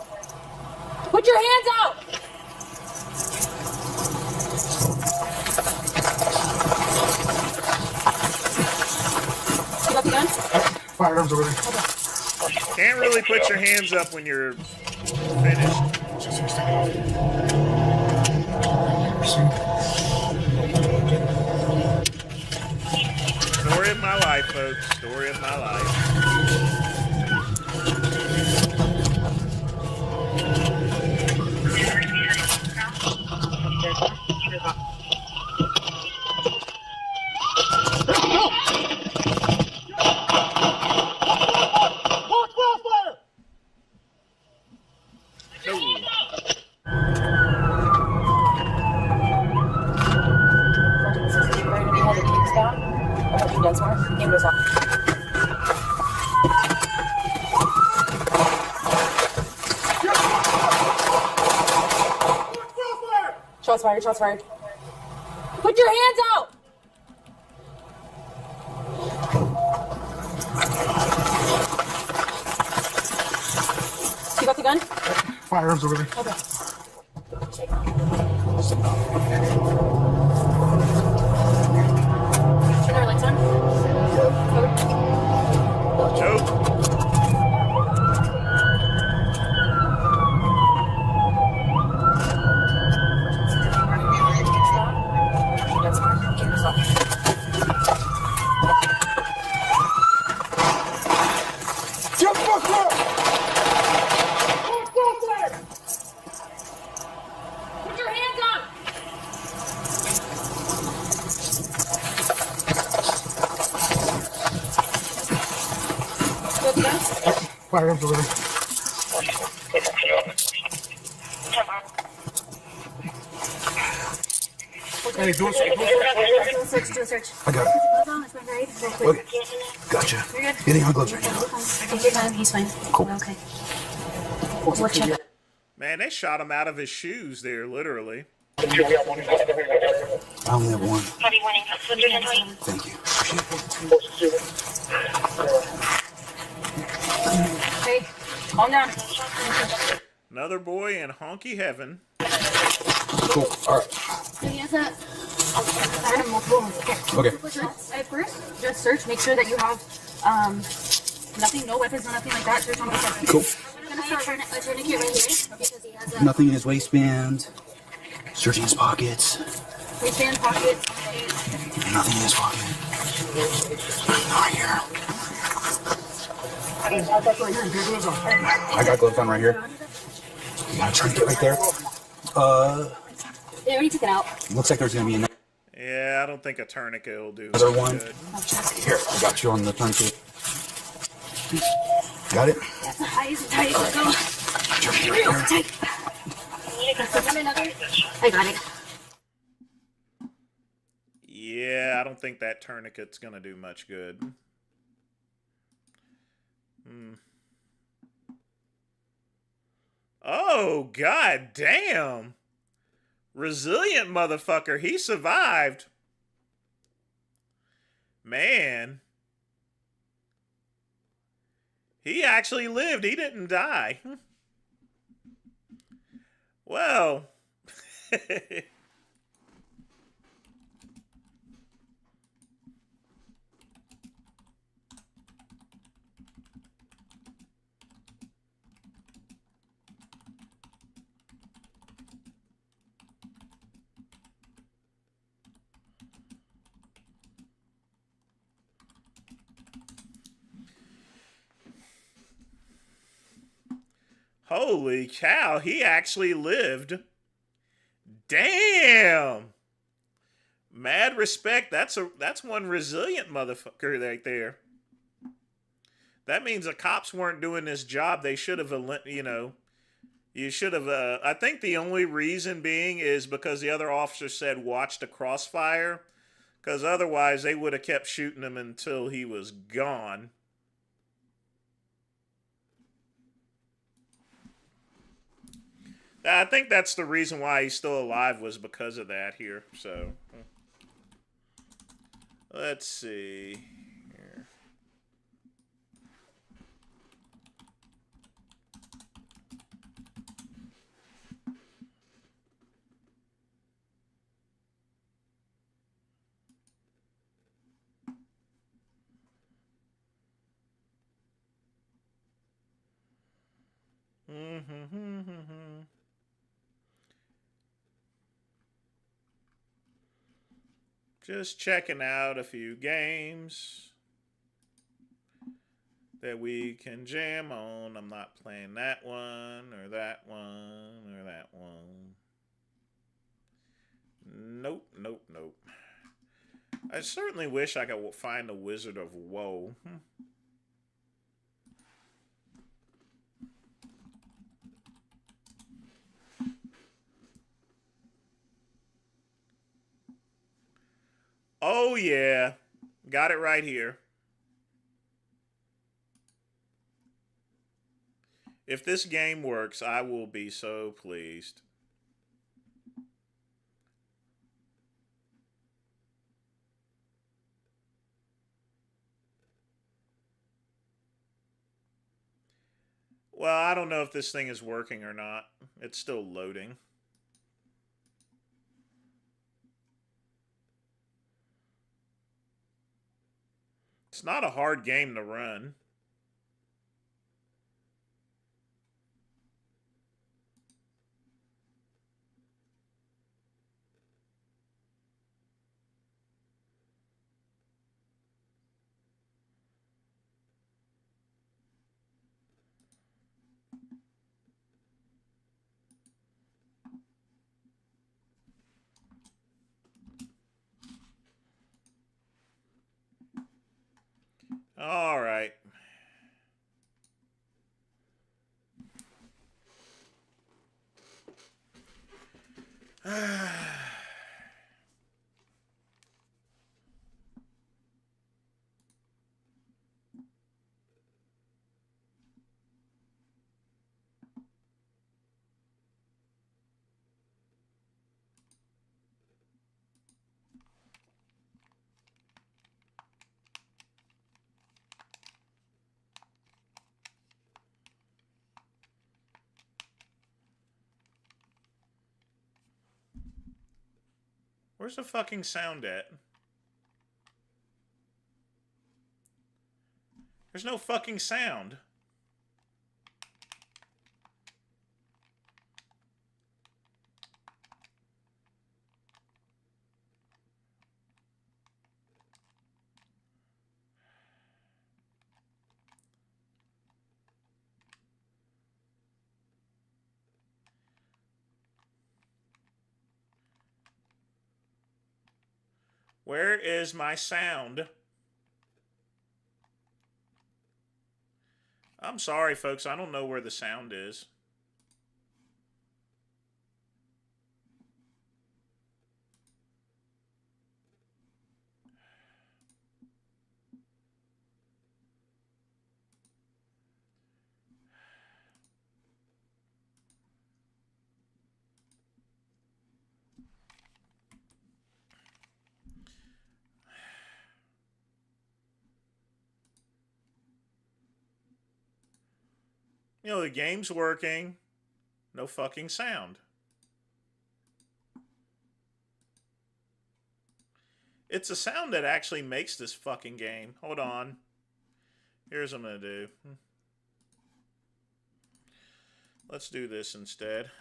Put your hands out! You got the gun? Firearms over there. Can't really put your hands up when you're finished. Story of my life, folks. Story of my life. Shots fired, shots fired. Put your hands out! You got the gun? Firearms over there. Okay. Turn our lights on. Nope. Put your hands up! Good gun? Firearms over there. Hey, do a search. Do a search. I got it. Okay. Gotcha. You're good. Getting on gloves right now. Take your time. He's fine. Cool. Okay. We'll check. Man, they shot him out of his shoes there, literally. I only have one. Thank you. Okay. Calm down. Another boy in honky heaven. Cool. All right. So he has a multiple ones. Okay. At first, just search. Make sure that you have nothing, no weapons, no nothing like that. Search on the side. Cool. I'm gonna start a tourniquet right here because he has a Nothing in his waistband. Searching his pockets. waistband, pocket. Nothing in his pocket. Not here. I got gloves on right here. You got a tourniquet right there. They already took it out. Looks like there's gonna be another Yeah, I don't think a tourniquet will do one. good. Here, I got you on the tourniquet. Got it? That's the highest tight. Let's go. Real tight. I got it. Yeah, I don't think that tourniquet's gonna do much good. Oh, god damn. Resilient motherfucker. He survived. Man. He actually lived. He didn't die. Well, Holy cow, he actually lived. Damn. Mad respect. That's one resilient motherfucker right there. That means the cops weren't doing this job. They should have, you should have. I think the only reason being is because the other officer said watch the crossfire, because otherwise they would have kept shooting him until he was gone. I think that's the reason why he's still alive, was because of that here. So, let's see here. Just checking out a few games that we can jam on. I'm not playing that one or that one or that one. Nope, nope, nope. I certainly wish I could find the Wizard of Woe. Oh yeah, got it right here. If this game works, I will be so pleased. Well, I don't know if this thing is working or not. It's still loading. It's not a hard game to run. All right. Where's the fucking sound at? There's no fucking sound. Where is my sound? I'm sorry, folks. I don't know where the sound is. You know, the game's working. No fucking sound. It's a sound that actually makes this fucking game. Hold on. Here's what I'm gonna do. Let's do this instead.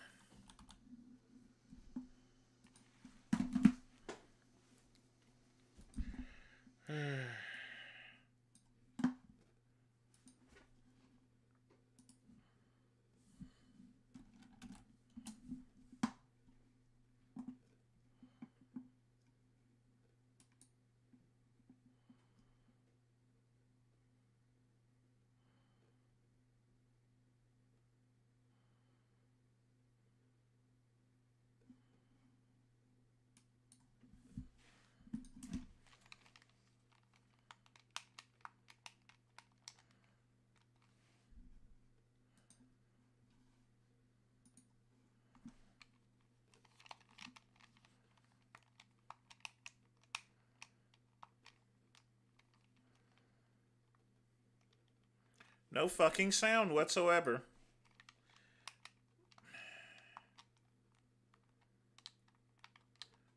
No fucking sound whatsoever.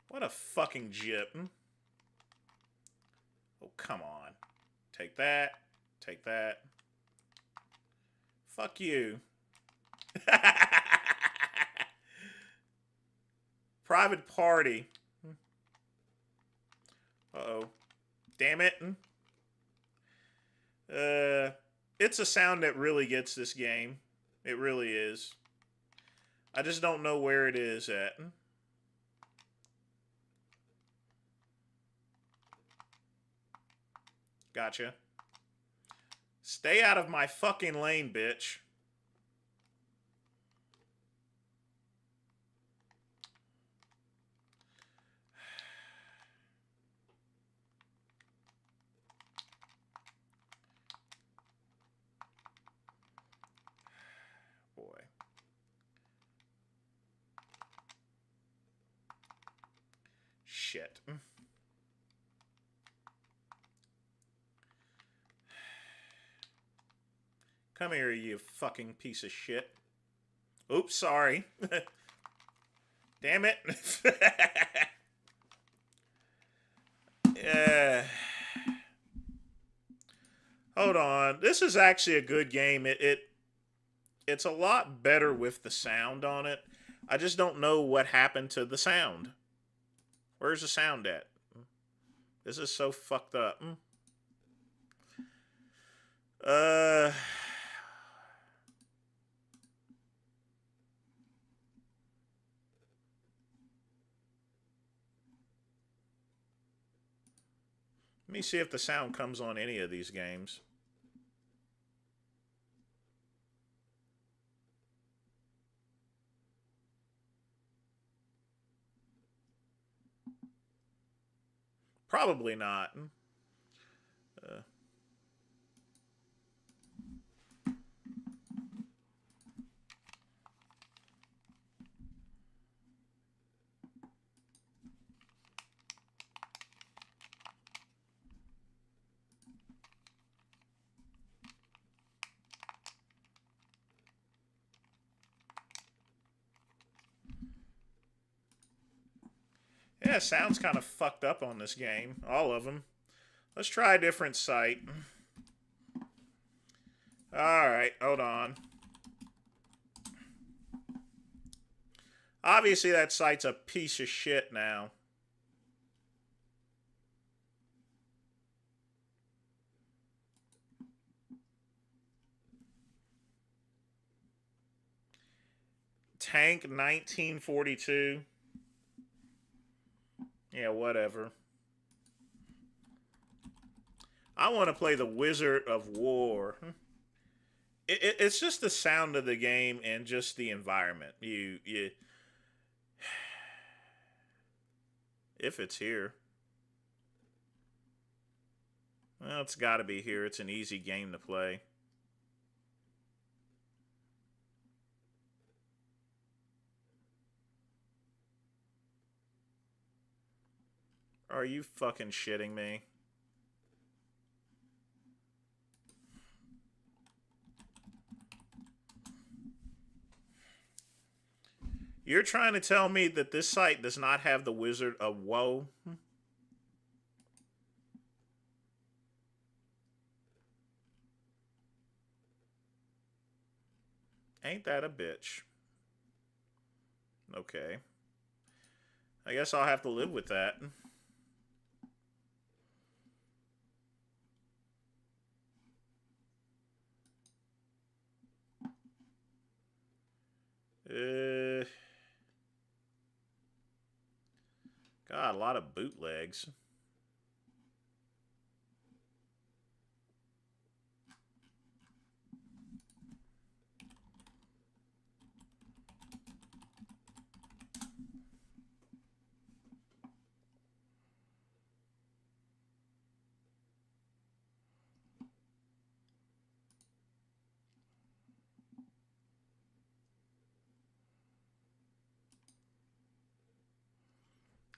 What a fucking jip. Oh, come on. Take that. Take that. Fuck you. Private party. Uh-oh. Damn it. It's a sound that really gets this game. It really is. I just don't know where it is at. Gotcha. Stay out of my fucking lane, bitch. Boy. Shit. Come here, you fucking piece of shit. Oops, sorry. Damn it. Hold on. This is actually a good game. It's a lot better with the sound on it. I just don't know what happened to the sound. Where's the sound at? This is so fucked up. Let me see if the sound comes on any of these games. Probably not. Yeah, sounds kind of fucked up on this game. All of them. Let's try a different site. Alright, hold on. Obviously that site's a piece of shit now. Tank 1942. Yeah, whatever. I want to play the Wizard of War. It's just the sound of the game and just the environment. If it's here. Well, it's got to be here. It's an easy game to play. Are you fucking shitting me? You're trying to tell me that this site does not have the Wizard of Woe? Ain't that a bitch? Okay. I guess I'll have to live with that. God, a lot of bootlegs.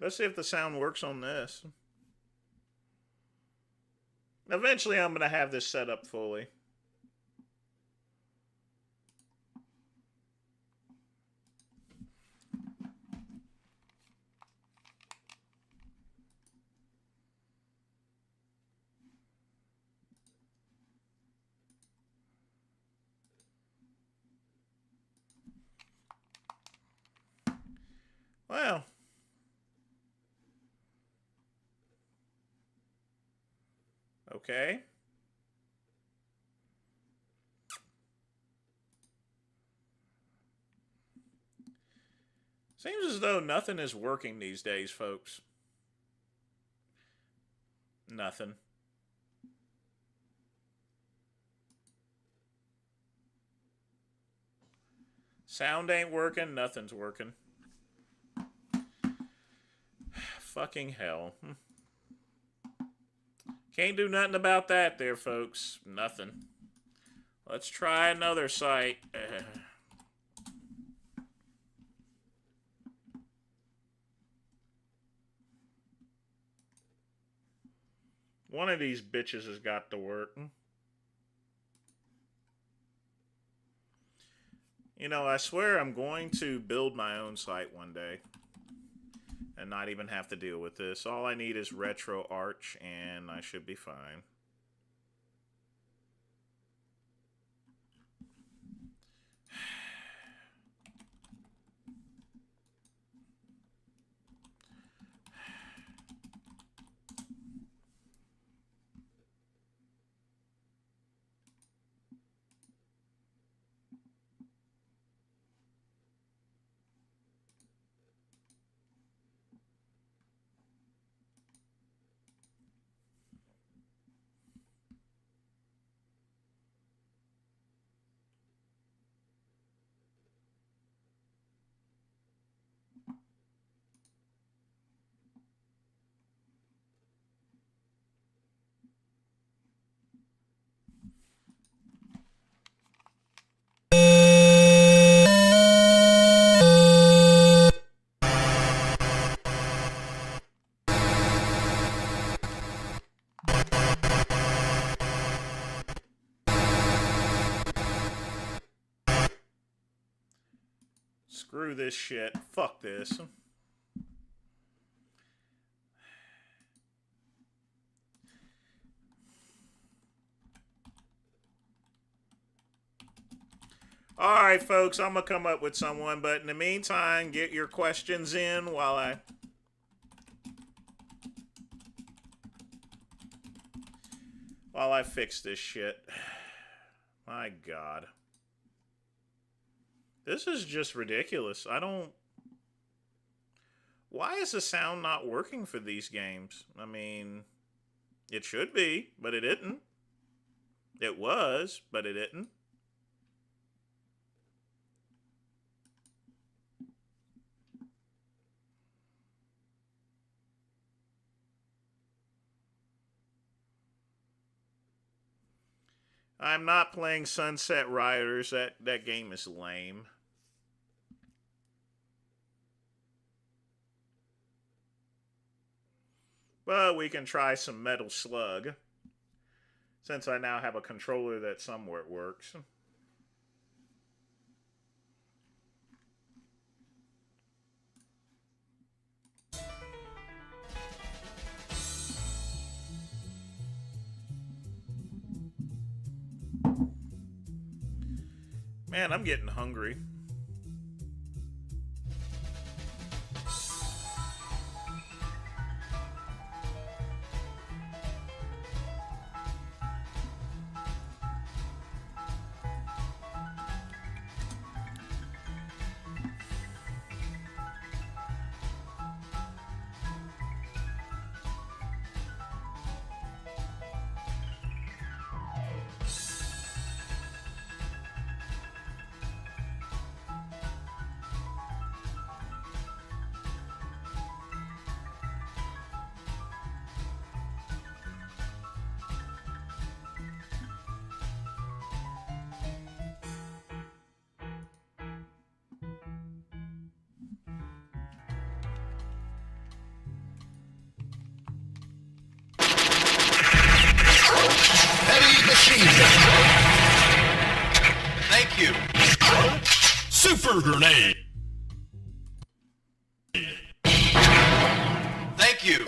Let's see if the sound works on this. Eventually, I'm going to have this set up fully. Well. Okay. Seems as though nothing is working these days, folks. Nothing. Sound ain't working, nothing's working. Fucking hell. Can't do nothing about that there, folks. Nothing. Let's try another site. One of these bitches has got to work. You know, I swear I'm going to build my own site one day. And not even have to deal with this. All I need is RetroArch, and I should be fine. Screw this shit. Fuck this. Alright, folks, I'm going to come up with someone, but in the meantime, get your questions in while I fix this shit. My God. This is just ridiculous. Why is the sound not working for these games? I mean, it should be, but it didn't. It was, but it didn't. I'm not playing Sunset Riders. That game is lame. But we can try some Metal Slug, since I now have a controller that somewhat works. Man, I'm getting hungry. Heavy machine gun. Thank you. Super grenade. Thank you.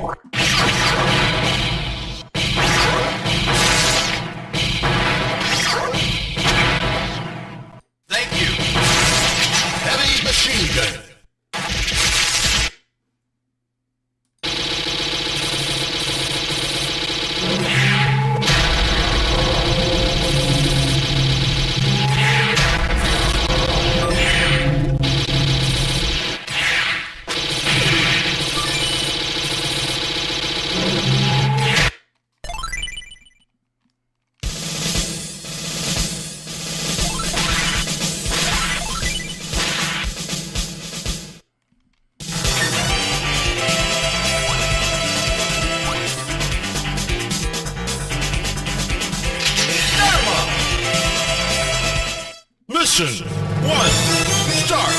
Thank you. Heavy machine gun. Mission 1, start.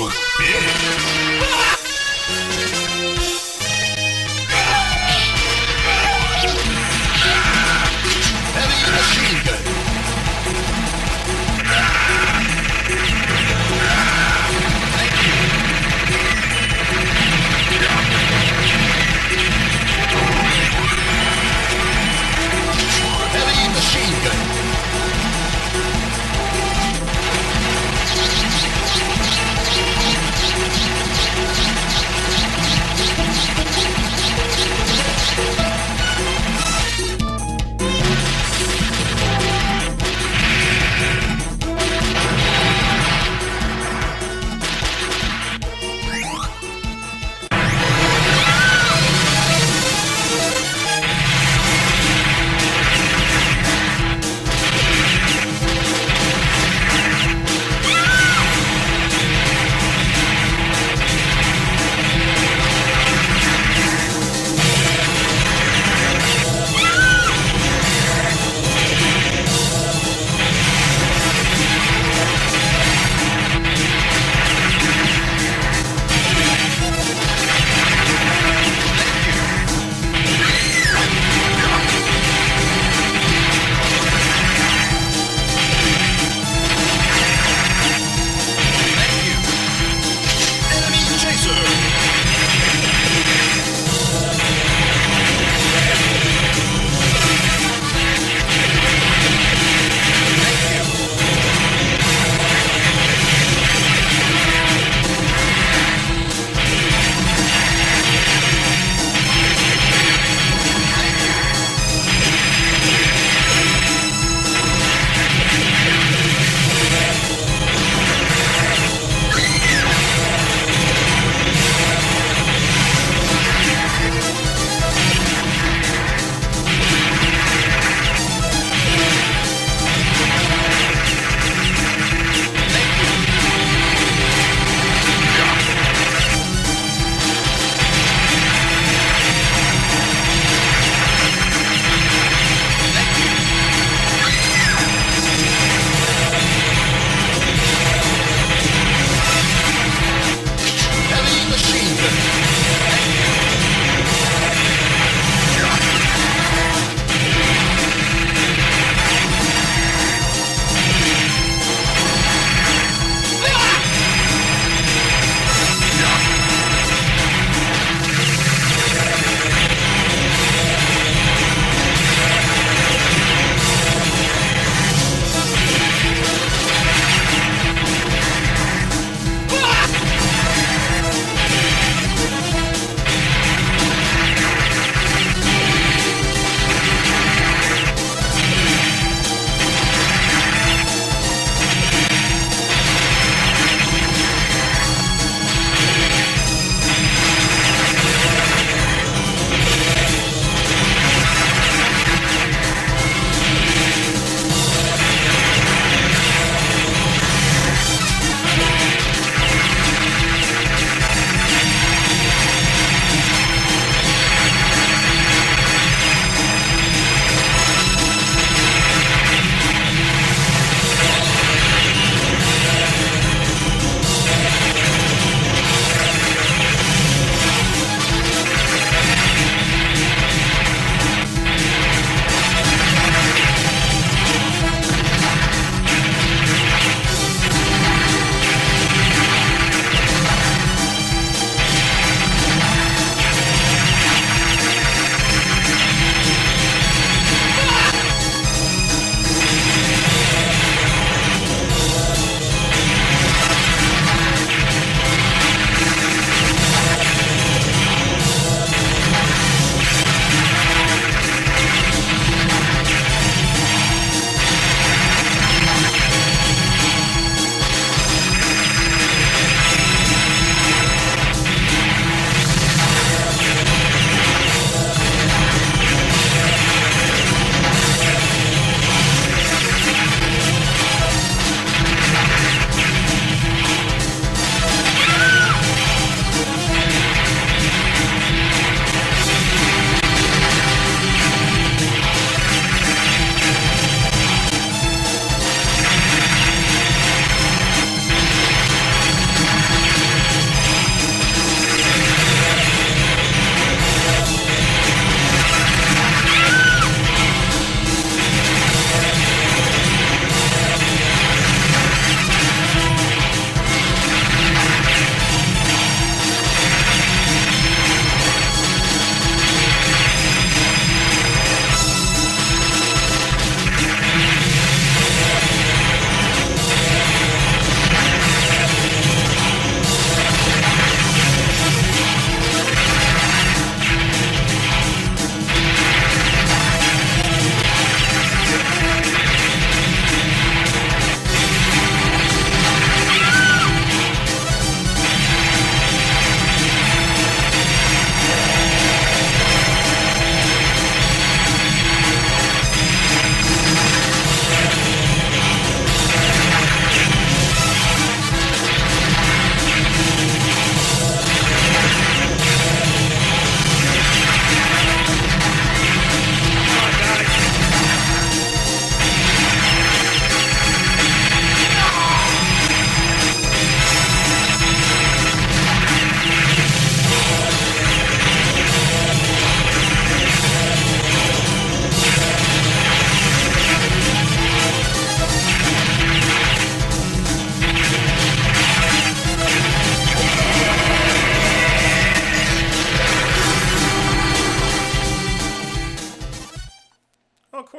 So Heavy machine gun. Heavy machine gun.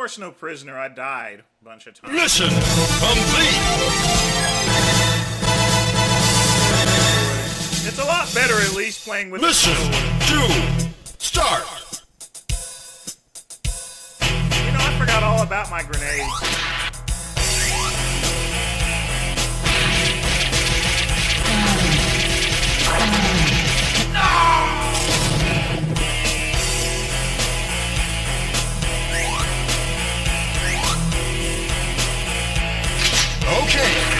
course, no prisoner. I died a bunch of times. Mission complete. It's a lot better, at least, playing with. Mission 2, start. You know, I forgot all about my grenades. Okay.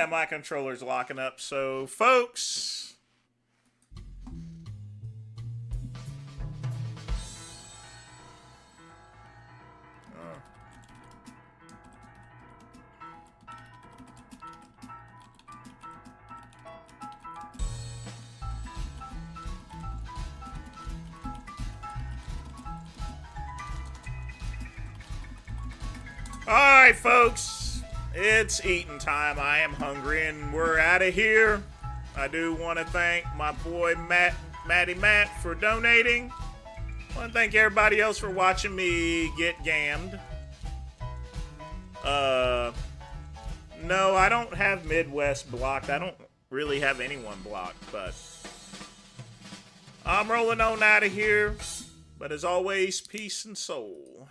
Yeah, my controller's locking up. So, folks, all right, folks, it's eating time. I am hungry, and we're out of here. I do want to thank my boy Matty Matt for donating. I want to thank everybody else for watching me get gammed. No, I don't have Midwest blocked. I don't really have anyone blocked, but I'm rolling on out of here. But as always, peace and soul.